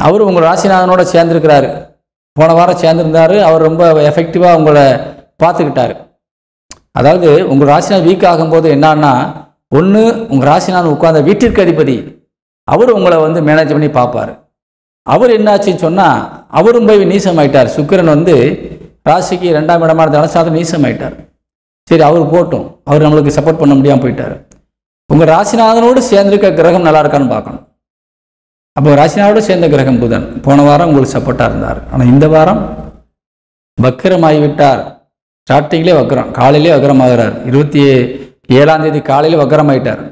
அவர் உங்கள் ராசிநாதனோட சேர்ந்திருக்கிறாரு. போன வாரம் சேர்ந்திருந்தார். அவர் ரொம்ப எஃபெக்டிவாக உங்களை பார்த்துக்கிட்டாரு. அதாவது உங்கள் ராசிநாதன் வீக் ஆகும்போது என்னன்னா, ஒன்று உங்கள் ராசிநாதன் உட்கார்ந்த வீட்டிற்கு அதிபதி அவர் உங்களை வந்து மேனேஜ் பண்ணி பார்ப்பார். அவர் என்னாச்சுன்னு சொன்னால், அவரும் போய் நீசமாயிட்டார். சுக்கிரன் வந்து ராசிக்கு 2ஆம் இடமான தனஸ்தானம் நீசமாயிட்டார். சரி, அவர் போட்டும், அவர் நம்மளுக்கு சப்போர்ட் பண்ண முடியாமல் போயிட்டார். உங்கள் ராசிநாதனோடு சேர்ந்திருக்க கிரகம் நல்லா இருக்கான்னு பார்க்கணும். அப்போ ராசிநாதனோடு சேர்ந்த கிரகம் புதன் போன வாரம் உங்களுக்கு சப்போர்ட்டாக இருந்தார். ஆனால் இந்த வாரம் வக்கரமாகிவிட்டார். ஸ்டார்டிங்லேயே வக்கரம், காலையிலே வக்கரமாகிறார். 27ஆம் தேதி காலையில் வக்கரமாயிட்டார்.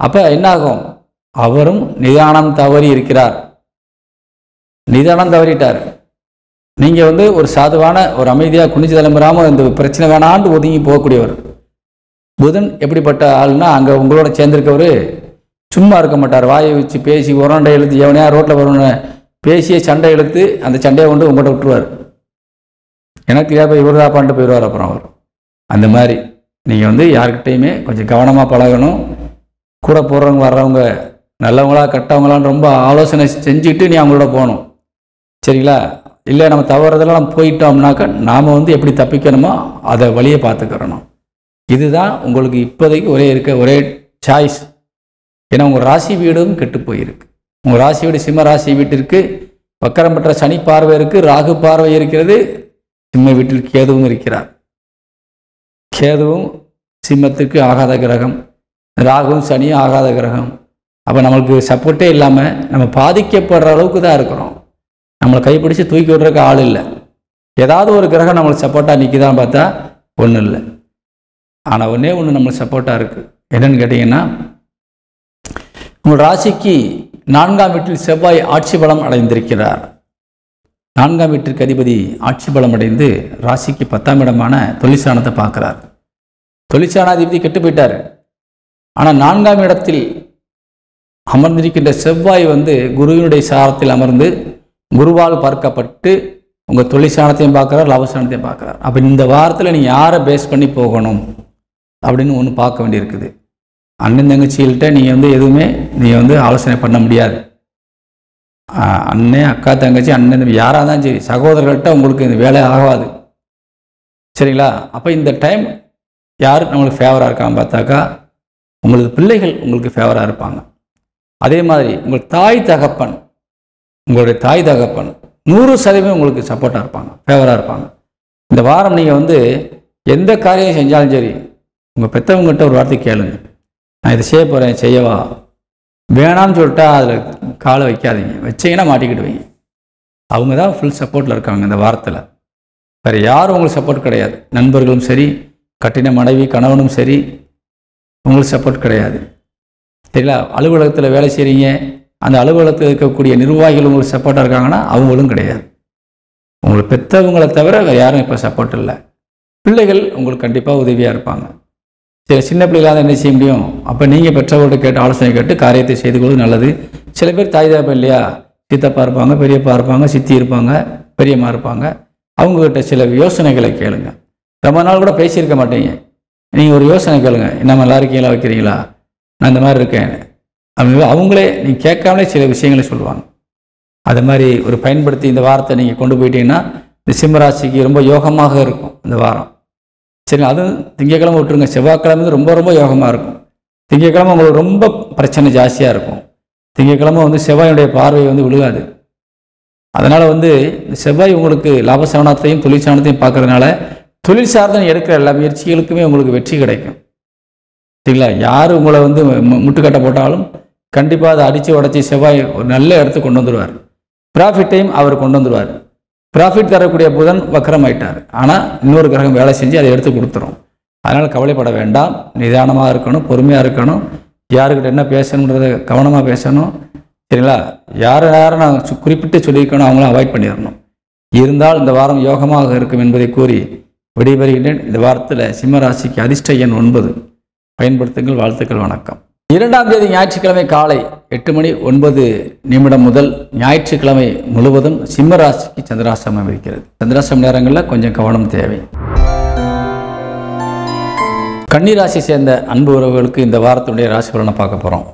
அப்போ என்னாகும்? அவரும் நிதானம் தவறி இருக்கிறார், நிதானம் தவறிட்டார். நீங்கள் வந்து ஒரு சாதுவான ஒரு அமைதியாக குனிஞ்சு தலைமுறாமல் இந்த பிரச்சனை வேணாண்டு ஒதுங்கி போகக்கூடியவர். புதன் எப்படிப்பட்ட ஆள்னா, அங்கே உங்களோட சேர்ந்திருக்கவர் சும்மா இருக்க மாட்டார். வாயை வச்சு பேசி உரண்டை எழுதி எவனையா ரோட்டில் வரணுன்னு பேசிய சண்டை இழுத்து அந்த சண்டையை கொண்டு உங்கள்கிட்ட விட்டுருவார். எனக்கு தெரியாத இவர் தாப்பான்ட்டு போயிடுவார். அப்புறம் அவர் அந்த மாதிரி நீங்கள் வந்து யார்கிட்டையுமே கொஞ்சம் கவனமாக பழகணும். கூட போடுறவங்க வர்றவங்க நல்லவங்களா கெட்டவங்களான்னு ரொம்ப ஆலோசனை செஞ்சுட்டு நீ அவங்களோட போகணும். சரிங்களா? இல்லை நம்ம தவறுதெல்லாம் நம்ம போயிட்டோம்னாக்கா நாம் வந்து எப்படி தப்பிக்கணுமோ அதை வழியை பார்த்துக்கிறணும். இதுதான் உங்களுக்கு இப்போதைக்கு ஒரே சாய்ஸ். ஏன்னா உங்கள் ராசி வீடும் கெட்டு போயிருக்கு. உங்கள் ராசி வீடு சிம்ம ராசி வீட்டிற்கு வக்கரம் பெற்ற சனி பார்வை இருக்குது, ராகு பார்வை இருக்கிறது. சிம்ம வீட்டில் கேதுவும் இருக்கிறார். கேதுவும் சிம்மத்துக்கு ஆகாத கிரகம், ராகுவும் சனியும் ஆகாத கிரகம். அப்போ நம்மளுக்கு சப்போர்ட்டே இல்லாமல் நம்ம பாதிக்கப்படுற அளவுக்கு தான் இருக்கிறோம். நம்மளை கைப்பிடிச்சு தூக்கி விடுறதுக்கு ஆள் இல்லை. ஏதாவது ஒரு கிரகம் நம்மளுக்கு சப்போர்ட்டாக நிற்கிதான்னு பார்த்தா ஒன்றும் இல்லை. ஆனால் ஒன்று நம்மளுக்கு சப்போர்ட்டாக இருக்குது. என்னன்னு கேட்டிங்கன்னா, உங்கள் ராசிக்கு 4ஆம் வீட்டில் செவ்வாய் ஆட்சி பலம் அடைந்திருக்கிறார். 4ஆம் வீட்டிற்கு அதிபதி ஆட்சி பலம் அடைந்து ராசிக்கு 10ஆம் இடமான தொழிற்சானத்தை பார்க்குறார். தொழிற்சானாதிபதி கெட்டு போயிட்டார். ஆனால் 4ஆம் இடத்தில் அமர்ந்திருக்கின்ற செவ்வாய் வந்து குருவினுடைய சாரத்தில் அமர்ந்து குருவால் பார்க்கப்பட்டு உங்கள் தொழிற்சானத்தையும் பார்க்குறார், லாபஸ்தானத்தையும் பார்க்குறார். அப்போ இந்த வாரத்தில் நீங்கள் யாரை பேஸ் பண்ணி போகணும் அப்படின்னு ஒன்று பார்க்க வேண்டியிருக்குது. அண்ணன் தங்கச்சிகள்கிட்ட நீங்கள் வந்து எதுவுமே நீங்கள் வந்து ஆலோசனை பண்ண முடியாது. அண்ணன் அக்கா தங்கச்சி அண்ணன் யாராக இருந்தாலும் சரி, சகோதரர்கள்ட்ட உங்களுக்கு இந்த வேலை ஆகாது. சரிங்களா? அப்போ இந்த டைம் யார் நம்மளுக்கு ஃபேவராக இருக்கான்னு பார்த்தாக்கா உங்களுக்கு பிள்ளைகள் உங்களுக்கு ஃபேவராக இருப்பாங்க. அதே மாதிரி உங்கள் உங்களுடைய தாய் தகப்பன் 100% உங்களுக்கு சப்போர்ட்டாக இருப்பாங்க, ஃபேவராக இருப்பாங்க. இந்த வாரம் நீங்கள் வந்து எந்த காரியம் செஞ்சாலும் சரி, உங்கள் பெற்றவங்ககிட்ட ஒரு வார்த்தை கேளுங்க. நான் இதை செய்ய போகிறேன், செய்யவா? வேணான்னு சொல்லிட்டா அதில் காலை வைக்காதீங்க. வச்சிங்கன்னா மாட்டிக்கிடுவீங்க. அவங்க தான் ஃபுல் சப்போர்ட்டில் இருக்காங்க இந்த வாரத்தில். வேறு யாரும் உங்களுக்கு சப்போர்ட் கிடையாது. நண்பர்களும் சரி, கட்டின மனைவி கணவனும் சரி, உங்களுக்கு சப்போர்ட் கிடையாது. சரிங்களா? அலுவலகத்தில் வேலை செய்கிறீங்க, அந்த அலுவலகத்தில் இருக்கக்கூடிய நிர்வாகிகள் உங்களுக்கு சப்போர்ட்டாக இருக்காங்கன்னா அவங்களும் கிடையாது. உங்களை பெற்றவங்களை தவிர வேறு யாரும் இப்போ சப்போர்ட் இல்லை. பிள்ளைகள் உங்களுக்கு கண்டிப்பாக உதவியாக இருப்பாங்க. சரி, சின்ன பிள்ளைகளாக என்ன செய்ய முடியும்? அப்போ நீங்கள் பெற்றவர்கள்ட்ட கேட்டு ஆலோசனை கேட்டு காரியத்தை செய்து கொள்வது நல்லது. சில பேர் தாய் தகப்பன் இல்லையா, சித்தப்பா இருப்பாங்க, பெரியப்பா இருப்பாங்க, சித்தி இருப்பாங்க, பெரியம்மா இருப்பாங்க. அவங்ககிட்ட சில யோசனைகளை கேளுங்க. ரொம்ப நாள் கூட பேசியிருக்க மாட்டீங்க, நீங்கள் ஒரு யோசனை கேளுங்க. நம்ம நல்லா இருக்கீங்களா, வைக்கிறீங்களா, நான் இந்த மாதிரி இருக்கேன். அவங்களே நீங்கள் கேட்காமலே சில விஷயங்களை சொல்லுவாங்க. அது மாதிரி ஒரு பயன்படுத்தி இந்த வாரத்தை நீங்கள் கொண்டு போயிட்டீங்கன்னா இந்த சிம்மராசிக்கு ரொம்ப யோகமாக இருக்கும் இந்த வாரம். சரி, அதுவும் திங்கக்கிழமை விட்டுருங்க. செவ்வாய்க்கிழமை ரொம்ப ரொம்ப யோகமாக இருக்கும். திங்கக்கிழமை உங்களுக்கு ரொம்ப பிரச்சனை ஜாஸ்தியாக இருக்கும். திங்கக்கிழமை வந்து செவ்வாயினுடைய பார்வை வந்து விழுகாது. அதனால் வந்து செவ்வாய் உங்களுக்கு லாபஸ்தானத்தையும் தொழிற்சானத்தையும் பார்க்கறதுனால தொழில் சார்ந்த எடுக்கிற எல்லா முயற்சிகளுக்குமே உங்களுக்கு வெற்றி கிடைக்கும். சரிங்களா? யார் உங்களை வந்து முட்டுக்கட்டை போட்டாலும் கண்டிப்பாக அதை அடித்து உடச்சி செவ்வாய் ஒரு நல்ல இடத்துக்கு கொண்டு வந்துடுவார். ப்ராஃபிட்டையும் அவர் கொண்டு வந்துடுவார். ப்ராஃபிட் தரக்கூடிய புதன் வக்கரம் ஆயிட்டார். ஆனால் இன்னொரு கிரகம் வேலை செஞ்சு அதை எடுத்து கொடுத்துரும். அதனால் கவலைப்பட வேண்டாம். நிதானமாக இருக்கணும், பொறுமையாக இருக்கணும். யாருக்கிட்ட என்ன பேசணுன்றதை கவனமாக பேசணும். சரிங்களா? யாரை நான் குறிப்பிட்டு சொல்லியிருக்கணும் அவங்களும் அவாய்ட் பண்ணிடணும். இருந்தால் இந்த வாரம் யோகமாக இருக்கும் என்பதை கூறி விடைபெறுகின்றேன். இந்த வாரத்தில் சிம்மராசிக்கு அதிர்ஷ்ட எண் 9. பயன்படுத்துங்கள். வாழ்த்துக்கள். வணக்கம். 2ஆம் தேதி ஞாயிற்றுக்கிழமை காலை 8:09 முதல் ஞாயிற்றுக்கிழமை முழுவதும் சிம்ம ராசிக்கு சந்திராசிரமம் இருக்கிறது. சந்திராசிரம நேரங்களில் கொஞ்சம் கவனம் தேவை. கன்னிராசி சேர்ந்த அன்பு உறவுகளுக்கு இந்த வாரத்துடைய ராசி பலனை பார்க்க போகிறோம்.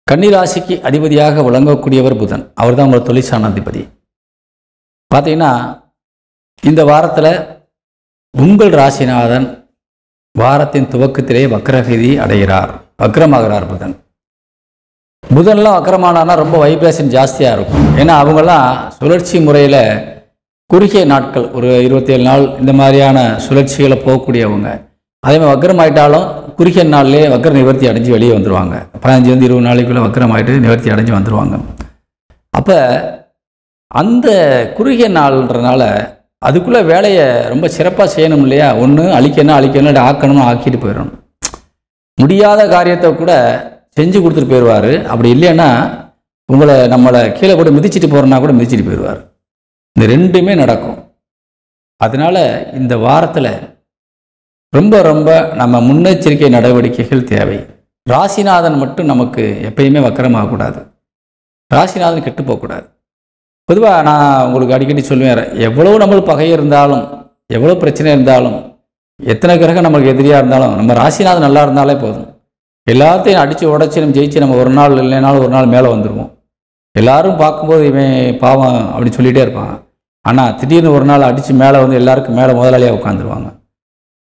கன்னிராசிக்கு அதிபதியாக விளங்கக்கூடியவர் புதன். அவர் தான் உங்கள் தொழிற்சான அதிபதி. பார்த்தீங்கன்னா இந்த வாரத்தில் உங்கள் ராசிநாதன் வாரத்தின் துவக்கத்திலே வக்ரகதி அடைகிறார், வக்ரமாகிறார். புதன்லாம் வக்ரமானா ரொம்ப வைப்ரேஷன் ஜாஸ்தியாக இருக்கும். ஏன்னா அவங்கெல்லாம் சுழற்சி முறையில் குறுகிய நாட்கள், ஒரு 27 நாள் இந்த மாதிரியான சுழற்சிகளை போகக்கூடியவங்க. அதே மாதிரி வக்ரம் ஆகிட்டாலும் குறுகிய நாள்லேயே வக்ர நிவர்த்தி அடைஞ்சு வெளியே வந்துடுவாங்க. 15-20 நாளைக்குள்ளே வக்ரம் ஆகிட்டு நிவர்த்தி அடைஞ்சு வந்துடுவாங்க. அப்போ அந்த குறுகிய நாள்ன்றனால அதுக்குள்ளே வேலையை ரொம்ப சிறப்பாக செய்யணும் இல்லையா? ஒன்று அழிக்கணும், ஆக்கணும்னு ஆக்கிட்டு போயிடணும். முடியாத காரியத்தை கூட செஞ்சு கொடுத்துட்டு போயிடுவார். அப்படி இல்லைன்னா நம்மளை கீழே கூட மிதிச்சிட்டு போகிறனா கூட மிதிச்சிட்டு போயிடுவார். இந்த ரெண்டுமே நடக்கும். அதனால் இந்த வாரத்தில் ரொம்ப ரொம்ப நம்ம முன்னெச்சரிக்கை நடவடிக்கைகள் தேவை. ராசிநாதன் மட்டும் நமக்கு எப்பயுமே வக்கரமாகக்கூடாது. ராசிநாதன் கெட்டு போகக்கூடாது. பொதுவாக நான் உங்களுக்கு அடிக்கடி சொல்லுவேன், எவ்வளோ நம்மளுக்கு பகை இருந்தாலும், எவ்வளோ பிரச்சனை இருந்தாலும், எத்தனை கிரகம் நம்மளுக்கு எதிரியாக இருந்தாலும், நம்ம ராசிநாதன் நல்லா இருந்தாலே போதும். எல்லாத்தையும் அடித்து உடச்சி நம்ம ஜெயிச்சு நம்ம ஒரு நாள் இல்லைனாலும் ஒரு நாள் மேலே வந்துடுவோம். எல்லாரும் பார்க்கும்போது இவன் பாவம் அப்படின்னு சொல்லிகிட்டே இருப்பாங்க. ஆனால் திடீர்னு ஒரு நாள் அடித்து மேலே வந்து எல்லாருக்கும் மேலே முதலாளியாக உட்காந்துருவாங்க.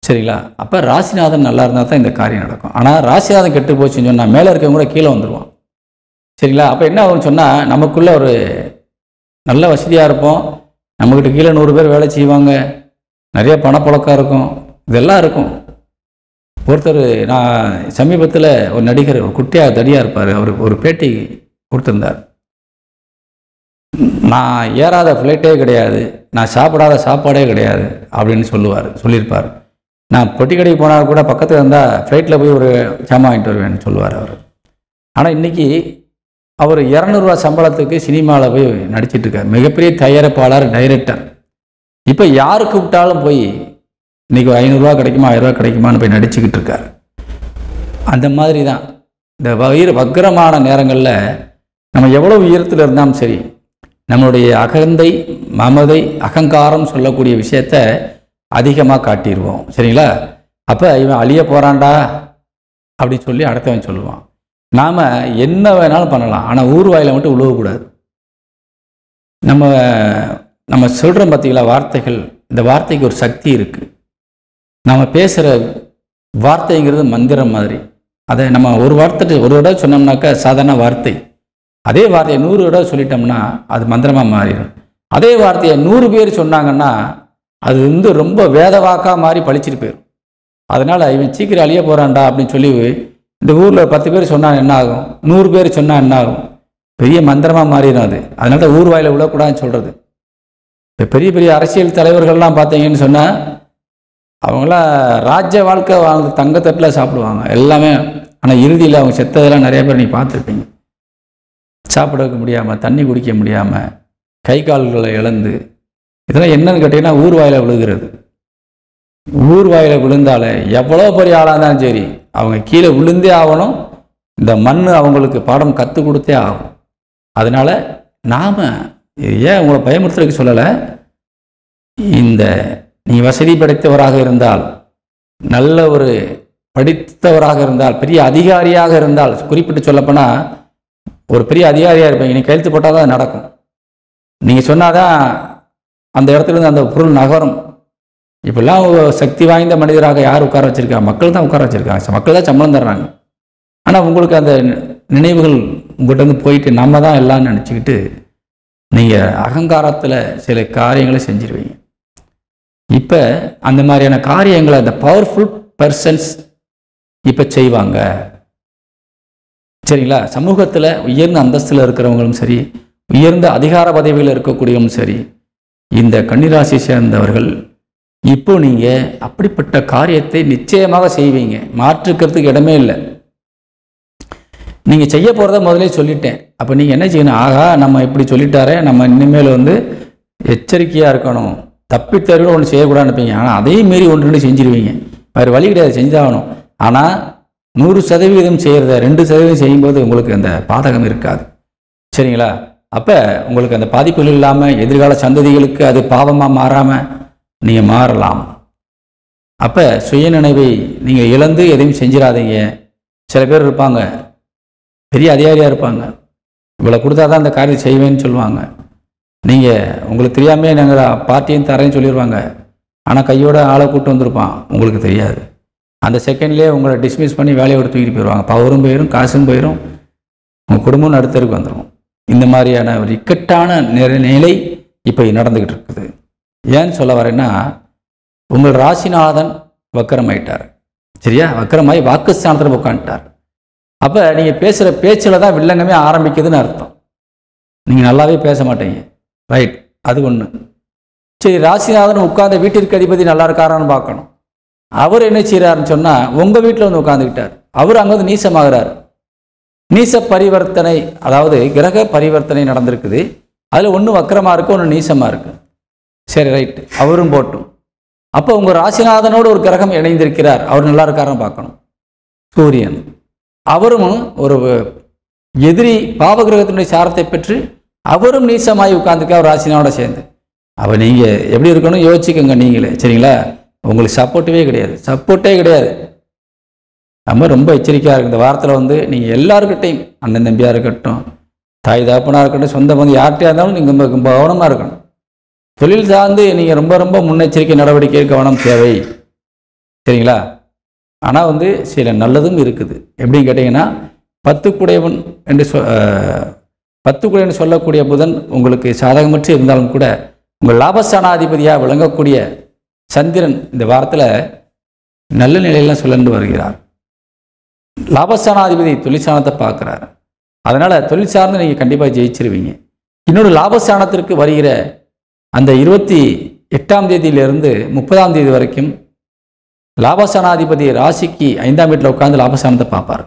சரிங்களா? அப்போ ராசிநாதன் நல்லா இருந்தால் தான் இந்த காரியம் நடக்கும். ஆனால் ராசிநாதன் கெட்டு போச்சுன்னு சொன்னால் மேலே இருக்கவங்க கூட கீழே வந்துடுவான். சரிங்களா? அப்போ என்ன ஆகும்னு சொன்னால், நமக்குள்ளே ஒரு நல்ல வசதியாக இருப்போம், நம்மக்கிட்ட கீழே 100 பேர் வேலை செய்வாங்க, நிறைய பணப்புழக்கம் இருக்கும், இதெல்லாம் இருக்கும். ஒருத்தர் நான் சமீபத்தில் ஒரு நடிகர் ஒரு குட்டியாக தடியாக இருப்பார், அவர் ஒரு பேட்டி கொடுத்துருந்தார். நான் ஏறாத ஃப்ளைட்டே கிடையாது, நான் சாப்பிடாத சாப்பாடே கிடையாது அப்படின்னு சொல்லியிருப்பார். நான் பொட்டி கடைக்கு போனால் கூட பக்கத்தில் இருந்தால் ஃப்ளைட்டில் போய் ஒரு சாமான் வாங்கிட்டு வருவேன்னு சொல்லுவார் அவர். ஆனால் இன்றைக்கி அவர் 200 ரூபா சம்பளத்துக்கு சினிமாவில் போய் நடிச்சிட்ருக்கார். மிகப்பெரிய தயாரிப்பாளர், டைரக்டர். இப்போ யாருக்கு விட்டாலும் போய் இன்றைக்கி 500 ரூபா கிடைக்குமா 1000 ரூபா கிடைக்குமான்னு போய் நடிச்சுக்கிட்டு இருக்கார். அந்த மாதிரி தான் இந்த வக்கரமான நேரங்களில் நம்ம எவ்வளோ உயரத்தில் இருந்தாலும் சரி, நம்மளுடைய அகந்தை, மமதை, அகங்காரம் சொல்லக்கூடிய விஷயத்த அதிகமாக காட்டிடுவோம். சரிங்களா? அப்போ இவன் அழிய போகிறான்டா அப்படின்னு சொல்லி அடுத்தவன் சொல்லுவான். நாம் என்ன வேணாலும் பண்ணலாம், ஆனால் ஊர் வாயில மட்டும் உழுவக்கூடாது. நம்ம சொல்கிறோம் பார்த்தீங்களா வார்த்தைகள், இந்த வார்த்தைக்கு ஒரு சக்தி இருக்குது. நம்ம பேசுகிற வார்த்தைங்கிறது மந்திரம் மாதிரி. அதை நம்ம ஒரு தடவை சொன்னோம்னாக்கா சாதாரண வார்த்தை. அதே வார்த்தையை 100 தடவை சொல்லிட்டோம்னா அது மந்திரமாக மாறிடும். அதே வார்த்தையை 100 பேர் சொன்னாங்கன்னா அது வந்து ரொம்ப வேதவாக்காக மாறி பழிச்சிட்டு போயிடும். அதனால் இவன் சீக்கிரம் அழிய போகிறான்டா அப்படின்னு சொல்லி இந்த ஊரில் 10 பேர் சொன்னால் என்ன ஆகும், 100 பேர் சொன்னால் என்ன ஆகும், பெரிய மந்திரமாக மாறிடும் அது. அதனால தான் ஊர் வாயில விழக்கூடாதுன்னு சொல்கிறது. இப்போ பெரிய பெரிய அரசியல் தலைவர்கள்லாம் பார்த்தீங்கன்னு சொன்னால் அவங்களாம் ராஜ்ய வாழ்க்கை வாழ்ந்து தங்கத்தட்டில் சாப்பிடுவாங்க எல்லாமே. ஆனால் இறுதியில் அவங்க செத்ததெல்லாம் நிறைய பேர் நீங்கள் பார்த்துருப்பீங்க. சாப்பிட வைக்க முடியாமல், தண்ணி குடிக்க முடியாமல், கை கால்களை இழந்து, இதெல்லாம் என்னன்னு கேட்டிங்கன்னா ஊர் வாயில விழுகிறது. ஊர் வாயில விழுந்தாலே எவ்வளோ பெரிய ஆளாக இருந்தாலும் சரி, அவங்க கீழே விழுந்தே ஆகணும். இந்த மண் அவங்களுக்கு பாடம் கற்றுக் கொடுத்தே ஆகும். அதனால் நாம் ஏன் உங்களை பயமுறுத்துறதுக்கு சொல்லலை, இந்த நீ வசதி படைத்தவராக இருந்தால், நல்ல ஒரு படித்தவராக இருந்தால், பெரிய அதிகாரியாக இருந்தால், குறிப்பிட்டு சொல்லப்போனால் ஒரு பெரிய அதிகாரியாக இருப்பீங்க, நீங்கள் கையெழுத்து போட்டால் தான் அது நடக்கும். நீங்கள் சொன்னாதான் அந்த இடத்துலேருந்து அந்த பொருள் நகரும். இப்பெல்லாம் சக்தி வாய்ந்த மனிதராக யார் உட்கார வச்சுருக்கா? மக்கள் தான் உட்கார வச்சுருக்காங்க, மக்கள் தான் சம்பளம் தர்றாங்க. ஆனால் உங்களுக்கு அந்த நினைவுகள் உங்கள்கிட்ட வந்து போயிட்டு நம்ம தான் எல்லாம் நினச்சிக்கிட்டு நீங்கள் அகங்காரத்தில் சில காரியங்களை செஞ்சிருவீங்க. இப்போ அந்த மாதிரியான காரியங்களை அந்த பவர்ஃபுல் பர்சன்ஸ் இப்போ செய்வாங்க. சரிங்களா? சமூகத்தில் உயர்ந்த அந்தஸ்தில் இருக்கிறவங்களும் சரி, உயர்ந்த அதிகார பதவியில் இருக்கக்கூடியவங்களும் சரி, இந்த கன்னிராசி சேர்ந்தவர்கள் இப்போ நீங்கள் அப்படிப்பட்ட காரியத்தை நிச்சயமாக செய்வீங்க. மாற்றுக்கிறதுக்கு இடமே இல்லை. நீங்கள் செய்ய போகிறத முதலே சொல்லிட்டேன். அப்போ நீங்கள் என்ன செய்யணும், ஆகா நம்ம இப்படி சொல்லிட்டாரே, நம்ம இனிமேல் வந்து எச்சரிக்கையாக இருக்கணும், தப்பித்தவர்களும் ஒன்று செய்யக்கூடாதுன்னு இருப்பீங்க. ஆனால் அதையும் மீறி 1-2 செஞ்சிருவீங்க. வேறு வழி கிடையாது, செஞ்சாகணும். ஆனால் 100% செய்கிறத 2% செய்யும்போது உங்களுக்கு அந்த பாதகம் இருக்காது. சரிங்களா? அப்போ உங்களுக்கு அந்த பாதிப்புகள் இல்லாமல் எதிர்கால சந்ததிகளுக்கு அது பாவமாக மாறாமல் நீங்கள் மாறலாம். அப்போ சுயநினைவை நீங்கள் இழந்து எதையும் செஞ்சிடாதீங்க. சில பேர் இருப்பாங்க, பெரிய அதிகாரியாக இருப்பாங்க, இவ்வளோ கொடுத்தா தான் அந்த காரியம் செய்வேன்னு சொல்லுவாங்க. நீங்கள் உங்களுக்கு தெரியாமே நாங்கள் பார்ட்டியும் தரேன்னு சொல்லிடுவாங்க. ஆனால் கையோட ஆளை கூப்பிட்டு வந்திருப்பான், உங்களுக்கு தெரியாது. அந்த செகண்ட்லேயே உங்களை டிஸ்மிஸ் பண்ணி வேலையை விட்டு தூக்கிட்டு போயிடுவாங்க. பவரும் போயிடும், காசும் போயிடும், உங்கள் குடும்பம் நடுத்தருக்கு வந்துடும். இந்த மாதிரியான ஒரு இக்கட்டான நிலை இப்போ நடந்துக்கிட்டு இருக்குது. ஏன்னு சொல்ல வரேன்னா, உங்கள் ராசிநாதன் வக்கரமாயிட்டார். சரியா? வக்கரமாகி வாக்குஸ்தானத்தில் உட்காந்துட்டார். அப்போ நீங்கள் பேசுகிற பேச்சில் தான் வில்லங்கமே ஆரம்பிக்குதுன்னு அர்த்தம். நீங்கள் நல்லாவே பேச மாட்டீங்க. ரைட், அது ஒன்று. சரி, ராசிநாதன் உட்கார்ந்த வீட்டிற்கு அதிபதி நல்லா இருக்காரான்னு பார்க்கணும். அவர் என்ன செய்கிறாருன்னு சொன்னால், உங்கள் வீட்டில் வந்து உட்காந்துக்கிட்டார். அவர் அங்கே வந்து நீசமாகிறார். நீச பரிவர்த்தனை, அதாவது கிரக பரிவர்த்தனை நடந்திருக்குது. அதில் ஒன்று வக்கரமாக இருக்குது, ஒன்று நீசமாக இருக்குது. சரி, ரைட்டு, அவரும் போட்டும். அப்போ உங்கள் ராசிநாதனோடு ஒரு கிரகம் இணைந்திருக்கிறார், அவர் நல்லா இருக்காருன்னு பார்க்கணும். சூரியன், அவரும் ஒரு எதிரி பாவகிரகத்தினுடைய சாரத்தை பெற்று அவரும் நீசமாகி உட்காந்துக்க அவர் ராசினாவோட சேர்ந்து. அப்போ நீங்கள் எப்படி இருக்கணும் யோசிச்சுக்கோங்க நீங்களே, சரிங்களா? உங்களுக்கு சப்போர்ட்டே கிடையாது. நம்ம ரொம்ப எச்சரிக்கையாக இருக்குது. இந்த வாரத்தில் நீங்கள் எல்லாருக்கிட்டையும், அண்ணன் தம்பியாக இருக்கட்டும், தாய் தாப்பனாக இருக்கட்டும், சொந்த பந்து யார்கிட்டையாக இருந்தாலும் நீங்கள் ரொம்ப கவனமாக இருக்கணும். தொழில் சார்ந்து நீங்கள் ரொம்ப முன்னெச்சரிக்கை நடவடிக்கை கவனம் தேவை, சரிங்களா? ஆனால் சில நல்லதும் இருக்குது. எப்படின்னு கேட்டிங்கன்னா, 10 குடையவன் என்று சொல்லக்கூடிய புதன் உங்களுக்கு சாதகமற்று இருந்தாலும் கூட உங்கள் லாபஸ்தானாதிபதியாக விளங்கக்கூடிய சந்திரன் இந்த வாரத்தில் நல்ல நிலையெல்லாம் சொல்லண்டு வருகிறார். லாபஸ்தானாதிபதி தொழிற்சானத்தை பார்க்குறார். அதனால் தொழில் சார்ந்து நீங்கள் கண்டிப்பாக ஜெயிச்சிருவீங்க. இன்னொரு லாபஸ்தானத்திற்கு வருகிற அந்த 28ஆம் தேதியிலிருந்து 30ஆம் தேதி வரைக்கும் லாபஸ்தானாதிபதி ராசிக்கு 5ஆம் வீட்டில் உட்கார்ந்து லாபஸ்தானத்தை பார்ப்பார்.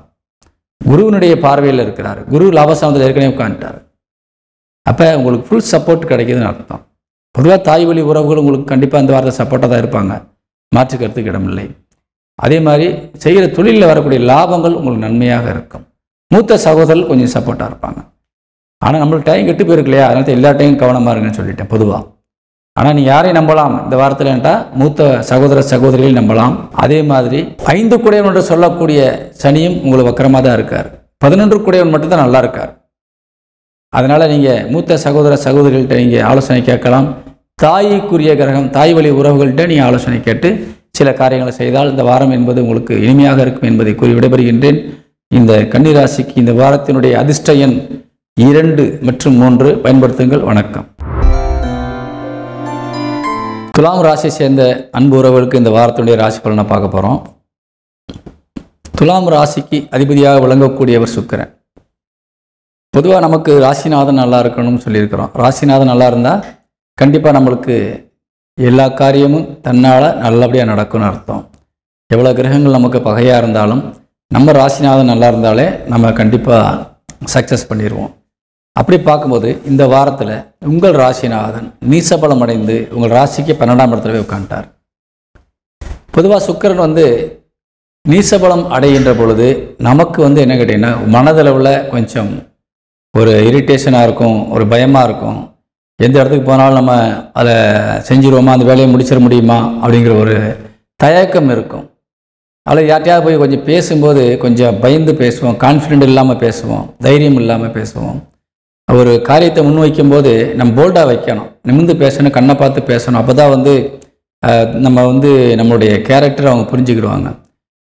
குருவினுடைய பார்வையில் இருக்கிறார். குரு லாபஸ்தானத்தில் ஏற்கனவே உட்காந்துட்டார். அப்போ உங்களுக்கு ஃபுல் சப்போர்ட் கிடைக்குதுன்னு அர்த்தம். பொதுவாக தாய் வழி உறவுகள் உங்களுக்கு கண்டிப்பாக இந்த வாரத்தை சப்போர்ட்டாக தான் இருப்பாங்க, மாற்று கருத்துக்கு இடமில்லை. அதே மாதிரி செய்கிற தொழிலில் வரக்கூடிய லாபங்கள் உங்களுக்கு நன்மையாக இருக்கும். மூத்த சகோதரர்கள் கொஞ்சம் சப்போர்ட்டாக இருப்பாங்க. ஆனால் நம்மளுக்கு டைம் கெட்டு போயிருக்கு இல்லையா, அதனால எல்லா டைம் கவனமாக இருக்குன்னு சொல்லிட்டேன் பொதுவாக. ஆனால் நீ யாரையும் நம்பலாம் இந்த வாரத்தில்ட்டா, மூத்த சகோதரிகளை நம்பலாம். அதே மாதிரி 5 குடையவன் என்று சொல்லக்கூடிய சனியும் உங்களுக்கு வக்கரமாக தான் இருக்கார். 11 குடையவன் மட்டும்தான் நல்லா இருக்கார். அதனால் நீங்கள் மூத்த சகோதரிகள்கிட்ட நீங்கள் ஆலோசனை கேட்கலாம். தாய்க்குரிய கிரகம், தாய் வழி உறவுகள்கிட்ட நீங்கள் ஆலோசனை கேட்டு சில காரியங்களை செய்தால் இந்த வாரம் என்பது உங்களுக்கு இனிமையாக இருக்கும் என்பதை கூறி விடைபெறுகின்றேன். இந்த கன்னிராசிக்கு இந்த வாரத்தினுடைய அதிர்ஷ்ட எண் 2 மற்றும் 3 பயன்படுத்துங்கள். வணக்கம். துலாம் ராசியை சேர்ந்த அன்பு உறவுகளுக்கு இந்த வாரத்தினுடைய ராசி பலனை பார்க்க போகிறோம். துலாம் ராசிக்கு அதிபதியாக விளங்கக்கூடியவர் சுக்கிரன். பொதுவாக நமக்கு ராசிநாதன் நல்லா இருக்கணும்னு சொல்லியிருக்கிறோம். ராசிநாதன் நல்லா இருந்தால் கண்டிப்பாக நம்மளுக்கு எல்லா காரியமும் தன்னால் நல்லபடியாக நடக்கும்னு அர்த்தம். எவ்வளோ கிரகங்கள் நமக்கு பகையாக இருந்தாலும் நம்ம ராசிநாதன் நல்லா இருந்தாலே நம்ம கண்டிப்பாக சக்ஸஸ் பண்ணிடுவோம். அப்படி பார்க்கும்போது இந்த வாரத்தில் உங்கள் ராசிநாதன் நீசபலம் அடைந்து உங்கள் ராசிக்கு 12ஆம் இடத்துல உட்காந்துட்டார். பொதுவாக சுக்கிரன் நீசபலம் அடைகின்ற பொழுது நமக்கு என்ன கேட்டிங்கன்னா, மனதளவில் கொஞ்சம் ஒரு இரிட்டேஷனாக இருக்கும், ஒரு பயமாக இருக்கும். எந்த இடத்துக்கு போனாலும் நம்ம அதை செஞ்சுருவோமா, அந்த வேலையை முடிச்சிட முடியுமா அப்படிங்கிற ஒரு தயக்கம் இருக்கும். அதில் யார்ட்டையாவது போய் கொஞ்சம் பேசும்போது கொஞ்சம் பயந்து பேசுவோம், கான்ஃபிடென்ட் இல்லாமல் பேசுவோம், தைரியம் இல்லாமல் பேசுவோம். ஒரு காரியத்தை முன்வைக்கும்போது நம்ம போல்டாக வைக்கணும், நிமிர்ந்து பேசணும், கண்ணை பார்த்து பேசணும். அப்போ தான் நம்ம நம்மளுடைய கேரக்டரை அவங்க புரிஞ்சுக்கிடுவாங்க.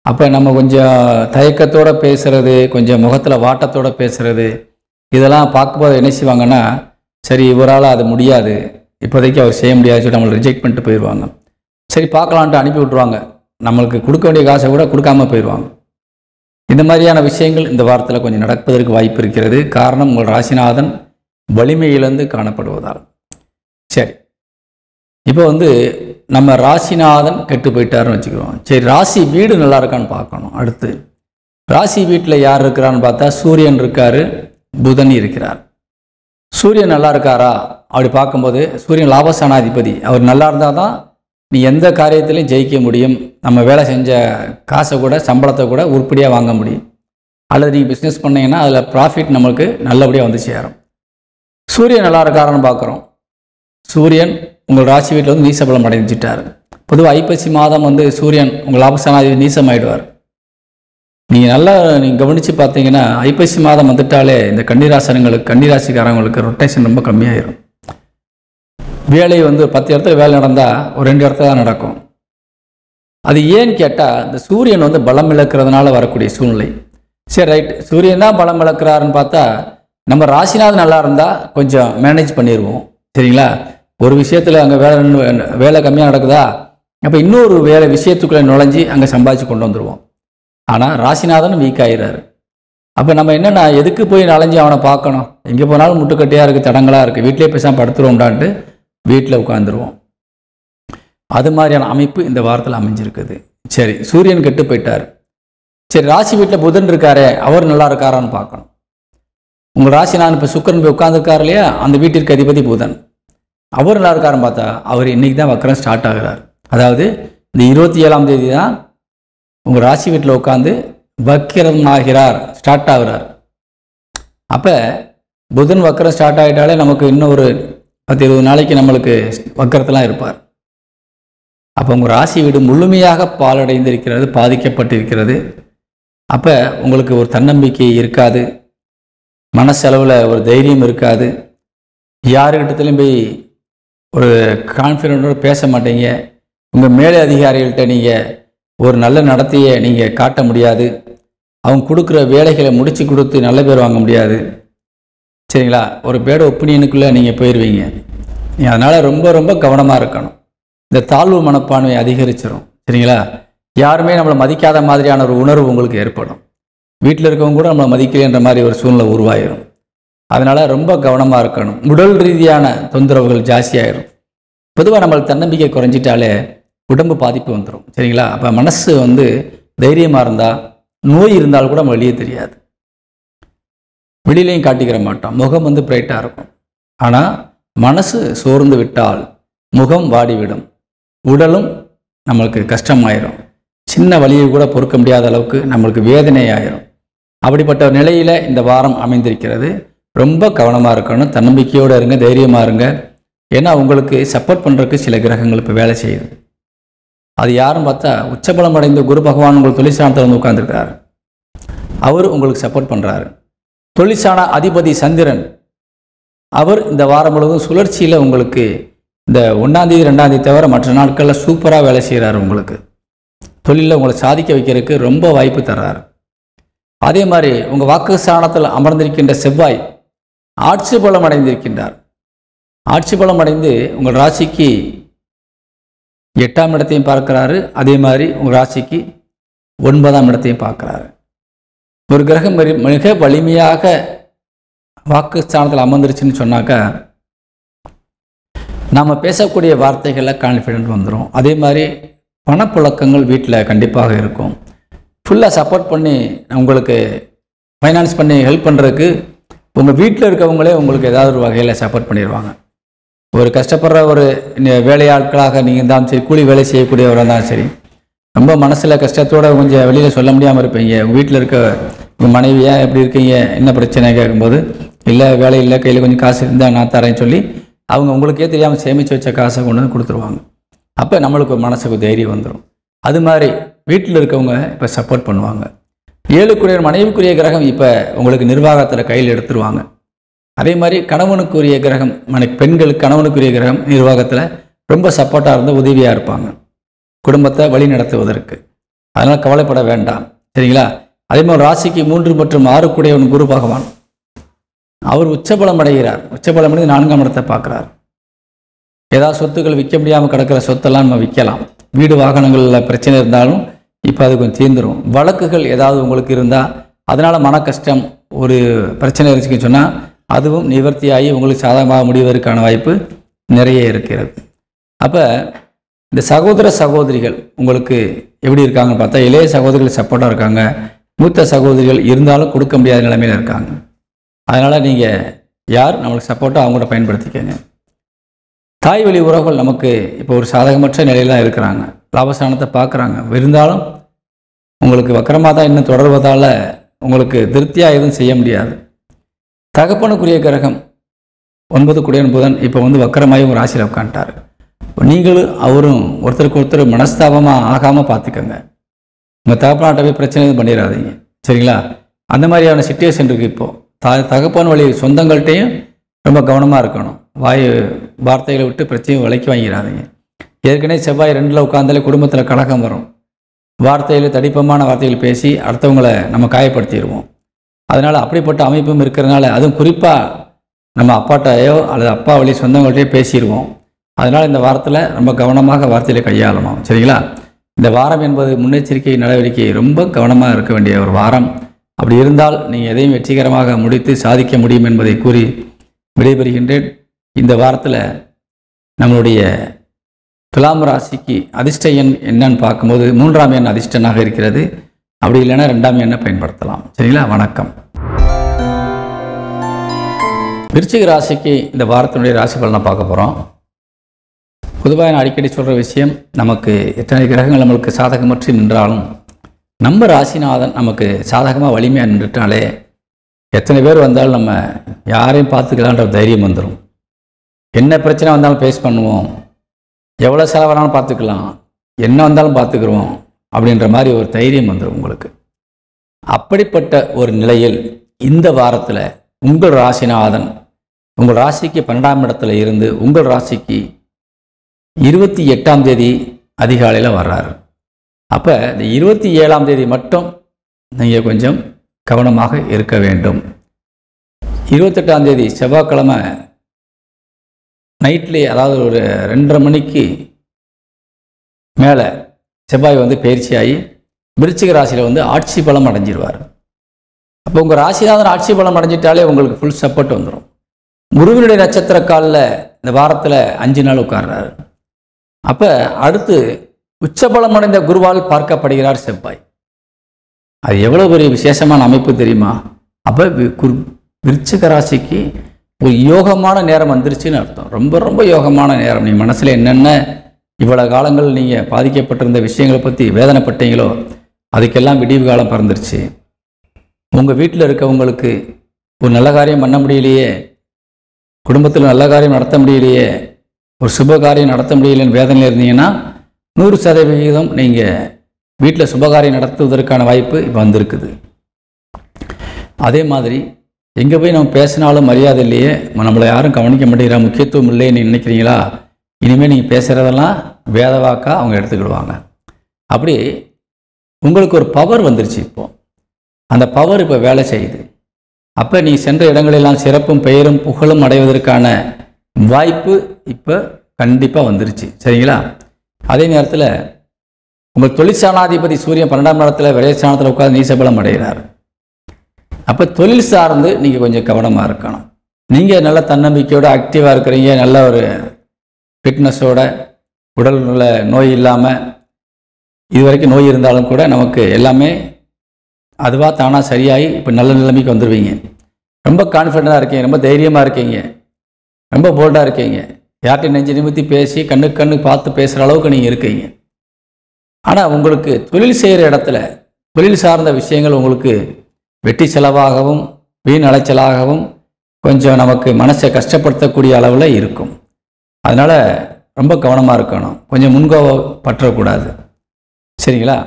அப்போ நம்ம கொஞ்சம் தயக்கத்தோடு பேசுகிறது, கொஞ்சம் முகத்தில் வாட்டத்தோடு பேசுகிறது, இதெல்லாம் பார்க்கும்போது என்ன செய்வாங்கன்னா, சரி இவரால் அது முடியாது, இப்போதைக்கு அவர் செய்ய முடியாது சொல்லி நம்மளை ரிஜெக்ட் பண்ணிட்டு போயிடுவாங்க. சரி பார்க்கலான்ட்டு அனுப்பி விட்ருவாங்க. நம்மளுக்கு கொடுக்க வேண்டிய காசை கூட கொடுக்காமல் போயிடுவாங்க. இந்த மாதிரியான விஷயங்கள் இந்த வாரத்தில் கொஞ்சம் நடப்பதற்கு வாய்ப்பு இருக்கிறது. காரணம் உங்கள் ராசிநாதன் வலிமையிலிருந்து காணப்படுவதால். சரி, இப்போ நம்ம ராசிநாதன் கெட்டு போயிட்டாருன்னு வச்சுக்கிறோம். சரி, ராசி வீடு நல்லா இருக்கான்னு பார்க்கணும். அடுத்து ராசி வீட்டில் யார் இருக்கிறான்னு பார்த்தா சூரியன் இருக்கார், புதன் இருக்கிறார். சூரியன் நல்லா இருக்காரா அப்படி பார்க்கும்போது சூரியன் லாபஸ்தானாதிபதி. அவர் நல்லா இருந்தால் தான் நீ எந்த காரியத்திலையும் ஜெயிக்க முடியும். நம்ம வேலை செஞ்ச காசை கூட சம்பளத்தை கூட உருப்படியாக வாங்க முடியும். அல்லது நீங்கள் பிஸ்னஸ் பண்ணிங்கன்னா அதில் ப்ராஃபிட் நம்மளுக்கு நல்லபடியாக சேரும். சூரியன் நல்லா இருக்காரான்னு பார்க்குறோம். சூரியன் உங்கள் ராசி வீட்டில் நீசபலம் அடைஞ்சிட்டார். பொதுவாக ஐப்பசி மாதம் சூரியன் உங்கள் லாபஸ்தானாதிபதி நீசமாயிடுவார். நீங்கள் கவனித்து பார்த்தீங்கன்னா ஐப்பசி மாதம் வந்துட்டாலே இந்த கன்னிராசிக்காரங்களுக்கு ரொட்டேஷன் ரொம்ப கம்மியாயிடும். வேலை 10 இடத்துல வேலை நடந்தால் ஒரு 2 இடத்துல தான் நடக்கும். அது ஏன்னு கேட்டால் இந்த சூரியன் பலம் இழக்கிறதுனால வரக்கூடிய சூழ்நிலை. சரி ரைட், சூரியன் தான் பலம் இழக்கிறாருன்னு பார்த்தா நம்ம ராசிநாதன் நல்லா இருந்தால் கொஞ்சம் மேனேஜ் பண்ணிடுவோம். சரிங்களா? ஒரு விஷயத்தில் அங்கே வேலை கம்மியாக நடக்குதா, அப்போ இன்னொரு விஷயத்துக்குள்ளே நுழைஞ்சி அங்கே சம்பாதிச்சு கொண்டு வந்துடுவோம். ஆனால் ராசிநாதன் வீக் ஆகிறாரு. அப்போ நம்ம என்னென்னா எதுக்கு போய் நலைஞ்சி அவனை பார்க்கணும், எங்கே போனாலும் முட்டுக்கட்டையாக இருக்குது, தடங்களாக இருக்குது, வீட்டிலே பேசாமல் படுத்துருவோம்டான்ட்டு வீட்டில் உட்காந்துருவோம். அது மாதிரியான அமைப்பு இந்த வாரத்தில் அமைஞ்சிருக்குது. சரி, சூரியன் கெட்டு போயிட்டார். சரி, ராசி வீட்டில் புதன் இருக்காரே, அவர் நல்லா இருக்காரான்னு பார்க்கணும். உங்கள் ராசிநாதன் இப்போ சுக்கிரன் போய் உட்காந்துருக்காரு இல்லையா, அந்த வீட்டிற்கு அதிபதி புதன், அவர் நல்லா இருக்காருன்னு பார்த்தா அவர் இன்றைக்கி தான் வக்கரம் ஸ்டார்ட் ஆகிறார். அதாவது இந்த 27ஆம் தேதி தான் உங்கள் ராசி வீட்டில் உட்காந்து வக்கிரம் ஆகிறார், ஸ்டார்ட் ஆகிறார். அப்போ புதன் வக்கரம் ஸ்டார்ட் ஆகிட்டாலே நமக்கு இன்னும் ஒரு 10-20 நாளைக்கு நம்மளுக்கு வக்கரத்தெல்லாம் இருப்பார். அப்போ உங்கள் ராசி வீடு முழுமையாக பாலடைந்திருக்கிறது, பாதிக்கப்பட்டிருக்கிறது. அப்போ உங்களுக்கு ஒரு தன்னம்பிக்கை இருக்காது, மனசளவில் ஒரு தைரியம் இருக்காது, யாருக்கிட்டத்திலையும் போய் ஒரு கான்ஃபிடென்ட்டோடு பேச மாட்டீங்க. உங்கள் மேலே அதிகாரிகள்கிட்ட நீங்கள் ஒரு நல்ல நடத்தையை நீங்கள் காட்ட முடியாது. அவங்க கொடுக்குற வேலைகளை முடித்து கொடுத்து நல்ல பேர் வாங்க முடியாது. சரிங்களா? ஒரு பேட் ஒப்பீனியனுக்குள்ளே நீங்கள் போயிடுவீங்க. அதனால் ரொம்ப ரொம்ப கவனமாக இருக்கணும். இந்த தாழ்வு மனப்பான்மை அதிகரிச்சிடும். சரிங்களா? யாருமே நம்மளை மதிக்காத மாதிரியான ஒரு உணர்வு உங்களுக்கு ஏற்படும். வீட்டில் இருக்கவங்க கூட நம்மளை மதிக்கலைன்ற மாதிரி ஒரு சூழ்நிலை உருவாயிடும். அதனால் ரொம்ப கவனமாக இருக்கணும். உடல் ரீதியான தொந்தரவுகள் ஜாஸ்தியாகிடும். பொதுவாக நம்மளுக்கு தன்னம்பிக்கை குறைஞ்சிட்டாலே உடம்பு பாதிப்பு வந்துடும். சரிங்களா? அப்போ மனசு தைரியமாக இருந்தால் நோய் இருந்தால் கூட நம்ம வெளியே தெரியாது, வெளியிலையும் காட்டிக்கிற மாட்டோம். முகம் பிரைட்டாக இருக்கும். ஆனால் மனசு சோர்ந்து விட்டால் முகம் வாடிவிடும், உடலும் நம்மளுக்கு கஷ்டமாயிரும். சின்ன வலியை கூட பொறுக்க முடியாத அளவுக்கு நம்மளுக்கு வேதனை ஆயிரும். அப்படிப்பட்ட ஒரு நிலையில் இந்த வாரம் அமைந்திருக்கிறது. ரொம்ப கவனமாக இருக்கணும், தன்னம்பிக்கையோடு இருங்க, தைரியமாக இருங்க. ஏன்னா உங்களுக்கு சப்போர்ட் பண்ணுறதுக்கு சில கிரகங்கள் இப்போ வேலை செய்யுது. அது யாரும் பார்த்தா உச்சபலம் அடைந்த குரு பகவான் உங்கள் தொழிற்சானத்தில் உட்கார்ந்துருக்கிறார். அவர் உங்களுக்கு சப்போர்ட் பண்ணுறாரு. தொழிற்சான அதிபதி சந்திரன் அவர் இந்த வாரம் முழுவதும் சுழற்சியில் உங்களுக்கு இந்த 1ஆம் தேதி 2ஆம் தேதி தவிர மற்ற நாட்களில் சூப்பராக வேலை செய்கிறார். உங்களுக்கு தொழிலில் உங்களை சாதிக்க வைக்கிறதுக்கு ரொம்ப வாய்ப்பு தர்றார். அதே மாதிரி உங்கள் வாக்கு ஸ்தானத்தில் அமர்ந்திருக்கின்ற செவ்வாய் ஆட்சி பலம் அடைந்திருக்கின்றார். ஆட்சி பலம் அடைந்து உங்கள் ராசிக்கு 8ஆம் இடத்தையும் பார்க்குறாரு. அதே மாதிரி உங்கள் ராசிக்கு 9ஆம் இடத்தையும் பார்க்குறாரு. ஒரு கிரகம் மிக வலிமையாக வாக்கு ஸ்தானத்தில் அமர்ந்துருச்சுன்னு சொன்னாக்கா நாம் பேசக்கூடிய வார்த்தைகளில் கான்ஃபிடென்ட் வந்துடும். அதே மாதிரி பணப்புழக்கங்கள் வீட்டில் கண்டிப்பாக இருக்கும். ஃபுல்லாக சப்போர்ட் பண்ணி உங்களுக்கு ஃபைனான்ஸ் பண்ணி ஹெல்ப் பண்ணுறதுக்கு உங்கள் வீட்டில் இருக்கவங்களே உங்களுக்கு ஏதாவது ஒரு வகையில் சப்போர்ட் பண்ணிடுவாங்க. ஒரு கஷ்டப்படுற ஒரு வேலையாட்களாக நீங்கள் இருந்தாலும் சரி, கூலி வேலை செய்யக்கூடியவராக இருந்தாலும் சரி, ரொம்ப மனசில் கஷ்டத்தோடு கொஞ்சம் வெளியில் சொல்ல முடியாமல் இருப்பீங்க. உங்கள் வீட்டில் இருக்க உங்கள் மனைவியாக எப்படி இருக்கீங்க, என்ன பிரச்சனை கேட்கும்போது, இல்லை வேலை இல்லை, கையில் கொஞ்சம் காசு இருந்தால் நான் தரேன்னு சொல்லி அவங்க உங்களுக்கே தெரியாமல் சேமித்து வச்ச காசை கொண்டு வந்து கொடுத்துருவாங்க. அப்போ நம்மளுக்கு மனசுக்கு தைரியம் வந்துடும். அது மாதிரி வீட்டில் இருக்கவங்க இப்போ சப்போர்ட் பண்ணுவாங்க. 7க்குரிய மனைவிக்குரிய கிரகம் இப்போ உங்களுக்கு நிர்வாகத்தில் கையில் எடுத்துருவாங்க. அதே மாதிரி கணவனுக்குரிய கிரகம் பெண்களுக்கு கணவனுக்குரிய கிரகம் நிர்வாகத்தில் ரொம்ப சப்போர்ட்டாக இருந்து உதவியாக இருப்பாங்க குடும்பத்தை வழி நடத்துவதற்கு. அதனால் கவலைப்பட வேண்டாம். சரிங்களா? அதே மாதிரி ராசிக்கு 3 மற்றும் 6 குரு பகவான் அவர் உச்சபலம் அடைகிறார். உச்சபலம் அடைந்து 4ஆம் இடத்தை பார்க்குறார். ஏதாவது சொத்துக்கள் விற்க முடியாமல் கிடக்கிற சொத்தெல்லாம் நம்ம விற்கலாம். வீடு வாகனங்களில் பிரச்சனை இருந்தாலும் இப்போ அது கொஞ்சம் தீர்ந்துடும். வழக்குகள் ஏதாவது உங்களுக்கு இருந்தால் அதனால் மன கஷ்டம் ஒரு பிரச்சனை இருந்துச்சுன்னு சொன்னால் அதுவும் நிவர்த்தியாகி உங்களுக்கு சாதகமாக முடிவதற்கான வாய்ப்பு நிறைய இருக்கிறது. அப்போ இந்த சகோதர சகோதரிகள் உங்களுக்கு எப்படி இருக்காங்கன்னு பார்த்தா, இளைய சகோதரிகள் சப்போர்ட்டாக இருக்காங்க. மூத்த சகோதரிகள் இருந்தாலும் கொடுக்க முடியாத நிலைமையில் இருக்காங்க. அதனால் நீங்கள் யார் நம்மளுக்கு சப்போர்ட்டாக அவங்கள பயன்படுத்திக்கங்க. தாய் வழி உறவுகள் நமக்கு இப்போ ஒரு சாதகமற்ற நிலையில் தான் இருக்கிறாங்க. லாபஸ்தானத்தை பார்க்குறாங்க. இருந்தாலும் உங்களுக்கு வக்கரமாக தான் இன்னும் தொடர்வதால் உங்களுக்கு திருப்தியாக எதுவும் செய்ய முடியாது. தகப்பனுக்குரிய கிரகம் 9 புதன் இப்போ வக்கரமாகி உங்கள் ராசியில் உட்காந்துட்டார். நீங்களும் அவரும் ஒருத்தருக்கு ஒருத்தர் மனஸ்தாபமாக ஆகாமல் பார்த்துக்கோங்க. உங்கள் தகப்பனாட்ட போய் பிரச்சனை எதுவும் பண்ணிடாதீங்க. சரிங்களா? அந்த மாதிரியான சிச்சுவேஷன் இருக்குது. இப்போது தகப்பன் வழி சொந்தங்கள்கிட்டையும் ரொம்ப கவனமாக இருக்கணும். வார்த்தைகளை விட்டு பிரச்சனையை விலைக்கு வாங்கிடாதீங்க. ஏற்கனவே செவ்வாய் 2ல் உட்காந்தாலே குடும்பத்தில் கலகம் வரும். வார்த்தையில் தடிப்பமான வார்த்தைகள் பேசி அடுத்தவங்களை நம்ம காயப்படுத்திடுவோம். அதனால் அப்படிப்பட்ட அமைப்பும் இருக்கிறதுனால அதுவும் குறிப்பாக நம்ம அப்பாட்டையோ அல்லது அப்பா வழி சொந்தங்கள்கிட்டயோ பேசிடுவோம். அதனால் இந்த வாரத்தில் ரொம்ப கவனமாக வார்த்தையில் கையாளணும். சரிங்களா? இந்த வாரம் என்பது முன்னெச்சரிக்கை நடவடிக்கை ரொம்ப கவனமாக இருக்க வேண்டிய ஒரு வாரம். அப்படி இருந்தால் நீங்கள் எதையும் வெற்றிகரமாக முடித்து சாதிக்க முடியும் என்பதை கூறி விடைபெறுகின்றேன். இந்த வாரத்தில் நம்மளுடைய துலாம் ராசிக்கு அதிர்ஷ்ட எண் என்னன்னு பார்க்கும்போது 3ஆம் எண் அதிர்ஷ்டனாக இருக்கிறது. அப்படி இல்லைன்னா 2ஆம் எண்ணை பயன்படுத்தலாம். சரிங்களா? வணக்கம். விருச்சிக ராசிக்கு இந்த வாரத்தினுடைய ராசி பலனை பார்க்க போகிறோம். பொதுவாக நான் அடிக்கடி சொல்கிற விஷயம், நமக்கு எத்தனை கிரகங்கள் நம்மளுக்கு சாதகமற்று நின்றாலும் நம்ம ராசிநாதன் நமக்கு சாதகமாக வலிமையாக நின்றுட்டாலே எத்தனை பேர் வந்தாலும் நம்ம யாரையும் பார்த்துக்கலான்ற தைரியம் வந்துடும். என்ன பிரச்சனை வந்தாலும் ஃபேஸ் பண்ணுவோம், எவ்வளோ செலவானாலும் பார்த்துக்கலாம், என்ன வந்தாலும் பார்த்துக்குருவோம் அப்படின்ற மாதிரி ஒரு தைரியம் வந்துடும் உங்களுக்கு. அப்படிப்பட்ட ஒரு நிலையில் இந்த வாரத்தில் உங்கள் ராசிநாதன் உங்கள் ராசிக்கு 12ஆம் இடத்துல இருந்து உங்கள் ராசிக்கு 28ஆம் தேதி அதிகாலையில் வர்றாரு. அப்போ இந்த 27ஆம் தேதி மட்டும் நீங்கள் கொஞ்சம் கவனமாக இருக்க வேண்டும். 28ஆம் தேதி செவ்வாய்க்கிழமை நைட்லேயே, அதாவது ஒரு 2:30 மணிக்கு மேலே செவ்வாய் வந்து பயிற்சியாகி விருச்சிக ராசியில் ஆட்சி பலம் அடைஞ்சிருவார். அப்போ உங்கள் ராசிநாதன் ஆட்சி பலம் அடைஞ்சிட்டாலே உங்களுக்கு ஃபுல் சப்போர்ட் வந்துடும். குருவினுடைய நட்சத்திர காலில் இந்த வாரத்தில் 5 நாள் உட்கார்றாரு. அப்போ அடுத்து உச்சபலம் அடைந்த குருவால் பார்க்கப்படுகிறார் செவ்வாய். அது எவ்வளோ பெரிய விசேஷமான அமைப்பு தெரியுமா? அப்போ விருச்சிக ராசிக்கு ஒரு யோகமான நேரம் வந்துருச்சுன்னு அர்த்தம். ரொம்ப ரொம்ப யோகமான நேரம். நீ மனசில் என்னென்ன இவ்வளோ காலங்கள் நீங்கள் பாதிக்கப்பட்டிருந்த விஷயங்களை பற்றி வேதனைப்பட்டீங்களோ அதுக்கெல்லாம் விடிவு காலம் பிறந்துருச்சு. உங்கள் வீட்டில் இருக்கவங்களுக்கு ஒரு நல்ல காரியம் பண்ண முடியலையே, குடும்பத்தில் நல்ல காரியம் நடத்த முடியலையே, ஒரு சுப காரியம் நடத்த முடியலைன்னு வேதனையில் இருந்தீங்கன்னா 100% நீங்கள் வீட்டில் சுபகாரியம் நடத்துவதற்கான வாய்ப்பு இப்போ வந்திருக்குது. அதே மாதிரி எங்கே போய் நம்ம பேசினாலும் மரியாதை இல்லையே, நம்மளை யாரும் கவனிக்க மாட்டேங்கிறா, முக்கியத்துவம் இல்லைன்னு நினைக்கிறீங்களா, இனிமேல் நீங்கள் பேசுகிறதெல்லாம் வேத வாக்காக அவங்க எடுத்துக்கிடுவாங்க. அப்படி உங்களுக்கு ஒரு பவர் வந்துருச்சு. இப்போது அந்த பவர் இப்போ வேலை செய்யுது. அப்போ நீ சென்ற இடங்களெல்லாம் சிறப்பும் பெயரும் புகழும் அடைவதற்கான வாய்ப்பு இப்போ கண்டிப்பாக வந்துருச்சு. சரிங்களா? அதே நேரத்தில் உங்கள் தொழிற்சானாதிபதி சூரியன் 12ஆம் இடத்துல விரைச்சானத்தில் உட்காந்து நீசபலம் அடைகிறார். அப்போ தொழில் சார்ந்து நீங்கள் கொஞ்சம் கவனமாக இருக்கணும். நீங்கள் நல்ல தன்னம்பிக்கையோடு ஆக்டிவாக இருக்கிறீங்க, நல்ல ஒரு ஃபிட்னஸோட, உடல் நல்ல நோய் இல்லாமல், இது வரைக்கும் நோய் இருந்தாலும் கூட நமக்கு எல்லாமே அதுவாக தானாக சரியாகி இப்போ நல்ல நிலைமைக்கு வந்துடுவீங்க. ரொம்ப கான்ஃபிடெண்ட்டாக இருக்கீங்க, ரொம்ப தைரியமாக இருக்கீங்க, ரொம்ப போல்டாக இருக்கீங்க. யார்கிட்டையும் நெஞ்சு நிமித்தி பேசி கண்ணுக்கு கண்ணு பார்த்து பேசுகிற அளவுக்கு நீங்கள் இருக்கீங்க. ஆனால் உங்களுக்கு தொழில் செய்கிற இடத்துல தொழில் சார்ந்த விஷயங்கள் உங்களுக்கு வெட்டி செலவாகவும் வீண் அலைச்சலாகவும் கொஞ்சம் நமக்கு மனசை கஷ்டப்படுத்தக்கூடிய அளவில் இருக்கும். அதனால் ரொம்ப கவனமாக இருக்கணும், கொஞ்சம் முன்கோபம் பற்றக்கூடாது. சரிங்களா?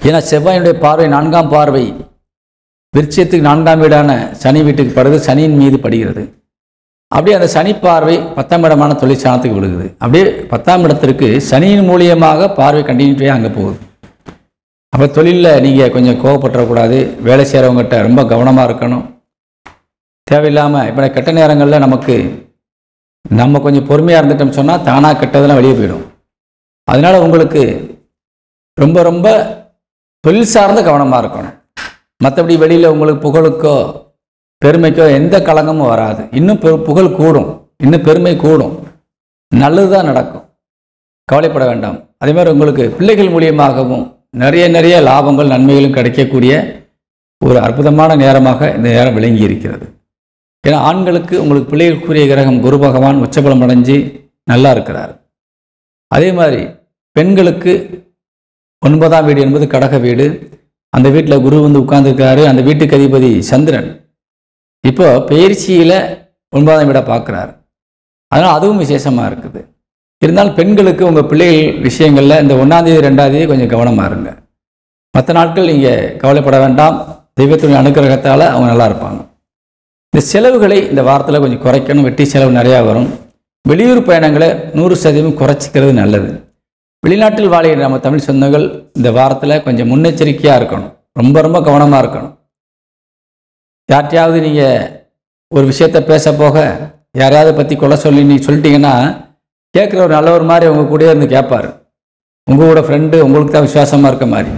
ஏன்னா செவ்வாயினுடைய பார்வை 4ஆம் பார்வை விருச்சிகத்துக்கு 4ஆம் வீடான சனி வீட்டுக்கு படுது, சனியின் மீது படுகிறது. அப்படியே அந்த சனி பார்வை 10ஆம் இடமான தொழிற்சாலத்துக்கு விழுகுது. அப்படியே 10ஆம் இடத்திற்கு சனியின் மூலியமாக பார்வை கண்டினியூட்டியாக அங்கே போகுது. அப்போ தொழிலில் நீங்கள் கொஞ்சம் கோவப்பற்றக்கூடாது, வேலை செய்கிறவங்ககிட்ட ரொம்ப கவனமாக இருக்கணும். தேவையில்லாமல் இப்போ கெட்ட நேரங்களில் நம்ம கொஞ்சம் பொறுமையாக இருந்துட்டோம்னு சொன்னால் தானாக கெட்டதெல்லாம் வெளியே போயிடும். அதனால் உங்களுக்கு ரொம்ப ரொம்ப தொழில் சார்ந்த கவனமாக இருக்கணும். மற்றபடி வெளியில் உங்களுக்கு புகழுக்கோ பெருமைக்கோ எந்த களங்கமும் வராது. இன்னும் புகழ் கூடும், இன்னும் பெருமை கூடும், நல்லது தான் நடக்கும், கவலைப்பட வேண்டாம். அதே மாதிரி உங்களுக்கு பிள்ளைகள் மூலியமாகவும் நிறைய லாபங்கள் நன்மைகளும் கிடைக்கக்கூடிய ஒரு அற்புதமான நேரமாக இந்த நேரம் விளங்கி இருக்கிறது. ஏன்னா ஆண்களுக்கு உங்களுக்கு பிள்ளைகளுக்குரிய கிரகம் குரு பகவான் உச்சபலம் அடைஞ்சு நல்லா இருக்கிறார். அதே மாதிரி பெண்களுக்கு 9ஆம் வீடு என்பது கடக வீடு. அந்த வீட்டில் குரு உட்கார்ந்துருக்காரு. அந்த வீட்டுக்கு அதிபதி சந்திரன் இப்போ பயிற்சியில் 9ஆம் வீடை பார்க்குறாரு. அதனால் அதுவும் விசேஷமாக இருக்குது. இருந்தாலும் பெண்களுக்கு உங்கள் பிள்ளைகள் விஷயங்களில் இந்த 1ஆம் தேதி 2ஆம் தேதி கொஞ்சம் கவனமாக இருங்க. மற்ற நாட்கள் நீங்கள் கவலைப்பட வேண்டாம், தெய்வத்தினுடைய அனுகிரகத்தால் அவங்க நல்லா இருப்பாங்க. இந்த செலவுகளை இந்த வாரத்தில் கொஞ்சம் குறைக்கணும். வெட்டி செலவு நிறையா வரும். வெளியூர் பயணங்களை 100% குறைச்சிக்கிறது நல்லது. வெளிநாட்டில் வாழ நம்ம தமிழ் சொந்தங்கள் இந்த வாரத்தில் கொஞ்சம் முன்னெச்சரிக்கையாக இருக்கணும், ரொம்ப ரொம்ப கவனமாக இருக்கணும். யார்கிட்டையாவது நீங்கள் ஒரு விஷயத்தை பேச போக யாரையாவது பற்றி கொலை சொல்லி நீ சொல்லிட்டீங்கன்னா கேட்குற ஒரு நல்லவர் மாதிரி உங்கள் கூட இருந்து கேட்பார். உங்களோட ஃப்ரெண்டு உங்களுக்கு தான் விசுவாசமாக இருக்க மாதிரி.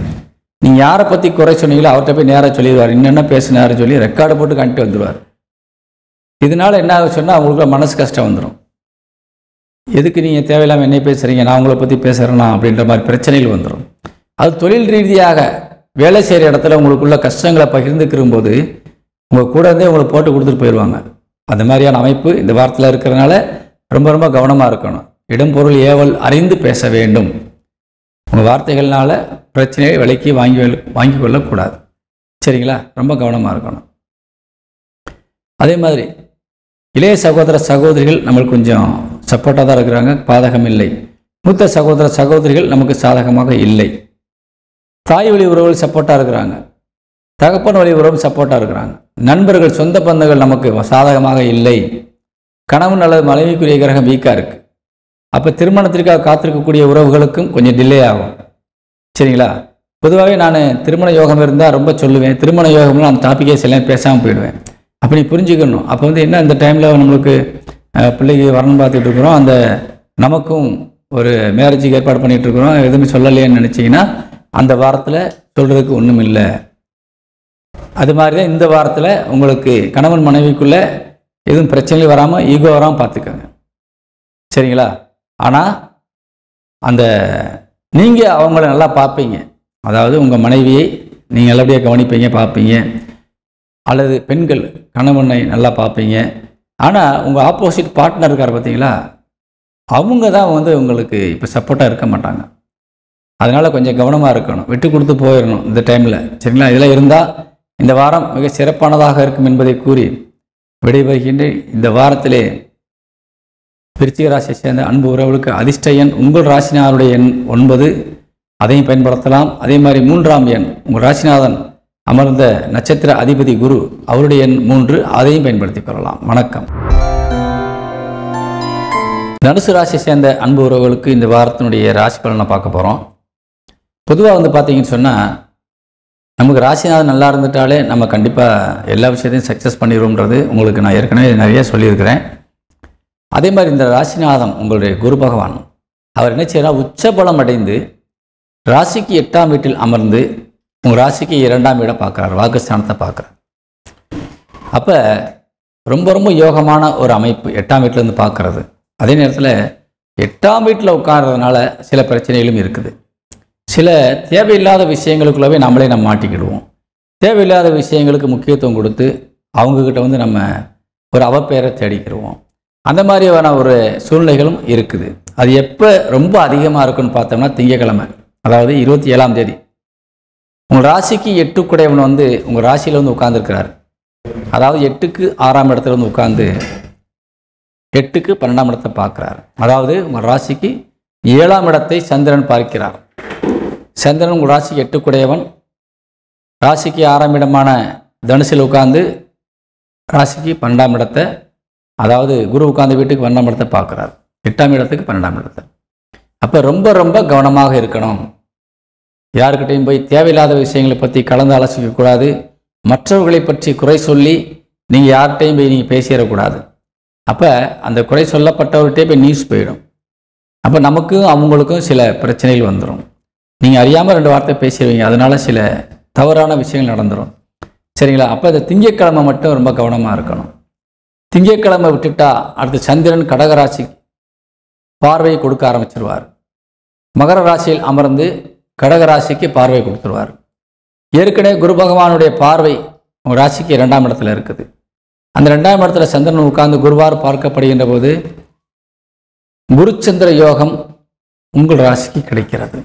நீங்கள் யாரை பற்றி குறை சொன்னீங்களோ அவர்கிட்ட போய் நேராக சொல்லிடுவார், என்னென்ன பேசினாரு சொல்லி ரெக்கார்டு போட்டு காட்டிட்டு வந்துடுவார். இதனால் என்ன ஆகும் சொன்னால் அவங்களுக்கு மனசு கஷ்டம் வந்துடும். எதுக்கு நீங்கள் தேவையில்லாமல் என்னை பேசுகிறீங்க, நான் உங்களை பற்றி பேசுகிறேன்னா அப்படின்ற மாதிரி பிரச்சனைகள் வந்துடும். அது தொழில் ரீதியாக வேலை செய்கிற இடத்துல உங்களுக்குள்ள கஷ்டங்களை பகிர்ந்துக்கிறும் போது உங்கள் கூட இருந்தே உங்களை போட்டு கொடுத்துட்டு போயிடுவாங்க. அந்த மாதிரியான அமைப்பு இந்த வாரத்தில் இருக்கிறதுனால ரொம்ப ரொம்ப கவனமாக இருக்கணும். இடம் பொருள் ஏவல் அறிந்து பேச வேண்டும். உங்கள் வார்த்தைகள்னால பிரச்சனையை விலைக்கு வாங்கி கொள்ளக்கூடாது. சரிங்களா? ரொம்ப கவனமாக இருக்கணும். அதே மாதிரி இளைய சகோதர சகோதரிகள் நம்மளுக்கு கொஞ்சம் சப்போர்ட்டாக தான் இருக்கிறாங்க, பாதகம் இல்லை. மூத்த சகோதர சகோதரிகள் நமக்கு சாதகமாக இல்லை. தாய் வழி உறவுகள் சப்போர்ட்டாக இருக்கிறாங்க, தகப்பன் வழி உறவு சப்போர்ட்டாக இருக்கிறாங்க. நண்பர்கள் சொந்த பந்தங்கள் நமக்கு சாதகமாக இல்லை. கணவன் அல்லது மனைவிக்குரிய கிரகம் வீக்காக இருக்குது. அப்போ திருமணத்திற்காக காத்திருக்கக்கூடிய உறவுகளுக்கும் கொஞ்சம் டிலே ஆகும். சரிங்களா? பொதுவாகவே நான் திருமண யோகம் இருந்தால் ரொம்ப சொல்லுவேன். திருமண யோகம்லாம் அந்த டாப்பிக்கே சில பேசாமல் போயிடுவேன். அப்படி புரிஞ்சுக்கணும். அப்போ என்ன இந்த டைமில் நம்மளுக்கு பிள்ளைக்கு வரணும் பார்த்துட்டு இருக்கிறோம், அந்த நமக்கும் ஒரு மேரேஜுக்கு ஏற்பாடு பண்ணிகிட்டு இருக்கிறோம், எதுவுமே சொல்லலையேன்னு நினச்சிங்கன்னா அந்த வாரத்தில் சொல்கிறதுக்கு ஒன்றும் இல்லை. அது மாதிரி தான் இந்த வாரத்தில் உங்களுக்கு கணவன் மனைவிக்குள்ளே எதுவும் பிரச்சனைகள் வராமல் ஈகோ வராமல் பார்த்துக்கோங்க. சரிங்களா? ஆனால் அந்த நீங்கள் அவங்கள நல்லா பார்ப்பீங்க. அதாவது உங்கள் மனைவியை நீங்கள் நல்லபடியாக கவனிப்பீங்க, பார்ப்பீங்க. அல்லது பெண்கள் கணவனை நல்லா பார்ப்பீங்க. ஆனால் உங்கள் ஆப்போசிட் பார்ட்னர் இருக்கார் பார்த்தீங்களா, அவங்க தான் உங்களுக்கு இப்போ சப்போர்ட்டாக இருக்க மாட்டாங்க. அதனால் கொஞ்சம் கவனமாக இருக்கணும், விட்டு கொடுத்து போயிடணும் இந்த டைமில். சரிங்களா? இதெல்லாம் இருந்தால் இந்த வாரம் மிக சிறப்பானதாக இருக்கும் என்பதை கூறி விடைபெறுகின்றேன். இந்த வாரத்திலே விருச்சிக ராசியை சேர்ந்த அன்பு உறவுகளுக்கு அதிர்ஷ்ட எண் உங்கள் ராசினாருடைய எண் 9, அதையும் பயன்படுத்தலாம். அதே மாதிரி 3ஆம் எண் உங்கள் ராசிநாதன் அமர்ந்த நட்சத்திர அதிபதி குரு, அவருடைய எண் 3, அதையும் பயன்படுத்திக் கொள்ளலாம். வணக்கம். தனுசு ராசியை சேர்ந்த அன்பு உறவுகளுக்கு இந்த வாரத்தினுடைய ராசி பலனை பார்க்க போகிறோம். பொதுவாக பார்த்தீங்கன்னு சொன்னால் நமக்கு ராசிநாதன் நல்லா இருந்துட்டாலே நம்ம கண்டிப்பாக எல்லா விஷயத்தையும் சக்ஸஸ் பண்ணிடுவோம்ன்றது உங்களுக்கு நான் ஏற்கனவே நிறைய சொல்லியிருக்கிறேன். அதே மாதிரி இந்த ராசிநாதன் உங்களுடைய குரு பகவான் அவர் என்ன செய்யறார், உச்சபலம் அடைந்து ராசிக்கு 8ஆம் வீட்டில் அமர்ந்து உங்கள் ராசிக்கு 2ஆம் வீடை பார்க்குறார், வாக்குஸ்தானத்தை பார்க்குறார். அப்போ ரொம்ப ரொம்ப யோகமான ஒரு அமைப்பு 8ஆம் வீட்டிலேருந்து பார்க்குறது. அதே நேரத்தில் 8ஆம் வீட்டில் உட்கார்றதுனால சில பிரச்சனைகளும் இருக்குது. சில தேவையில்லாத விஷயங்களுக்குள்ளவே நம்மளே நம்ம மாட்டிக்கிடுவோம். தேவையில்லாத விஷயங்களுக்கு முக்கியத்துவம் கொடுத்து அவங்கக்கிட்ட நம்ம ஒரு அவப்பெயரை தேடிக்கிடுவோம். அந்த மாதிரியான ஒரு சூழ்நிலைகளும் இருக்குது. அது எப்போ ரொம்ப அதிகமாக இருக்குன்னு பார்த்தோம்னா திங்கக்கிழமை, அதாவது 27ஆம் தேதி உங்கள் ராசிக்கு 8 குடையவன் உங்கள் ராசியில் உட்கார்ந்துருக்கிறார். அதாவது 8க்கு 6ஆம் இடத்துல உட்கார்ந்து 8க்கு 12ஆம் இடத்தை பார்க்குறார். அதாவது உங்கள் ராசிக்கு 7ஆம் இடத்தை சந்திரன் பார்க்கிறார். சந்திரன் உங்கள் ராசிக்கு 8 குடையவன், ராசிக்கு 6ஆம் இடமான தனுசில் உட்கார்ந்து ராசிக்கு 12ஆம் இடத்தை, அதாவது குரு உட்கார்ந்த வீட்டுக்கு 12ஆம் இடத்தை பார்க்குறார், 8ஆம் இடத்துக்கு 12ஆம் இடத்தை. அப்போ ரொம்ப ரொம்ப கவனமாக இருக்கணும். யாருக்கிட்டையும் போய் தேவையில்லாத விஷயங்களை பற்றி கலந்து ஆலோசிக்கக்கூடாது. மற்றவர்களை பற்றி குறை சொல்லி நீங்கள் யார்கிட்டையும் போய் நீங்கள் பேசிடக்கூடாது. அப்போ அந்த குறை சொல்லப்பட்டவர்கிட்டே போய் நியூஸ் போயிடும். அப்போ நமக்கும் அவங்களுக்கும் சில பிரச்சனைகள் வந்துடும். நீங்கள் அறியாமல் 2 வார்த்தை பேசிடுவீங்க, அதனால் சில தவறான விஷயங்கள் நடந்துடும். சரிங்களா? அப்போ இந்த திங்கட்கிழமை மட்டும் ரொம்ப கவனமாக இருக்கணும். திங்கட்கிழமை விட்டுட்டா அடுத்து சந்திரன் கடகராசி பார்வையை கொடுக்க ஆரம்பிச்சிருவார். மகர ராசியில் அமர்ந்து கடகராசிக்கு பார்வை கொடுத்துருவார். ஏற்கனவே குரு பகவானுடைய பார்வை உங்கள் ராசிக்கு 2ஆம் இடத்துல இருக்குது. அந்த 2ஆம் இடத்துல சந்திரன் உட்கார்ந்து குருவார் பார்க்கப்படுகின்ற போது குருச்சந்திர யோகம் உங்கள் ராசிக்கு கிடைக்கிறது.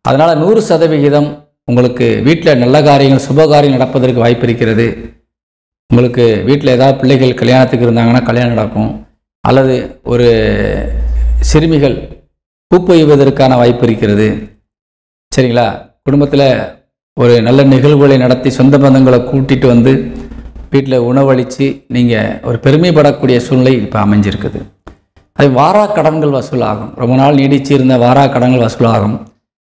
அதனால் 100% உங்களுக்கு வீட்டில் நல்ல காரியங்கள் சுப காரியம் நடப்பதற்கு வாய்ப்பு இருக்கிறது. உங்களுக்கு வீட்டில் ஏதாவது பிள்ளைகள் கல்யாணத்துக்கு இருந்தாங்கன்னா கல்யாணம் நடக்கும், அல்லது ஒரு சிறுமிகள் பூப்பொய்வதற்கான வாய்ப்பு இருக்கிறது. சரிங்களா? குடும்பத்தில் ஒரு நல்ல நிகழ்வுகளை நடத்தி சொந்த பந்தங்களை கூட்டிகிட்டு வீட்டில் உணவளித்து நீங்கள் ஒரு பெருமைப்படக்கூடிய சூழ்நிலை இப்போ அமைஞ்சிருக்குது. அது வாரா கடன்கள் வசூலாகும். ரொம்ப நாள் நீடிச்சு இருந்த வாரா கடன்கள் வசூலாகும்.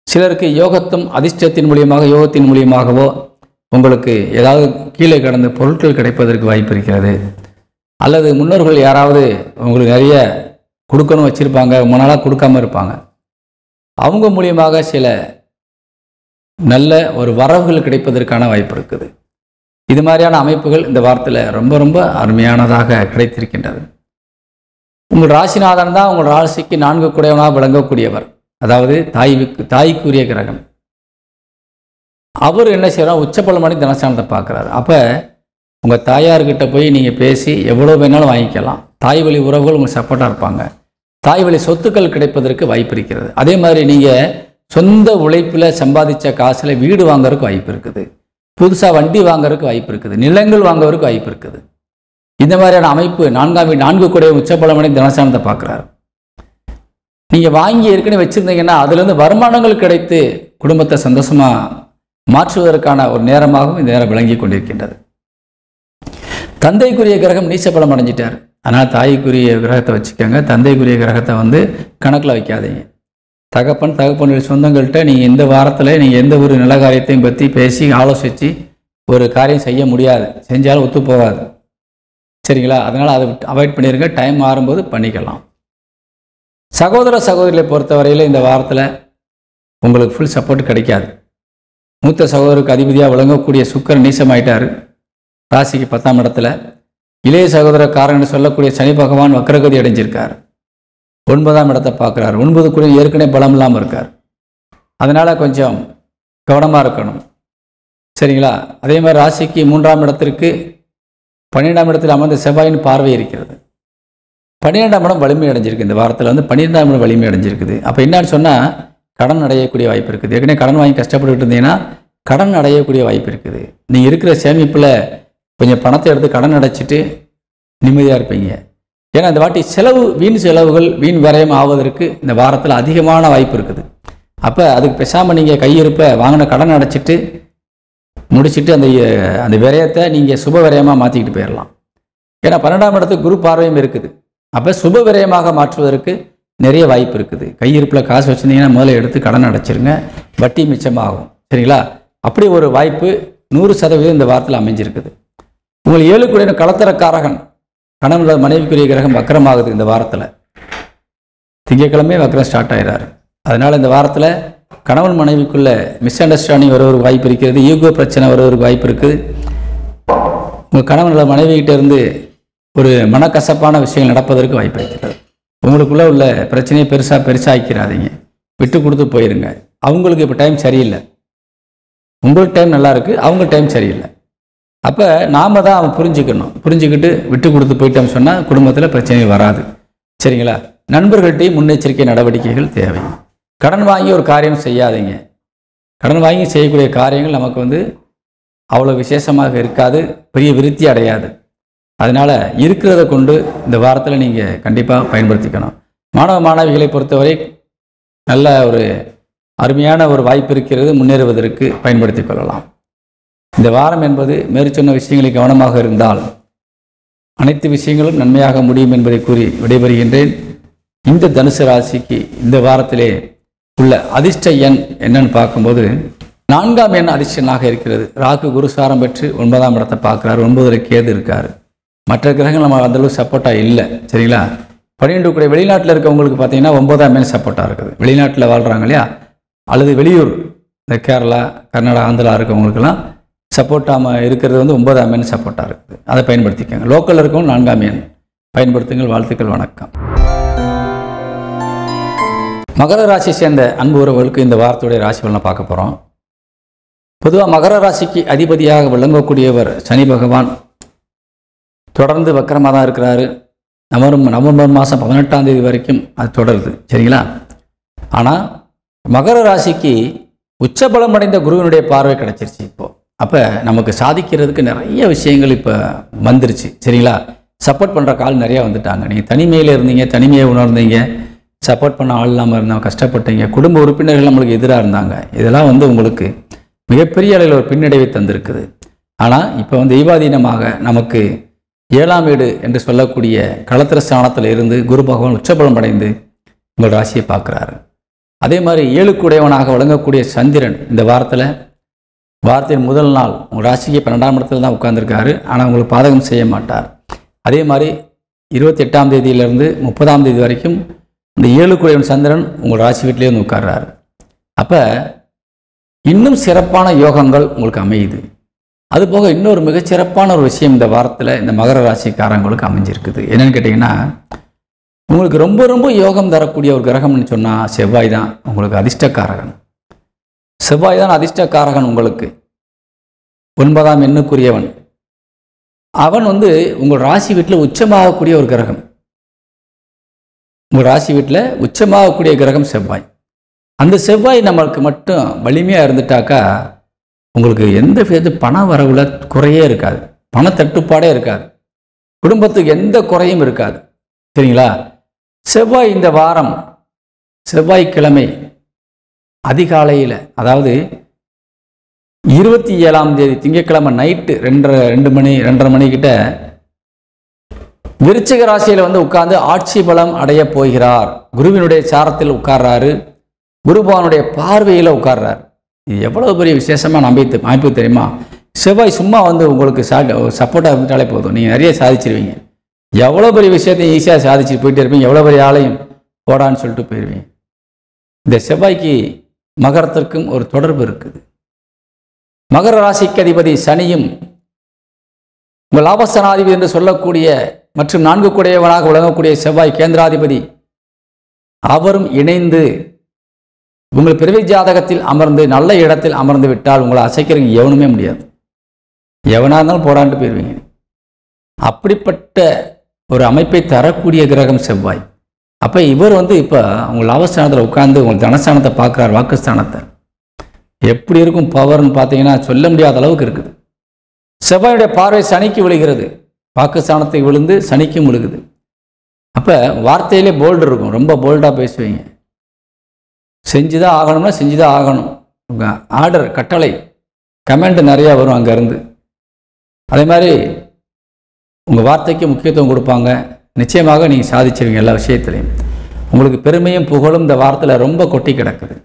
சிலருக்கு யோகத்தும் அதிர்ஷ்டத்தின் மூலியமாக யோகத்தின் மூலியமாகவோ உங்களுக்கு ஏதாவது கீழே கடந்த பொருட்கள் கிடைப்பதற்கு வாய்ப்பு இருக்கிறது. அல்லது முன்னோர்கள் யாராவது உங்களுக்கு நிறைய கொடுக்கணும் வச்சுருப்பாங்க, ரொம்ப நாளாக கொடுக்காமல் இருப்பாங்க, அவங்க மூலியமாக சில நல்ல ஒரு வரவுகள் கிடைப்பதற்கான வாய்ப்பு இருக்குது. இது மாதிரியான அமைப்புகள் இந்த வாரத்தில் ரொம்ப ரொம்ப அருமையானதாக கிடைத்திருக்கின்றது. உங்கள் ராசிநாதன் தான் உங்கள் ராசிக்கு 4 குடையவனாக விளங்கக்கூடியவர். அதாவது தாய்க்குரிய கிரகம். அவர் என்ன செய்யறார், உச்சபலம் பண்ணி தனஸ்தானத்தை பார்க்குறாரு. அப்போ உங்கள் தாயார்கிட்ட போய் நீங்கள் பேசி எவ்வளோ வேணாலும் வாங்கிக்கலாம். தாய் வழி உறவுகள் உங்களுக்கு சப்போர்ட்டாக இருப்பாங்க. தாய் வழி சொத்துக்கள் கிடைப்பதற்கு வாய்ப்பு இருக்கிறது. அதே மாதிரி நீங்கள் சொந்த உழைப்பில் சம்பாதிச்ச காசில் வீடு வாங்குறதுக்கு வாய்ப்பு இருக்குது. புதுசாக வண்டி வாங்குறதுக்கு வாய்ப்பு இருக்குது. நிலங்கள் வாங்குறதுக்கு வாய்ப்பு இருக்குது. இந்த மாதிரியான அமைப்பு 4ஆம் வீடு 4 கூடிய உச்சபலமடைந்த தனஸ்தானத்தை பார்க்குறாரு. நீங்கள் வாங்கி ஏற்கனவே வச்சுருந்தீங்கன்னா அதுலேருந்து வருமானங்கள் கிடைத்து குடும்பத்தை சந்தோஷமாக மாற்றுவதற்கான ஒரு நேரமாகவும் இந்த நேரம் விளங்கி கொண்டிருக்கின்றது. தந்தைக்குரிய கிரகம் நீச்சபலம் அடைஞ்சிட்டார். அதனால் தாய்க்குரிய கிரகத்தை வச்சுக்கோங்க. தந்தைக்குரிய கிரகத்தை கணக்கில் வைக்காதீங்க. தகப்பன் சொந்தங்கள்கிட்ட நீங்கள் இந்த வாரத்தில் நீங்கள் எந்த ஒரு நல்ல காரியத்தையும் பற்றி பேசி ஆலோசித்து ஒரு காரியம் செய்ய முடியாது. செஞ்சாலும் ஒத்து போகாது. சரிங்களா? அதனால் அதை அவாய்ட் பண்ணிடுங்க. டைம் மாறும்போது பண்ணிக்கலாம். சகோதர சகோதரிகளை பொறுத்தவரையில் இந்த வாரத்தில் உங்களுக்கு ஃபுல் சப்போர்ட் கிடைக்காது. மூத்த சகோதரருக்கு அதிபதியாக விளங்கக்கூடிய சுக்கிரன் நீசமாயிட்டார் ராசிக்கு 10ஆம் இடத்துல. இளைய சகோதரக்காரன்னு சொல்லக்கூடிய சனி பகவான் வக்ரகதி அடைஞ்சிருக்கார். 9ஆம் இடத்தை பார்க்குறார். 9 கூட ஏற்கனவே பலம் இல்லாமல் இருக்கார். அதனால் கொஞ்சம் கவனமாக இருக்கணும். சரிங்களா? அதே மாதிரி ராசிக்கு 3ஆம் இடத்திற்கு 12ஆம் இடத்தில் அமர்ந்த செவ்வாயின் பார்வை இருக்கிறது. 12ஆம் இடம் வலிமை அடைஞ்சிருக்கு. இந்த வாரத்தில் 12ஆம் இடம் வலிமை அடைஞ்சிருக்குது. அப்போ என்னன்னு சொன்னால் கடன் அடையக்கூடிய வாய்ப்பு இருக்குது. ஏற்கனவே கடன் வாங்கி கஷ்டப்பட்டுக்கிட்டு இருந்தீங்கன்னா கடன் அடையக்கூடிய வாய்ப்பு இருக்குது. நீங்கள் இருக்கிற சேமிப்பில் கொஞ்சம் பணத்தை எடுத்து கடன் அடைச்சிட்டு நிம்மதியாக இருப்பீங்க. ஏன்னா இந்த வாட்டி வீண் செலவுகள் வீண் விரயம் ஆவதற்கு இந்த வாரத்தில் அதிகமான வாய்ப்பு இருக்குது. அப்போ அதுக்கு பேசாமல் நீங்கள் கையிருப்பை வாங்கின கடன் அடைச்சிட்டு முடிச்சுட்டு அந்த விரயத்தை நீங்கள் சுப விரயமாக மாற்றிக்கிட்டு போயிடலாம். ஏன்னா 12ஆம் இடத்துக்கு குரு பார்வையும் இருக்குது. அப்போ சுப விரயமாக மாற்றுவதற்கு நிறைய வாய்ப்பு இருக்குது. கையிருப்பில் காசு வச்சுருந்தீங்கன்னா முதல்ல எடுத்து கடன் அடைச்சிருங்க. வட்டி மிச்சமாகும். சரிங்களா? அப்படி ஒரு வாய்ப்பு 100% இந்த வாரத்தில் அமைஞ்சிருக்குது. உங்கள் 7 கூடிய கலத்தரக்காரகன் கணவன் மனைவிக்குரிய கிரகம் வக்கரமாகுது. இந்த வாரத்தில் திங்கட்கிழமை வக்கரம் ஸ்டார்ட் ஆகிறார். அதனால் இந்த வாரத்தில் கணவன் மனைவிக்குள்ள மிஸ் அண்டர்ஸ்டாண்டிங் வருவதற்கு வாய்ப்பு இருக்கிறது. ஈகோ பிரச்சனை வருவதற்கு வாய்ப்பு இருக்குது. உங்கள் கணவன் மனைவிகிட்ட இருந்து ஒரு மனக்கசப்பான விஷயங்கள் நடப்பதற்கு வாய்ப்பு இருக்கிறது. உங்களுக்குள்ளே உள்ள பிரச்சனையை பெருசாக்கிடாதீங்க. விட்டு கொடுத்து போயிருங்க. அவங்களுக்கு இப்போ டைம் சரியில்லை. உங்களுக்கு டைம் நல்லா இருக்குது, அவங்க டைம் சரியில்லை. அப்போ நாம் தான் அவன் புரிஞ்சுக்கிட்டு விட்டு கொடுத்து போயிட்டோம்னு சொன்னால் குடும்பத்தில் பிரச்சனை வராது. சரிங்களா? நண்பர்கள்ட்டையும் முன்னெச்சரிக்கை நடவடிக்கைகள் தேவை. கடன் வாங்கி ஒரு காரியம் செய்யாதீங்க. கடன் வாங்கி செய்யக்கூடிய காரியங்கள் நமக்கு அவ்வளோ விசேஷமாக இருக்காது, பெரிய விருத்தி அடையாது. அதனால் இருக்கிறத கொண்டு இந்த வாரத்தில் நீங்கள் கண்டிப்பாக பயன்படுத்திக்கணும். மாணவ மாணவிகளை பொறுத்தவரை நல்ல ஒரு அருமையான ஒரு வாய்ப்பு இருக்கிறது. முன்னேறுவதற்கு பயன்படுத்தி கொள்ளலாம். இந்த வாரம் என்பது மேற்சொன்ன விஷயங்களில் கவனமாக இருந்தால் அனைத்து விஷயங்களும் நன்மையாக முடியும் என்பதை கூறி விடைபெறுகின்றேன். இந்த தனுசு ராசிக்கு இந்த வாரத்திலே உள்ள அதிர்ஷ்ட எண் என்னன்னு பார்க்கும்போது 4ஆம் எண் அதிர்ஷ்டனாக இருக்கிறது. ராகு குரு சாரம் பெற்று 9ஆம் இடத்தை பார்க்குறாரு. 9ல் கேது இருக்கார். மற்ற கிரகங்கள் நம்ம அந்தளவு சப்போர்ட்டாக இல்லை. சரிங்களா? 12 கூட வெளிநாட்டில் இருக்கவங்களுக்கு பார்த்தீங்கன்னா 9ஆம் எண் சப்போர்ட்டாக இருக்குது. வெளிநாட்டில் வாழ்கிறாங்க இல்லையா, அல்லது வெளியூர் இந்த கேரளா கர்நாடகா ஆந்திரா இருக்கவங்களுக்கெல்லாம் சப்போர்ட்டாக இருக்கிறது 9ஆம் எண் சப்போர்ட்டாக இருக்குது. அதை பயன்படுத்திக்கோங்க. லோக்கலில் இருக்கவங்க 4ஆம் எண் பயன்படுத்துங்கள். வாழ்த்துக்கள். வணக்கம். மகர ராசி சேர்ந்த அன்பு உறவுகளுக்கு இந்த வாரத்துடைய ராசி பலனை பார்க்க போகிறோம். பொதுவாக மகர ராசிக்கு அதிபதியாக விளங்கக்கூடியவர் சனி பகவான் தொடர்ந்து வக்கரமாக தான் இருக்கிறாரு. நவம்பர் மாதம் 18ஆம் தேதி வரைக்கும் அது தொடருது. சரிங்களா? ஆனால் மகர ராசிக்கு உச்சபலம் அடைந்த குருவினுடைய பார்வை கிடைச்சிருச்சு இப்போது. அப்போ நமக்கு சாதிக்கிறதுக்கு நிறைய விஷயங்கள் இப்போ வந்துருச்சு. சரிங்களா? சப்போர்ட் பண்ணுற கால் நிறையா வந்துட்டாங்க. நீங்கள் தனிமையில் இருந்தீங்க, தனிமையை உணர்ந்தீங்க, சப்போர்ட் பண்ண ஆள் இல்லாமல் இருந்தாங்க, கஷ்டப்பட்டீங்க, குடும்ப உறுப்பினர்கள் நம்மளுக்கு எதிராக இருந்தாங்க. இதெல்லாம் உங்களுக்கு மிகப்பெரிய அளவில் ஒரு பின்னடைவை தந்திருக்குது. ஆனால் இப்போ தெய்வாதீனமாக நமக்கு 7ஆம் வீடு என்று சொல்லக்கூடிய களத்திர ஸ்தானத்தில் இருந்து குரு பகவான் உச்சபலம் அடைந்து உங்கள் ராசியை பார்க்குறாரு. அதே மாதிரி 7 கூடையவனாக விளங்கக்கூடிய சந்திரன் இந்த வாரத்தின் முதல் நாள் உங்கள் ராசிக்கு 12ஆம் இடத்துல தான் உட்கார்ந்துருக்காரு. ஆனால் உங்களுக்கு பாதகம் செய்ய மாட்டார். அதே மாதிரி 28ஆம் தேதியிலிருந்து 30ஆம் தேதி வரைக்கும் இந்த 7 கூடையவன் சந்திரன் உங்கள் ராசி வீட்டிலே வந்து உட்கார்றாரு. அப்போ இன்னும் சிறப்பான யோகங்கள் உங்களுக்கு அமையுது. அதுபோக இன்னொரு மிகச்சிறப்பான ஒரு விஷயம் இந்த வாரத்தில் இந்த மகர ராசிக்காரங்களுக்கு அமைஞ்சிருக்குது. என்னென்னு கேட்டிங்கன்னா, உங்களுக்கு ரொம்ப ரொம்ப யோகம் தரக்கூடிய ஒரு கிரகம்னு சொன்னால் செவ்வாய் தான் உங்களுக்கு அதிர்ஷ்டக்காரகன். செவ்வாய் தான் அதிர்ஷ்டக்காரகன். உங்களுக்கு 9ஆம் எண்ணுக்குரியவன். அவன் உங்கள் ராசி வீட்டில் உச்சமாகக்கூடிய ஒரு கிரகம். உங்கள் ராசி வீட்டில் உச்சமாகக்கூடிய கிரகம் செவ்வாய். அந்த செவ்வாய் நம்மளுக்கு மட்டும் வலிமையாக இருந்துட்டாக்கா உங்களுக்கு எந்த வித பண வரவுல குறையே இருக்காது, பண தட்டுப்பாடே இருக்காது. குடும்பத்துக்கு எந்த குறையும் இருக்காது. சரிங்களா? செவ்வாய் இந்த வாரம் செவ்வாய்க்கிழமை அதிகாலையில், அதாவது 27ஆம் தேதி திங்கட்கிழமை நைட்டு 2:30 மணிக்கிட்ட விருச்சிக ராசியில் வந்து உட்கார்ந்து ஆட்சி பலம் அடைய போகிறார். குருவினுடைய சாரத்தில் உட்கார்றாரு, குருபவனுடைய பார்வையில் உட்கார்றாரு. இது எவ்வளவு பெரிய விசேஷமான அமைப்பு தெரியுமா? செவ்வாய் சும்மா வந்து உங்களுக்கு சப்போர்ட்டாக இருந்துட்டாலே போதும், நீங்கள் நிறைய சாதிச்சிருவீங்க. எவ்வளோ பெரிய விஷயத்தையும் ஈஸியாக சாதிச்சு போயிட்டே இருப்பீங்க. எவ்வளோ பெரிய ஆளையும் போடான்னு சொல்லிட்டு போயிடுவீங்க. இந்த செவ்வாய்க்கு மகரத்திற்கும் ஒரு தொடர்பு இருக்குது. மகர ராசிக்கு அதிபதி சனியும் உங்கள் லாபஸ்தானாதிபதி என்று சொல்லக்கூடிய மற்றும் 4 குடையவனாக விளங்கக்கூடிய செவ்வாய் கேந்திராதிபதி அவரும் இணைந்து உங்கள் பிறவி ஜாதகத்தில் அமர்ந்து நல்ல இடத்தில் அமர்ந்து விட்டால் உங்களை அசைக்கிறவங்க எவனுமே முடியாது. எவனாக இருந்தாலும் போடான்ட்டு போயிடுவீங்க. அப்படிப்பட்ட ஒரு அமைப்பை தரக்கூடிய கிரகம் செவ்வாய். அப்போ இவர் வந்து இப்போ உங்கள் லாபஸ்தானத்தில் உட்கார்ந்து உங்கள் தனஸ்தானத்தை பார்க்குறார், வாக்குஸ்தானத்தை. எப்படி இருக்கும் பவர்னு பார்த்தீங்கன்னா சொல்ல முடியாத அளவுக்கு இருக்குது. செவ்வாயுடைய பார்வை சனிக்கு விழுகிறது, வாக்குஸ்தானத்துக்கு விழுந்து சனிக்கும் விழுகுது. அப்போ வார்த்தையிலே போல்டு இருக்கும், ரொம்ப போல்டாக பேசுவீங்க. செஞ்சுதான் ஆகணும்னா செஞ்சுதான் ஆகணும். ஆர்டர், கட்டளை, கமெண்ட் நிறையா வரும் அங்கேருந்து. அதே மாதிரி உங்கள் வார்த்தைக்கு முக்கியத்துவம் கொடுப்பாங்க. நிச்சயமாக நீங்கள் சாதிச்சிருவீங்க எல்லா விஷயத்துலையும். உங்களுக்கு பெருமையும் புகழும் இந்த வாரத்தில் ரொம்ப கொட்டி கிடக்குது.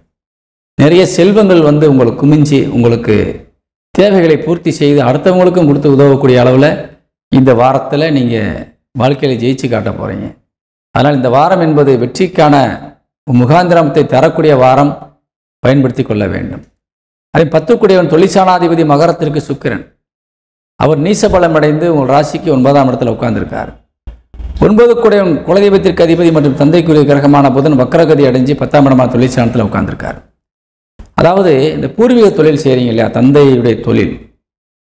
நிறைய செல்வங்கள் வந்து உங்களுக்கு குமிஞ்சி உங்களுக்கு தேவைகளை பூர்த்தி செய்து அடுத்தவங்களுக்கும் கொடுத்து உதவக்கூடிய அளவில் இந்த வாரத்தில் நீங்கள் வாழ்க்கையில் ஜெயிச்சு காட்ட போகிறீங்க. அதனால் இந்த வாரம் என்பது வெற்றிக்கான முகாந்திரத்தை தரக்கூடிய வாரம், பயன்படுத்தி கொள்ள வேண்டும். அதே 10 குடையவன் தொழிற்சானாதிபதி மகரத்திற்கு சுக்கிரன். அவர் நீசபலம் அடைந்து உங்கள் ராசிக்கு 9ஆம் இடத்துல உட்கார்ந்துருக்கார். 9 குடையவன் குலதெய்வத்திற்கு அதிபதி மற்றும் தந்தைக்குரிய கிரகமான புதன் வக்கரகதி அடைஞ்சு 10ஆம் இடமான தொழிற்சானத்தில் உட்கார்ந்துருக்கார். அதாவது இந்த பூர்வீக தொழில் செய்கிறீங்க இல்லையா, தந்தையுடைய தொழில்,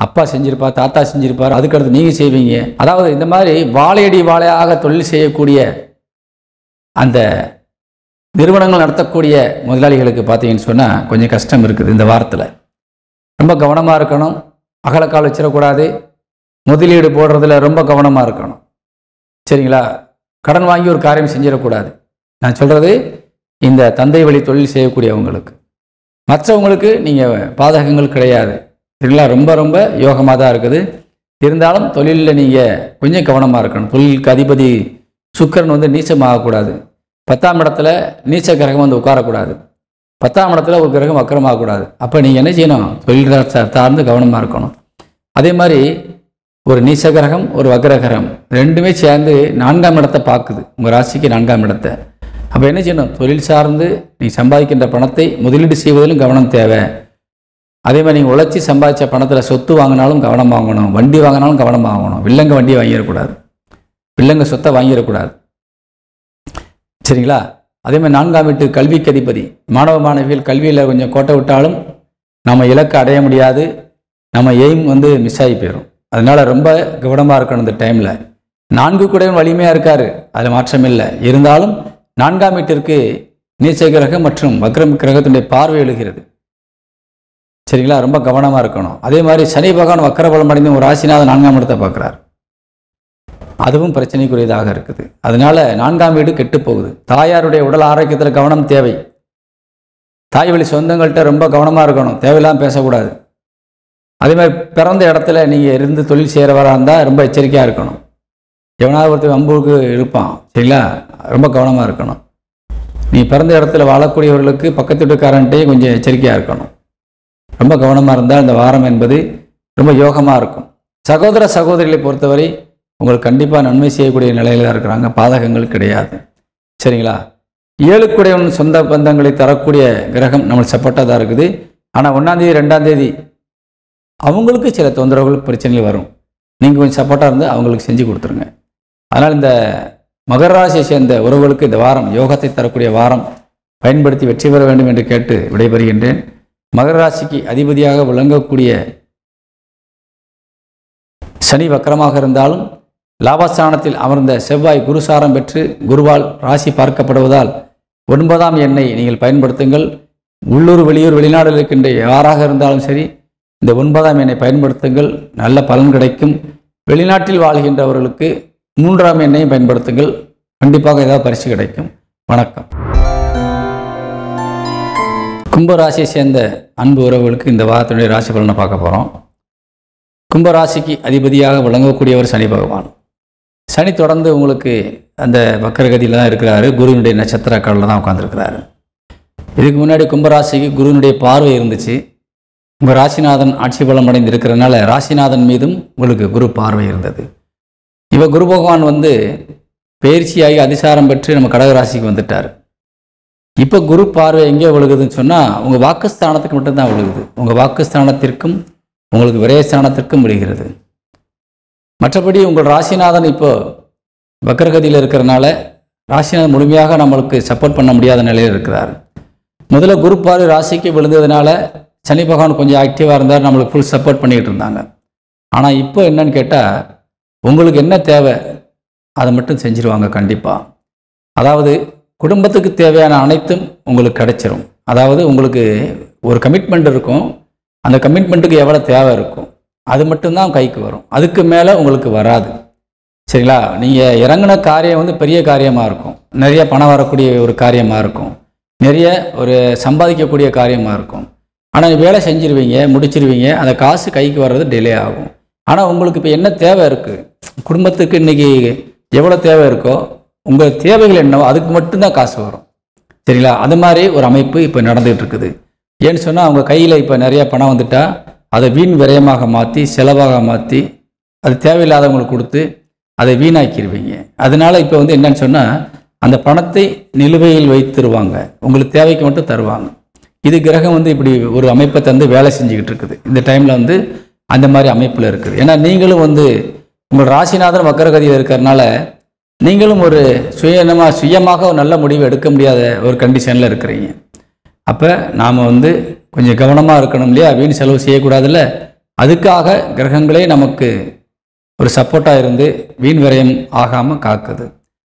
அப்பா செஞ்சிருப்பார், தாத்தா செஞ்சிருப்பார், அதுக்கடுத்து நீங்கள் செய்வீங்க. அதாவது இந்த மாதிரி வாழையடி வாழையாக தொழில் செய்யக்கூடிய அந்த நிறுவனங்கள் நடத்தக்கூடிய முதலாளிகளுக்கு பார்த்தீங்கன்னு சொன்னால் கொஞ்சம் கஷ்டம் இருக்குது. இந்த வாரத்தில் ரொம்ப கவனமாக இருக்கணும். அகலக்கால் வச்சிடக்கூடாது. முதலீடு போடுறதுல ரொம்ப கவனமாக இருக்கணும். சரிங்களா? கடன் வாங்கி ஒரு காரியம் செஞ்சிடக்கூடாது. நான் சொல்கிறது இந்த தந்தை வழி தொழில் செய்யக்கூடியவங்களுக்கு. மற்றவங்களுக்கு நீங்கள் பாதகங்கள் கிடையாது. சரிங்களா? ரொம்ப ரொம்ப யோகமாக தான் இருக்குது. இருந்தாலும் தொழிலில் நீங்கள் கொஞ்சம் கவனமாக இருக்கணும். தொழிலுக்கு அதிபதி சுக்கிரன் வந்து நீச்சமாகக்கூடாது. 10ஆம் இடத்துல நீச்ச கிரகம் வந்து உட்காரக்கூடாது. 10ஆம் இடத்துல ஒரு கிரகம் வக்கரமாகக்கூடாது. அப்போ நீங்கள் என்ன செய்யணும்? தொழில் சார்ந்து கவனமாக இருக்கணும். அதே மாதிரி ஒரு நீச்ச கிரகம் ஒரு வக்ர கிரகம் ரெண்டுமே சேர்ந்து 4ஆம் இடத்தை பார்க்குது, உங்கள் ராசிக்கு 4ஆம் இடத்தை. அப்போ என்ன செய்யணும்? தொழில் சார்ந்து நீ சம்பாதிக்கின்ற பணத்தை முதலீடு செய்வதிலும் கவனம் தேவை. அதே மாதிரி நீங்கள் உழைச்சி சம்பாதிச்ச பணத்தில் சொத்து வாங்கினாலும் கவனம் வாங்கணும், வண்டி வாங்கினாலும் கவனம் வாங்கணும். வில்லங்க வண்டியை வாங்கிடக்கூடாது, வில்லங்க சொத்தை வாங்கிடக்கூடாது. சரிங்களா? அதே மாதிரி 4ஆம் வீட்டு கல்விக்கு அதிபதி. மாணவ மாணவிகள் கல்வியில் கொஞ்சம் கோட்டை விட்டாலும் நம்ம இலக்கை அடைய முடியாது, நம்ம எய்ம் வந்து மிஸ் ஆகி போயிடும். அதனால் ரொம்ப கவனமாக இருக்கணும் இந்த டைமில். 4 குடையவன் வலிமையாக இருக்கார், அதில் மாற்றம் இல்லை. இருந்தாலும் 4ஆம் வீட்டிற்கு நீச்ச கிரகம் மற்றும் வக்ரம் கிரகத்தினுடைய பார்வை எழுகிறது. சரிங்களா? ரொம்ப கவனமாக இருக்கணும். அதே மாதிரி சனி பகவான் வக்கரபலம் அடைந்து ஒரு ராசிநாதன் 4ஆம் இடத்தை பார்க்குறார். அதுவும் பிரச்சனைக்குரியதாக இருக்குது. அதனால 4ஆம் வீடு கெட்டு போகுது. தாயாருடைய உடல் ஆரோக்கியத்தில் கவனம் தேவை. தாய் வழி சொந்தங்கள்கிட்ட ரொம்ப கவனமாக இருக்கணும், தேவையில்லாமல் பேசக்கூடாது. அதே மாதிரி பிறந்த இடத்துல நீங்கள் இருந்து தொழில் செய்கிறவராக இருந்தால் ரொம்ப எச்சரிக்கையாக இருக்கணும். எவனாவது ஒருத்தர் அம்புக்கு இருப்பான். சரிங்களா? ரொம்ப கவனமாக இருக்கணும். நீ பிறந்த இடத்துல வாழக்கூடியவர்களுக்கு பக்கத்து வீட்டுக்காரன்ட்டே கொஞ்சம் எச்சரிக்கையாக இருக்கணும். ரொம்ப கவனமாக இருந்தால் இந்த வாரம் என்பது ரொம்ப யோகமாக இருக்கும். சகோதர சகோதரிகளை பொறுத்தவரை உங்களுக்கு கண்டிப்பாக நன்மை செய்யக்கூடிய நிலையில் தான் இருக்கிறாங்க, பாதகங்கள் கிடையாது. சரிங்களா? 7 குடையவன் சொந்த பந்தங்களை தரக்கூடிய கிரகம் நம்மளுக்கு சப்போர்ட்டாக தான் இருக்குது. ஆனால் 1ஆம் தேதி 2ஆம் தேதி அவங்களுக்கு சில தொந்தரவுகள் பிரச்சனைகள் வரும். நீங்கள் கொஞ்சம் சப்போர்ட்டாக இருந்து அவங்களுக்கு செஞ்சு கொடுத்துருங்க. அதனால் இந்த மகர ராசியை சேர்ந்த உறவுகளுக்கு இந்த வாரம் யோகத்தை தரக்கூடிய வாரம், பயன்படுத்தி வெற்றி பெற வேண்டும் என்று கேட்டு விடைபெறுகின்றேன். மகர ராசிக்கு அதிபதியாக விளங்கக்கூடிய சனி வக்கரமாக இருந்தாலும் லாபஸ்தானத்தில் அமர்ந்த செவ்வாய் குருசாரம் பெற்று குருவால் ராசி பார்க்கப்படுவதால் 9ஆம் எண்ணை நீங்கள் பயன்படுத்துங்கள். உள்ளூர் வெளியூர் வெளிநாடுகள் இருக்கின்ற யாராக இருந்தாலும் சரி இந்த 9ஆம் எண்ணை பயன்படுத்துங்கள், நல்ல பலன் கிடைக்கும். வெளிநாட்டில் வாழ்கின்றவர்களுக்கு 3ஆம் எண்ணையும் பயன்படுத்துங்கள். கண்டிப்பாக ஏதாவது பரிசு கிடைக்கும். வணக்கம். கும்பராசியை சேர்ந்த அன்பு உறவுகளுக்கு இந்த வாரத்துடைய ராசி பலனை பார்க்க போகிறோம். கும்பராசிக்கு அதிபதியாக விளங்கக்கூடியவர் சனி பகவான். சனி தொடர்ந்து உங்களுக்கு அந்த வக்கரகதியில் தான் இருக்கிறாரு. குருவினுடைய நட்சத்திர காலில் தான் உட்காந்துருக்கிறாரு. இதுக்கு முன்னாடி கும்பராசிக்கு குருவினுடைய பார்வை இருந்துச்சு. உங்கள் ராசிநாதன் ஆட்சி பலம் அடைந்து இருக்கிறதுனால ராசிநாதன் மீதும் உங்களுக்கு குரு பார்வை இருந்தது. இப்போ குரு பகவான் பயிற்சியாகி அதிசாரம் பெற்று நம்ம கடகராசிக்கு வந்துட்டார். இப்போ குரு பார்வை எங்கே விழுகுதுன்னு சொன்னால் உங்கள் வாக்குஸ்தானத்துக்கு மட்டும்தான் விழுகுது. உங்கள் வாக்குஸ்தானத்திற்கும் உங்களுக்கு விரயஸ்தானத்திற்கும் விழுகிறது. மற்றபடி உங்கள் ராசிநாதன் இப்போ வக்கரகதியில் இருக்கிறனால ராசிநாதன் முழுமையாக நம்மளுக்கு சப்போர்ட் பண்ண முடியாத நிலையில் இருக்கிறார். முதல்ல குரு பார்வை ராசிக்கு விழுந்ததுனால சனி பகவான் கொஞ்சம் ஆக்டிவாக இருந்தார், நம்மளுக்கு ஃபுல் சப்போர்ட் பண்ணிக்கிட்டு இருந்தாங்க. ஆனால் இப்போ என்னன்னு கேட்டால் உங்களுக்கு என்ன தேவை அதை மட்டும் செஞ்சுருவாங்க கண்டிப்பாக. அதாவது குடும்பத்துக்கு தேவையான அனைத்தும் உங்களுக்கு கிடைச்சிரும். அதாவது உங்களுக்கு ஒரு கமிட்மெண்ட் இருக்கும், அந்த கமிட்மெண்ட்டுக்கு எவ்வளோ தேவை இருக்கும் அது மட்டும்தான் கைக்கு வரும், அதுக்கு மேலே உங்களுக்கு வராது. சரிங்களா? நீங்கள் இறங்கின காரியம் பெரிய காரியமாக இருக்கும், நிறைய பணம் வரக்கூடிய ஒரு காரியமாக இருக்கும், நிறைய ஒரு சம்பாதிக்கக்கூடிய காரியமாக இருக்கும். ஆனால் வேலை செஞ்சிருவீங்க, முடிச்சிருவீங்க, அந்த காசு கைக்கு வர்றது டிலே ஆகும். ஆனால் உங்களுக்கு இப்போ என்ன தேவை இருக்குது, குடும்பத்துக்கு இன்றைக்கி எவ்வளோ தேவை இருக்கோ உங்கள் தேவைகள் என்னவோ அதுக்கு மட்டும்தான் காசு வரும். சரிங்களா? அது மாதிரி ஒரு அமைப்பு இப்போ நடந்துகிட்டு இருக்குது. ஏன்னு சொன்னால் அவங்க கையில் இப்போ நிறைய பணம் வந்துட்டால் அதை வீண் விரயமாக மாற்றி செலவாக மாற்றி அது தேவையில்லாதவங்களுக்கு கொடுத்து அதை வீணாக்கிடுவீங்க. அதனால் இப்போ என்னன்னு சொன்னால் அந்த பணத்தை நிலுவையில் வைத்துருவாங்க, உங்களுக்கு தேவைக்கு மட்டும் தருவாங்க. இது கிரகம் இப்படி ஒரு அமைப்பை தந்து வேலை செஞ்சுக்கிட்டு இருக்குது. இந்த டைமில் அந்த மாதிரி அமைப்பில் இருக்குது. ஏன்னா நீங்களும் உங்கள் ராசிநாதன் வக்கரகதியில் இருக்கிறதுனால நீங்களும் ஒரு சுயமாக ஒரு நல்ல முடிவு எடுக்க முடியாத ஒரு கண்டிஷனில் இருக்கிறீங்க. அப்போ நாம் கொஞ்சம் கவனமாக இருக்கணும் இல்லையா? வீண் செலவு செய்யக்கூடாதுல்ல. அதுக்காக கிரகங்களே நமக்கு ஒரு சப்போர்ட்டாக இருந்து வீண் விரயம் ஆகாமல் காக்குது.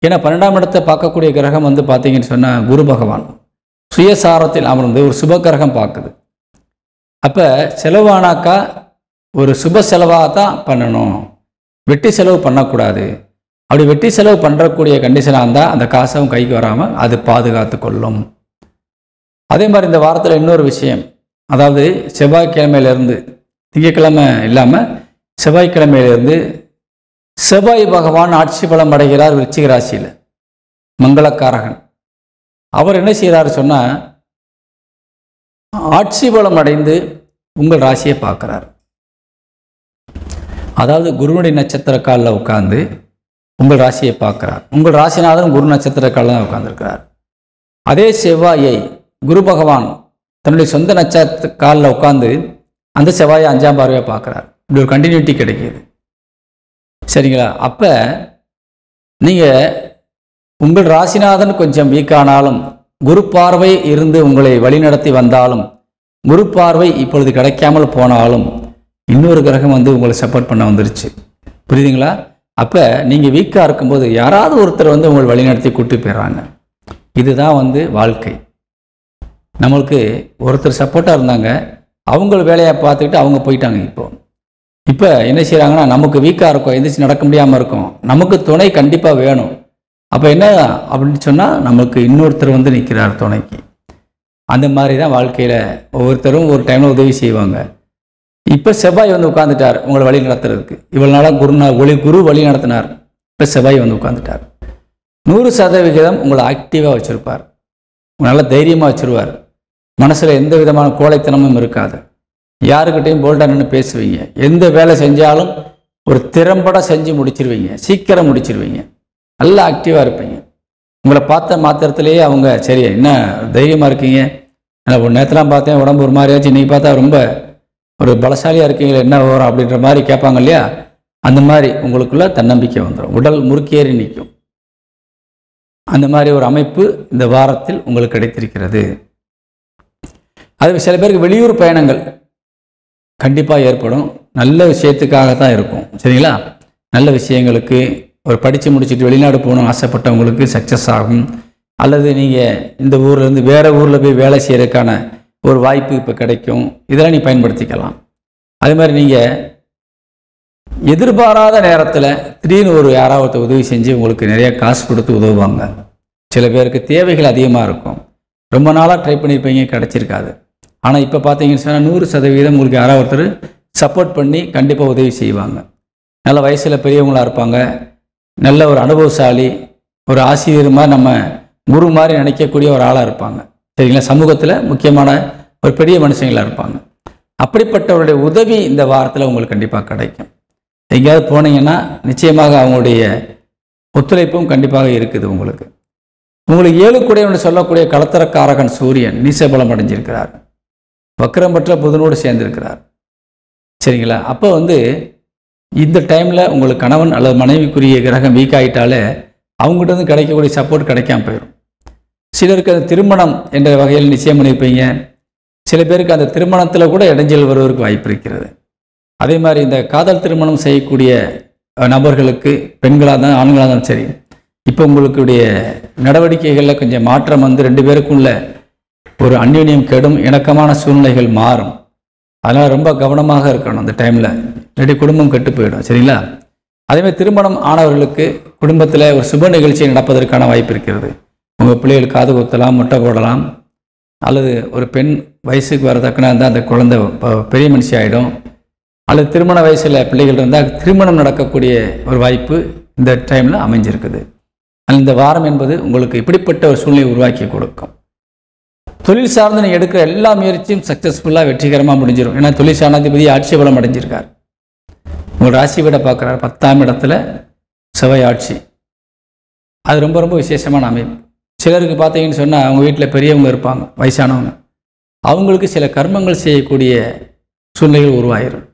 ஏன்னா 12ஆம் இடத்தை பார்க்கக்கூடிய கிரகம் பார்த்தீங்கன்னு சொன்னால் குரு பகவான் சுயசாரத்தில் அமர்ந்து ஒரு சுப கிரகம் பார்க்குது. அப்போ செலவானாக்கா ஒரு சுப செலவாக தான் பண்ணணும், வெட்டி செலவு பண்ணக்கூடாது. அப்படி வெட்டி செலவு பண்ணுறக்கூடிய கண்டிஷனாக இருந்தால் அந்த காசும் கைக்கு வராமல் அது பாதுகாத்து கொள்ளும். அதே மாதிரி இந்த வாரத்தில் இன்னொரு விஷயம், அதாவது செவ்வாய்க்கிழமையிலேருந்து திங்கட்கிழமை இல்லாமல் செவ்வாய்க்கிழமையிலேருந்து செவ்வாய் பகவான் ஆட்சி பலம் அடைகிறார் விருச்சிக ராசியில், மங்களக்காரகன். அவர் என்ன செய்கிறார் சொன்னால் ஆட்சி பலம் அடைந்து உங்கள் ராசியை பார்க்குறார். அதாவது குருவுடைய நட்சத்திர காலில் உட்கார்ந்து உங்கள் ராசியை பார்க்குறார். உங்கள் ராசிநாதன் குரு நட்சத்திர காலில் தான் உட்கார்ந்துருக்கிறார். அதே செவ்வாயை குரு பகவான் தன்னுடைய சொந்த நட்சத்திர காலில் உட்கார்ந்து அந்த செவ்வாயை 5ஆம் பார்வையாக பார்க்குறார். இப்படி ஒரு கண்டினியூட்டி கிடைக்கிது. சரிங்களா? அப்போ நீங்கள் உங்கள் ராசிநாதன் கொஞ்சம் வீக்கானாலும் குரு பார்வை இருந்து உங்களை வழிநடத்தி வந்தாலும் குரு பார்வை இப்பொழுது கிடைக்காமல் போனாலும் இன்னொரு கிரகம் உங்களை சப்போர்ட் பண்ண வந்துருச்சு. புரியுதுங்களா? அப்போ நீங்கள் வீக்காக இருக்கும்போது யாராவது ஒருத்தர் உங்களை வழிநடத்தி கூட்டி போயிடுறாங்க. இதுதான் வாழ்க்கை. நம்மளுக்கு ஒருத்தர் சப்போர்ட்டாக இருந்தாங்க, அவங்க வேலையை பார்த்துக்கிட்டு அவங்க போயிட்டாங்க. இப்போ என்ன செய்கிறாங்கன்னா நமக்கு வீக்காக இருக்கும், எந்திரிச்சு நடக்க முடியாமல் இருக்கும், நமக்கு துணை கண்டிப்பாக வேணும். அப்போ என்ன அப்படின்னு சொன்னால் நமக்கு இன்னொருத்தர் நிற்கிறார் துணைக்கு. அந்த மாதிரி தான் வாழ்க்கையில் ஒவ்வொருத்தரும் ஒரு டைமில் உதவி செய்வாங்க. இப்போ செவ்வாய் உட்காந்துட்டார் உங்களை வழி நடத்துறதுக்கு. இவ்வளோ நாளாக குரு வழி நடத்தினார். இப்போ செவ்வாய் உட்காந்துட்டார். 100% உங்களை ஆக்டிவாக வச்சுருப்பார், நல்ல தைரியமாக வச்சுருவார். மனசில் எந்த விதமான கோழைத்தனமும் இருக்காது. யாருக்கிட்டையும் போல்டாக நின்று பேசுவீங்க. எந்த வேலை செஞ்சாலும் ஒரு திறம்பட செஞ்சு முடிச்சிருவீங்க, சீக்கிரம் முடிச்சிருவீங்க, நல்லா ஆக்டிவாக இருப்பீங்க. உங்களை பார்த்த மாத்திரத்திலேயே அவங்க சரி என்ன தைரியமாக இருக்கீங்க, ஒரு நேரத்தெலாம் பார்த்தேன் உடம்பு ஒரு மாதிரியாச்சு, இன்றைக்கி பார்த்தா ரொம்ப ஒரு பலசாலியாக இருக்கீங்களா, என்ன வரும் அப்படின்ற மாதிரி கேட்பாங்க இல்லையா? அந்த மாதிரி உங்களுக்குள்ள தன்னம்பிக்கை வந்துடும், உடல் முறுக்கேறி நிற்கும். அந்த மாதிரி ஒரு அமைப்பு இந்த வாரத்தில் உங்களுக்கு கிடைத்திருக்கிறது. அது சில பேருக்கு வெளியூர் பயணங்கள் கண்டிப்பாக ஏற்படும். நல்ல விஷயத்துக்காக தான் இருக்கும். சரிங்களா? நல்ல விஷயங்களுக்கு ஒரு படித்து முடிச்சுட்டு வெளிநாடு போகணும் ஆசைப்பட்டவங்களுக்கு சக்ஸஸ் ஆகும். அல்லது நீங்கள் இந்த ஊர்லேருந்து வேறு ஊரில் போய் வேலை செய்கிறதுக்கான ஒரு வாய்ப்பு இப்போ கிடைக்கும். இதெல்லாம் நீ பயன்படுத்திக்கலாம். அதே மாதிரி நீங்கள் எதிர்பாராத நேரத்தில் திடீர்னு ஒரு யாராவது உதவி செஞ்சு உங்களுக்கு நிறைய காசு கொடுத்து உதவுவாங்க. சில பேருக்கு தேவைகள் அதிகமாக இருக்கும். ரொம்ப நாளாக ட்ரை பண்ணியிருப்பீங்க, கிடச்சிருக்காது. ஆனால் இப்போ பார்த்தீங்கன்னு சொன்னால் 100% உங்களுக்கு யாராவது ஒருத்தர் சப்போர்ட் பண்ணி கண்டிப்பாக உதவி செய்வாங்க. நல்ல வயசில் பெரியவங்களாக இருப்பாங்க, நல்ல ஒரு அனுபவசாலி, ஒரு ஆசிரியர் மாதிரி, நம்ம குரு மாதிரி நினைக்கக்கூடிய ஒரு ஆளாக இருப்பாங்க. சரிங்களா? சமூகத்தில் முக்கியமான ஒரு பெரிய மனுஷங்களாக இருப்பாங்க. அப்படிப்பட்டவருடைய உதவி இந்த வாரத்தில் உங்களுக்கு கண்டிப்பாக கிடைக்கும். எங்கேயாவது போனீங்கன்னா நிச்சயமாக அவங்களுடைய ஒத்துழைப்பும் கண்டிப்பாக இருக்குது. உங்களுக்கு 7 கூடையவன் சொல்லக்கூடிய களத்திரக்காரகன் சூரியன் நீசபலம் அடைஞ்சிருக்கிறார், வக்கரம் பெற்ற புதனோடு சேர்ந்திருக்கிறார். சரிங்களா? அப்போ இந்த டைமில் உங்களுக்கு கணவன் அல்லது மனைவிக்குரிய கிரகம் வீக் ஆகிட்டாலே அவங்ககிட்ட இருந்து கிடைக்கக்கூடிய சப்போர்ட் கிடைக்காம போயிடும். சிலருக்கு அந்த திருமணம் என்ற வகையில் நிச்சயம் பண்ணியிருப்பீங்க. சில பேருக்கு அந்த திருமணத்தில் கூட இடைஞ்சல் வருவதற்கு வாய்ப்பு இருக்கிறது. அதே மாதிரி இந்த காதல் திருமணம் செய்யக்கூடிய நபர்களுக்கு, பெண்களாக தான் ஆண்களாக தான் சரி, இப்போ உங்களுடைய நடவடிக்கைகளில் கொஞ்சம் மாற்றம் 2 பேருக்குள்ள ஒரு அந்யோன்யம் கெடும், இணக்கமான சூழ்நிலைகள் மாறும். அதனால் ரொம்ப கவனமாக இருக்கணும் அந்த டைமில், இல்லாட்டி குடும்பம் கெட்டு போயிடும். சரிங்களா? அதேமாதிரி திருமணம் ஆனவர்களுக்கு குடும்பத்தில் ஒரு சுப நிகழ்ச்சி நடப்பதற்கான வாய்ப்பு இருக்கிறது. உங்கள் பிள்ளைகள் காது குத்தலாம், முட்டை போடலாம், அல்லது ஒரு பெண் வயசுக்கு வரத்தக்கனா இருந்தால் அந்த குழந்தை பெரிய மனுஷி ஆகிடும், அல்லது திருமண வயசில் பிள்ளைகள் இருந்தால் திருமணம் நடக்கக்கூடிய ஒரு வாய்ப்பு இந்த டைமில் அமைஞ்சிருக்குது. இந்த வாரம் என்பது உங்களுக்கு இப்படிப்பட்ட ஒரு சூழ்நிலை உருவாக்கி கொடுக்கும். தொழில் சார்ந்து நீங்கள் எடுக்கிற எல்லா முயற்சியும் சக்ஸஸ்ஃபுல்லாக வெற்றிகரமாக முடிஞ்சிடும். ஏன்னா தொழில் சாணாதிபதி ஆட்சி பலம் அடைஞ்சிருக்கார். உங்கள் ராசி விட பார்க்குறாரு 10ஆம் இடத்துல செவ்வாய் ஆட்சி. அது ரொம்ப ரொம்ப விசேஷமான அமைப்பு. சிலருக்கு பார்த்தீங்கன்னு சொன்னால் அவங்க வீட்டில் பெரியவங்க இருப்பாங்க, வயசானவங்க, அவங்களுக்கு சில கர்மங்கள் செய்யக்கூடிய சூழ்நிலைகள் உருவாயிரும்.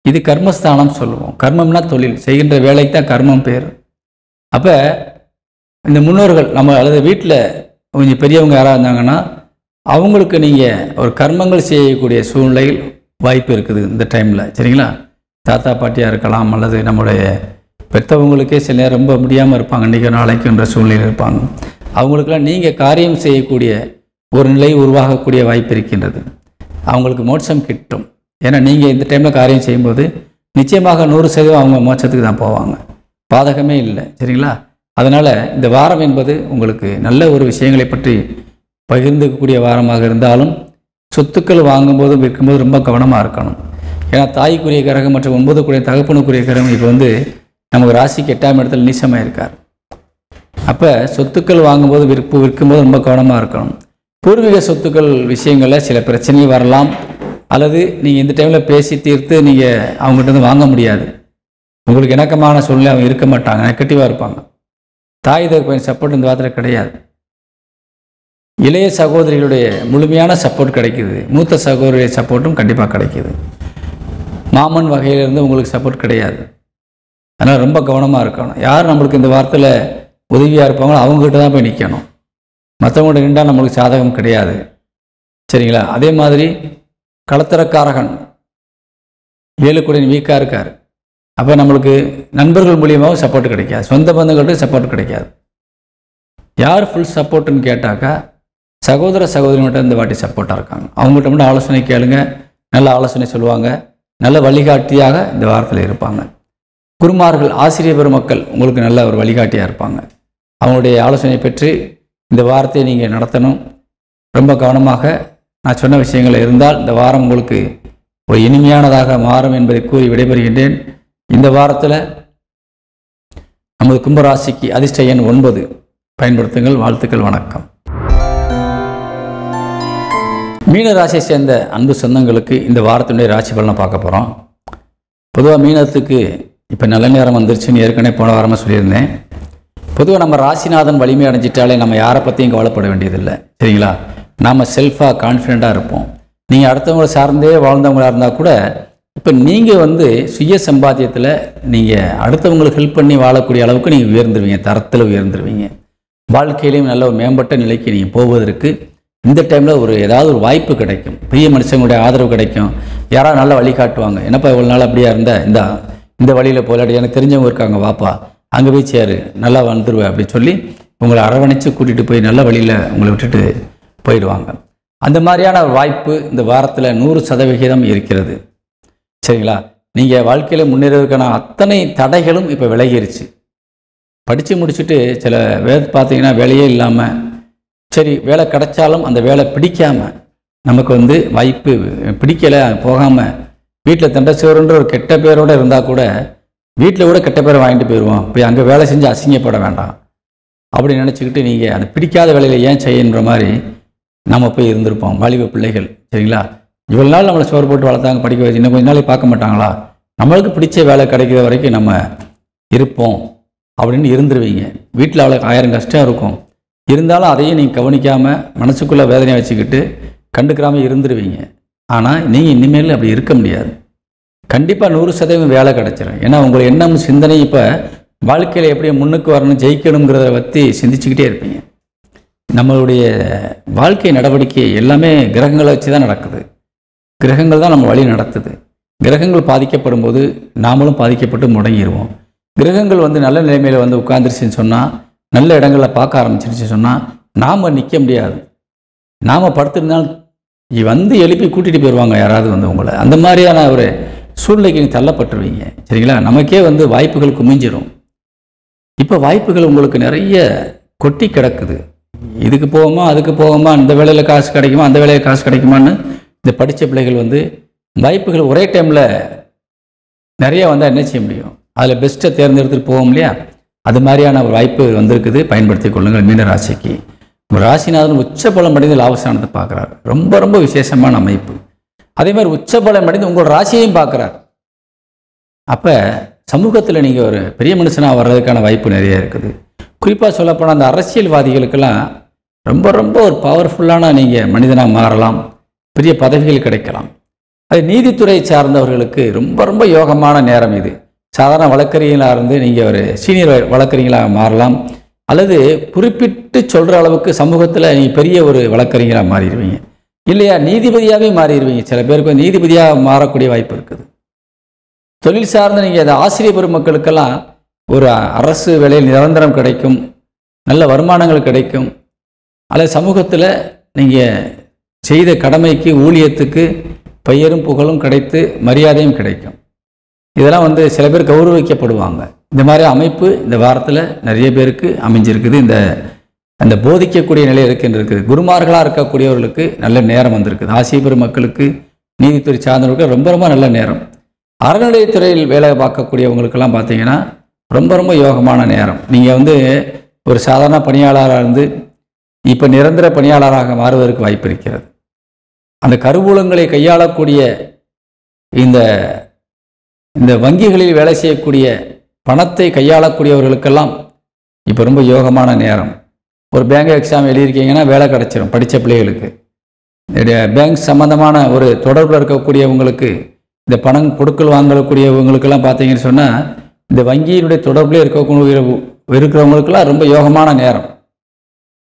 இது கர்மஸ்தானம் சொல்லுவோம். கர்மம்னா தொழில் செய்கின்ற வேலைக்கு தான் கர்மம் பேர். அப்போ இந்த முன்னோர்கள் நம்ம அல்லது வீட்டில் கொஞ்சம் பெரியவங்க யாராக இருந்தாங்கன்னா அவங்களுக்கு நீங்கள் ஒரு கர்மங்கள் செய்யக்கூடிய சூழ்நிலையில் வாய்ப்பு இருக்குது இந்த டைமில். சரிங்களா? தாத்தா பாட்டியாக இருக்கலாம், அல்லது நம்முடைய பெற்றவங்களுக்கே சில நேரம் ரொம்ப முடியாமல் இருப்பாங்க, இன்றைக்கி நாளைக்குன்ற சூழ்நிலையில் இருப்பாங்க. அவங்களுக்கெல்லாம் நீங்கள் காரியம் செய்யக்கூடிய ஒரு நிலை உருவாகக்கூடிய வாய்ப்பு இருக்கின்றது. அவங்களுக்கு மோட்சம் கிட்டும். ஏன்னா நீங்கள் இந்த டைமில் காரியம் செய்யும்போது நிச்சயமாக 100% அவங்க மோட்சத்துக்கு தான் போவாங்க, பாதகமே இல்லை. சரிங்களா? அதனால் இந்த வாரம் என்பது உங்களுக்கு நல்ல ஒரு விஷயங்களை பற்றி பகிர்ந்துக்கக்கூடிய வாரமாக இருந்தாலும் சொத்துக்கள் வாங்கும்போதும் விற்கும்போது ரொம்ப கவனமாக இருக்கணும். ஏன்னா தாய்க்குரிய கிரகம் மற்றும் 9 தகப்பனுக்குரிய கிரகம் இப்போ நமக்கு ராசிக்கு 8ஆம் இடத்துல நீசமாக இருக்கார். அப்போ சொத்துக்கள் வாங்கும்போது விற்கும்போது ரொம்ப கவனமாக இருக்கணும். பூர்வீக சொத்துக்கள் விஷயங்களில் சில பிரச்சனைகள் வரலாம், அல்லது நீங்கள் இந்த டைமில் பேசி தீர்த்து நீங்கள் அவங்ககிட்ட வாங்க முடியாது. உங்களுக்கு இணக்கமான சூழ்நிலை அவங்க இருக்க மாட்டாங்க, நெகட்டிவாக இருப்பாங்க. தாய் தகப்பன் சப்போர்ட் இந்த வாரத்தில் கிடையாது. இளைய சகோதரிகளுடைய முழுமையான சப்போர்ட் கிடைக்குது, மூத்த சகோதரியுடைய சப்போர்ட்டும் கண்டிப்பாக கிடைக்குது. மாமன் வகையிலிருந்து உங்களுக்கு சப்போர்ட் கிடையாது. அதனால் ரொம்ப கவனமாக இருக்கணும். யார் நம்மளுக்கு இந்த வாரத்தில் உதவியாக இருப்பாங்களோ அவங்ககிட்ட தான் போய் நிற்கணும். மற்றவங்கள்ட்ட நின்றால் நம்மளுக்கு சாதகம் கிடையாது. சரிங்களா? அதே மாதிரி களத்திரக்காரகன் 7 கூடையன் வீக்காக இருக்கார். அப்போ நம்மளுக்கு நண்பர்கள் மூலியமாகவும் சப்போர்ட் கிடைக்காது, சொந்த பந்தங்கள்ட்ட சப்போர்ட் கிடைக்காது. யார் ஃபுல் சப்போர்ட்டுன்னு கேட்டாக்கா சகோதர சகோதரிகிட்ட இந்த வாட்டி சப்போர்ட்டாக இருக்காங்க. அவங்ககிட்ட மட்டும் ஆலோசனை கேளுங்க, நல்ல ஆலோசனை சொல்லுவாங்க, நல்ல வழிகாட்டியாக இந்த வாரத்தில் இருப்பாங்க. குருமார்கள், ஆசிரியர் பெருமக்கள் உங்களுக்கு நல்ல ஒரு வழிகாட்டியாக இருப்பாங்க. அவங்களுடைய ஆலோசனை பெற்று இந்த வாரத்தை நீங்கள் நடத்தணும். ரொம்ப கவனமாக நான் சொன்ன விஷயங்கள் இருந்தால் இந்த வாரம் உங்களுக்கு ஒரு இனிமையானதாக மாறும் என்பதை கூறி விடைபெறுகின்றேன். இந்த வாரத்தில் நமது கும்பராசிக்கு அதிர்ஷ்ட எண் 9 பயன்படுத்துங்கள். வாழ்த்துக்கள், வணக்கம். மீன ராசியை சேர்ந்த அன்பு சொந்தங்களுக்கு இந்த வாரத்தினுடைய ராசி பலனை பார்க்க போகிறோம். பொதுவாக மீனத்துக்கு இப்போ நல்ல நேரம் வந்துருச்சுன்னு ஏற்கனவே போன வாரமாக சொல்லியிருந்தேன். பொதுவாக நம்ம ராசிநாதன் வலிமை அடைஞ்சிட்டாலே நம்ம யாரை பற்றியும் கவலைப்பட வேண்டியதில்லை. சரிங்களா? நாம் செல்ஃபாக கான்ஃபிடெண்ட்டாக இருப்போம். நீங்கள் அடுத்தவங்களை சார்ந்தே வாழ்ந்தவங்களாக இருந்தால் கூட இப்போ நீங்கள் சுய சம்பாத்தியத்தில் நீங்கள் அடுத்தவங்களுக்கு ஹெல்ப் பண்ணி வாழக்கூடிய அளவுக்கு நீங்கள் உயர்ந்துருவீங்க, தரத்தில் உயர்ந்துருவீங்க. வாழ்க்கையிலையும் நல்ல ஒரு மேம்பட்ட நிலைக்கு நீங்கள் போவதற்கு இந்த டைமில் ஏதாவது ஒரு வாய்ப்பு கிடைக்கும். பெரிய மனுஷங்களுடைய ஆதரவு கிடைக்கும். யாராவது நல்லா வழிகாட்டுவாங்க. என்னப்பா இவ்வளோ நாள் அப்படியா இருந்தால் இந்த வழியில் போலாடி, எனக்கு தெரிஞ்சவங்க இருக்காங்க, வாப்பா அங்கே போய் சேரு, நல்லா வந்துடுவேன் அப்படின்னு சொல்லி உங்களை அரவணைச்சு கூட்டிகிட்டு போய் நல்ல வழியில் உங்களை விட்டுட்டு போயிடுவாங்க. அந்த மாதிரியான வாய்ப்பு இந்த வாரத்தில் 100% இருக்கிறது. சரிங்களா? நீங்கள் வாழ்க்கையில் முன்னேறதுக்கான அத்தனை தடைகளும் இப்போ விலகிருச்சு. படித்து முடிச்சுட்டு சில பார்த்தீங்கன்னா வேலையே இல்லாமல், சரி வேலை கிடைச்சாலும் அந்த வேலை பிடிக்காமல், நமக்கு வாய்ப்பு பிடிக்கலை போகாமல் வீட்டில் தண்டச்சோறுன்ற ஒரு கெட்ட பேரோடு இருந்தால் கூட வீட்டில் கூட கெட்ட பேரை வாங்கிட்டு போயிடுவோம், போய் அங்கே வேலை செஞ்சு அசிங்கப்பட வேண்டாம் அப்படி நினச்சிக்கிட்டு நீங்கள் அந்த பிடிக்காத வேலையில் ஏன் செய்யன்ற மாதிரி நம்ம போய் இருந்திருப்போம். வாலிப பிள்ளைகள் சரிங்களா, இவ்வளோ நாள் நம்மளை சோறு போட்டு வளர்த்தாங்க, படிக்க வச்சு, இன்னும் கொஞ்ச நாளைக்கு பார்க்க மாட்டாங்களா, நம்மளுக்கு பிடிச்ச வேலை கிடைக்கிற வரைக்கும் நம்ம இருப்போம் அப்படின்னு இருந்துருவீங்க. வீட்டில் அவ்வளோ 1000 கஷ்டம் இருக்கும், இருந்தாலும் அதையும் நீங்கள் கவனிக்காமல் மனசுக்குள்ளே வேதனையை வச்சுக்கிட்டு கண்டுக்கிறாமல் இருந்துருவீங்க. ஆனால் நீங்கள் இனிமேல் அப்படி இருக்க முடியாது. கண்டிப்பாக 100% வேலை கிடச்சிடும். ஏன்னா உங்களை எண்ணம் சிந்தனை இப்போ வாழ்க்கையில் எப்படி முன்னுக்கு வரணும், ஜெயிக்கணுங்கிறத பற்றி சிந்திச்சுக்கிட்டே இருப்பீங்க. நம்மளுடைய வாழ்க்கை நடவடிக்கை எல்லாமே கிரகங்களை வச்சு தான் நடக்குது. கிரகங்கள் தான் நம்ம வழி நடத்துது. கிரகங்கள் பாதிக்கப்படும் போது நாமளும் பாதிக்கப்பட்டு முடங்கிடுவோம். கிரகங்கள் நல்ல நிலைமையில் உட்காந்துருச்சுன்னு சொன்னால், நல்ல இடங்களில் பார்க்க ஆரம்பிச்சிருச்சு சொன்னால் நாம் நிற்க முடியாது. நாம் படுத்திருந்தால் எழுப்பி கூட்டிகிட்டு போயிடுவாங்க யாராவது உங்களை. அந்த மாதிரியான ஒரு சூழ்நிலைக்கு நீங்கள் தள்ளப்பட்டுருவீங்க சரிங்களா. நமக்கே வாய்ப்புகள் குமிஞ்சிடும். இப்போ வாய்ப்புகள் உங்களுக்கு நிறைய கொட்டி கிடக்குது. இதுக்கு போவோமா அதுக்கு போவோமா, இந்த வேலையில் காசு கிடைக்குமா அந்த வேலையில் காசு கிடைக்குமான்னு இந்த படித்த பிள்ளைகள் வாய்ப்புகள் ஒரே டைமில் நிறைய வந்தால் என்ன செய்ய முடியும், அதில் பெஸ்ட்டை தேர்ந்தெடுத்துட்டு போவோம் இல்லையா. அது மாதிரியான ஒரு வாய்ப்பு வந்திருக்குது, பயன்படுத்தி கொள்ளுங்கள். மீன ராசிக்கு ராசிநாதன் உச்சபலம் அடைந்து லாபஸ்தானத்தை பார்க்குறாரு. ரொம்ப ரொம்ப விசேஷமான அமைப்பு. அதே மாதிரி உச்சபலம் அடைந்து உங்களோட ராசியையும் பார்க்குறார். அப்போ சமூகத்தில் நீங்கள் ஒரு பெரிய மனுஷனாக வர்றதுக்கான வாய்ப்பு நிறைய இருக்குது. குறிப்பாக சொல்லப்போனால் அந்த அரசியல்வாதிகளுக்கெல்லாம் ரொம்ப ரொம்ப ஒரு பவர்ஃபுல்லான நீங்கள் மனிதனாக மாறலாம், பெரிய பதவிகள் கிடைக்கலாம். அது நீதித்துறை சார்ந்தவர்களுக்கு ரொம்ப ரொம்ப யோகமான நேரம் இது. சாதாரண வழக்கறிஞர்களாக இருந்து நீங்கள் ஒரு சீனியர் வழக்கறிஞர்களாக மாறலாம், அல்லது குறிப்பிட்டு சொல்கிற அளவுக்கு சமூகத்தில் நீங்கள் பெரிய ஒரு வழக்கறிஞராக மாறிடுவீங்க, இல்லையா நீதிபதியாகவே மாறிடுவீங்க. சில பேருக்கு நீதிபதியாக மாறக்கூடிய வாய்ப்பு இருக்குது. தொழில் சார்ந்த நீங்கள் அந்த ஆசிரியர் பெருமக்களுக்கெல்லாம் ஒரு அரசு வேலையில் நிரந்தரம் கிடைக்கும், நல்ல வருமானங்கள் கிடைக்கும், அல்லது சமூகத்தில் நீங்கள் செய்த கடமைக்கு ஊழியத்துக்கு பெயரும் புகழும் கிடைத்து மரியாதையும் கிடைக்கும். இதெல்லாம் சில பேர் கௌரவிக்கப்படுவாங்க. இந்த மாதிரி அமைப்பு இந்த வாரத்தில் நிறைய பேருக்கு அமைஞ்சிருக்குது. அந்த போதிக்கக்கூடிய நிலை இருக்குது. குருமார்களாக இருக்கக்கூடியவர்களுக்கு நல்ல நேரம் வந்திருக்குது. ஆசிரியர் பெருமக்களுக்கு, நீதித்துறை சார்ந்தவர்களுக்கு ரொம்ப ரொம்ப நல்ல நேரம். அறநிலையத்துறையில் வேலை பார்க்கக்கூடியவங்களுக்கெல்லாம் பார்த்தீங்கன்னா ரொம்ப ரொம்ப யோகமான நேரம். நீங்கள் ஒரு சாதாரண பணியாளராக இருந்து இப்போ நிரந்தர பணியாளராக மாறுவதற்கு வாய்ப்பு இருக்கிறது. அந்த கருவூலங்களை கையாளக்கூடிய இந்த வங்கிகளில் வேலை செய்யக்கூடிய பணத்தை கையாளக்கூடியவர்களுக்கெல்லாம் இப்போ ரொம்ப யோகமான நேரம். ஒரு பேங்க் எக்ஸாம் எழுதியிருக்கீங்கன்னா வேலை கிடச்சிடும். படித்த பிள்ளைகளுக்கு பேங்க் சம்மந்தமான ஒரு தொடர்பில் இருக்கக்கூடியவங்களுக்கு, இந்த பணம் கொடுக்கல் வாங்கக்கூடியவங்களுக்கெல்லாம் பார்த்தீங்கன்னு சொன்னால், இந்த வங்கியினுடைய தொடர்பில் இருக்கிறவங்களுக்கெல்லாம் ரொம்ப யோகமான நேரம்.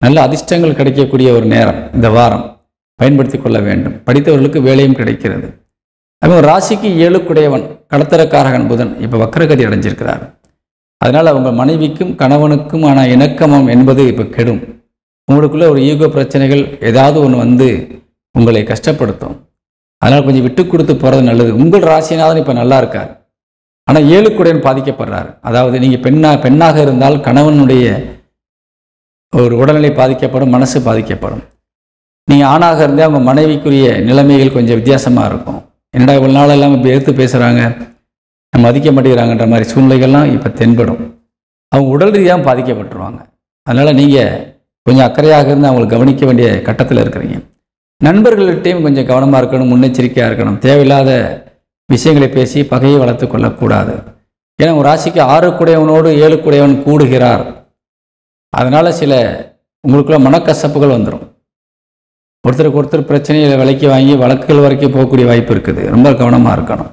நல்ல அதிர்ஷ்டங்கள் கிடைக்கக்கூடிய ஒரு நேரம் இந்த வாரம். பயன்படுத்தி கொள்ள வேண்டும். படித்தவர்களுக்கு வேலையும் கிடைக்கிறது. அதுவும் ராசிக்கு 7 கடத்தரக்காரகன் புதன் இப்போ வக்ரகதி அடைஞ்சிருக்கிறார். அதனால் அவங்க மனைவிக்கும் கணவனுக்கும் ஆனால் இணக்கமம் என்பது இப்போ கெடும். உங்களுக்குள்ளே ஒரு ஈகோ பிரச்சனைகள் ஏதாவது ஒன்று உங்களை கஷ்டப்படுத்தும். அதனால் கொஞ்சம் விட்டு கொடுத்து போகிறது நல்லது. உங்கள் ராசினாதான் இப்போ நல்லா இருக்கார், ஆனால் 7 பாதிக்கப்படுறார். அதாவது நீங்கள் பெண்ணாக இருந்தால் கணவனுடைய ஒரு உடல்நிலை பாதிக்கப்படும், மனசு பாதிக்கப்படும். நீங்கள் ஆணாக இருந்தால் அவங்க மனைவிக்குரிய நிலைமைகள் கொஞ்சம் வித்தியாசமாக இருக்கும். என்னடா இவ்வளோ நாள் எல்லாம் இப்போ எடுத்து பேசுகிறாங்க, நம்ம மதிக்க மாட்டேங்கிறாங்கன்ற மாதிரி சூழ்நிலைகள்லாம் இப்போ தென்படும். அவங்க உடல் ரீதியாக பாதிக்கப்பட்டுருவாங்க. அதனால் நீங்கள் கொஞ்சம் அக்கறையாக இருந்து அவங்களை கவனிக்க வேண்டிய கட்டத்தில் இருக்கிறீங்க. நண்பர்கள்கிட்டையும் கொஞ்சம் கவனமாக இருக்கணும், முன்னெச்சரிக்கையாக இருக்கணும். தேவையில்லாத விஷயங்களை பேசி பகையை வளர்த்து கொள்ளக்கூடாது. ஏன்னா ஒரு ராசிக்கு 6 7 கூடுகிறார். அதனால் சில உங்களுக்குள்ள மனக்கசப்புகள் வந்துடும். ஒருத்தருக்கு ஒருத்தர் பிரச்சனைகளை விலைக்கு வாங்கி வழக்குகள் வரைக்கும் போகக்கூடிய வாய்ப்பு இருக்குது. ரொம்ப கவனமாக இருக்கணும்.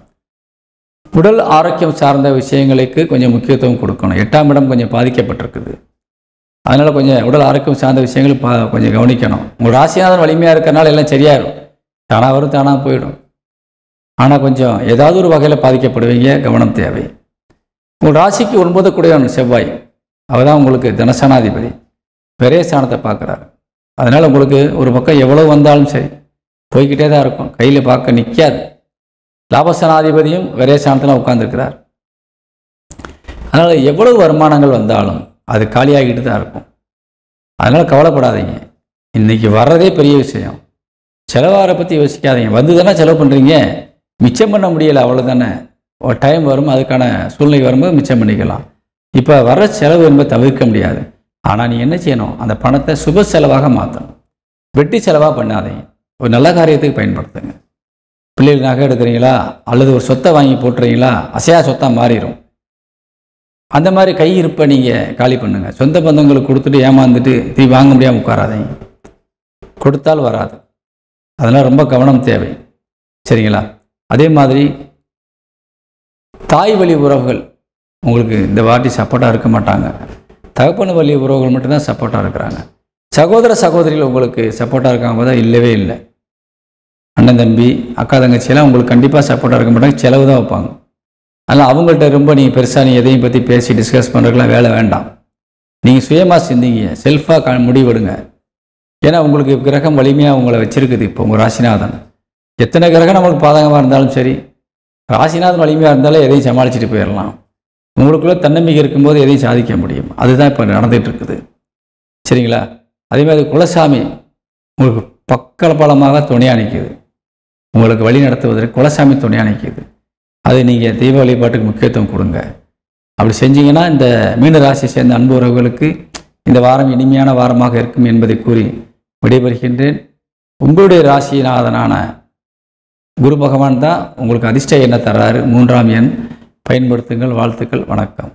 உடல் ஆரோக்கியம் சார்ந்த விஷயங்களுக்கு கொஞ்சம் முக்கியத்துவம் கொடுக்கணும். 8ஆம் இடம் கொஞ்சம் பாதிக்கப்பட்டிருக்குது. அதனால் கொஞ்சம் உடல் ஆரோக்கியம் சார்ந்த விஷயங்கள் கொஞ்சம் கவனிக்கணும். உங்கள் ராசிநாதன் வலிமையாக இருக்கிறனால எல்லாம் சரியாயிடும், தானாக வரும் தானாக போயிடும். ஆனால் கொஞ்சம் ஏதாவது ஒரு வகையில் பாதிக்கப்படுவீங்க, கவனம் தேவை. உங்கள் ராசிக்கு 9 செவ்வாய், அவர் தான் உங்களுக்கு தனசனாதிபதி, பெரிய ஸ்தானத்தை பார்க்குறாரு. அதனால் உங்களுக்கு ஒரு பக்கம் எவ்வளோ வந்தாலும் சரி போய்கிட்டே தான் இருக்கும், கையில் பார்க்க நிற்காது. லாபஸ்தானாதிபதியும் விரயஸ்தானத்தில் உட்கார்ந்துருக்கிறார். அதனால் எவ்வளவு வருமானங்கள் வந்தாலும் அது காலியாகிட்டு தான் இருக்கும். அதனால் கவலைப்படாதீங்க. இன்றைக்கி வர்றதே பெரிய விஷயம். செலவாரை பற்றி யோசிக்காதீங்க. வந்து தானே செலவு பண்ணுறீங்க, மிச்சம் பண்ண முடியலை, அவ்வளோதானே. ஒரு டைம் வரும், அதுக்கான சூழ்நிலை வரும்போது மிச்சம் பண்ணிக்கலாம். இப்போ வர்ற செலவு என்பது தவிர்க்க முடியாது. ஆனால் நீ என்ன செய்யணும், அந்த பணத்தை சுப செலவாக மாற்றணும். வெட்டி செலவாக பண்ணாதீங்க. ஒரு நல்ல காரியத்துக்கு பயன்படுத்துங்க. பிள்ளைகள் நகை எடுக்கிறீங்களா, அல்லது ஒரு சொத்தை வாங்கி போட்டுறீங்களா, அசையா சொத்தாக மாறிடும். அந்த மாதிரி கையிருப்பை நீங்கள் காலி பண்ணுங்கள். சொந்த பந்தங்களுக்கு கொடுத்துட்டு ஏமாந்துட்டு திரும்பி வாங்க முடியாமல் உட்காராதீங்க. கொடுத்தால் வராது. அதெல்லாம் ரொம்ப கவனம் தேவை. சரிங்களா? அதே மாதிரி தாய் வழி உறவுகள் உங்களுக்கு இந்த வாட்டி சப்போர்ட்டாக இருக்க மாட்டாங்க. தகப்பன வழி உறவுகள் மட்டும்தான் சப்போர்ட்டாக இருக்கிறாங்க. சகோதர சகோதரிகள் உங்களுக்கு சப்போர்ட்டாக இருக்காங்க பார்த்தா இல்லவே இல்லை. அண்ணன் தம்பி அக்கா தங்கச்சியெல்லாம் உங்களுக்கு கண்டிப்பாக சப்போர்ட்டாக இருக்க மாட்டாங்க, செலவு தான் வைப்பாங்க. அதனால் அவங்கள்ட்ட ரொம்ப நீங்கள் பெருசாக எதையும் பற்றி பேசி டிஸ்கஸ் பண்ணுறதுக்கெலாம் வேலை வேண்டாம். நீங்கள் சுயமாக சிந்திங்க, செல்ஃபாக முடிவெடுங்க. ஏன்னா உங்களுக்கு கிரகம் வலிமையாக உங்களை வச்சுருக்குது. இப்போ உங்கள் ராசிநாதன் எத்தனை கிரகம் நம்மளுக்கு பாதகமாக இருந்தாலும் சரி, ராசிநாதன் வலிமையாக இருந்தாலும் எதையும் சமாளிச்சுட்டு போயிடலாம். உங்களுக்குள்ளே தன்னம்பிக்கை இருக்கும்போது எதையும் சாதிக்க முடியும். அதுதான் இப்போ நடந்துகிட்டு இருக்குது. சரிங்களா? அதே மாதிரி குலசாமி உங்களுக்கு பக்கபலமாக துணையாக நிற்கிது. உங்களுக்கு வழி நடத்துவதற்கு குலசாமி துணையாக நிற்கிது. அது நீங்கள் தெய்வ வழிபாட்டுக்கு முக்கியத்துவம் கொடுங்க. அப்படி செஞ்சீங்கன்னா இந்த மீன ராசியை சேர்ந்த அன்பு உறவுகளுக்கு இந்த வாரம் இனிமையான வாரமாக இருக்கும் என்பதை கூறி விடைபெறுகின்றேன். உங்களுடைய ராசிநாதனான குரு பகவான் தான் உங்களுக்கு அதிர்ஷ்ட எண்ணை தர்றாரு. 3ஆம் எண் பயன்படுத்துங்கள். வாழ்த்துக்கள். வணக்கம்.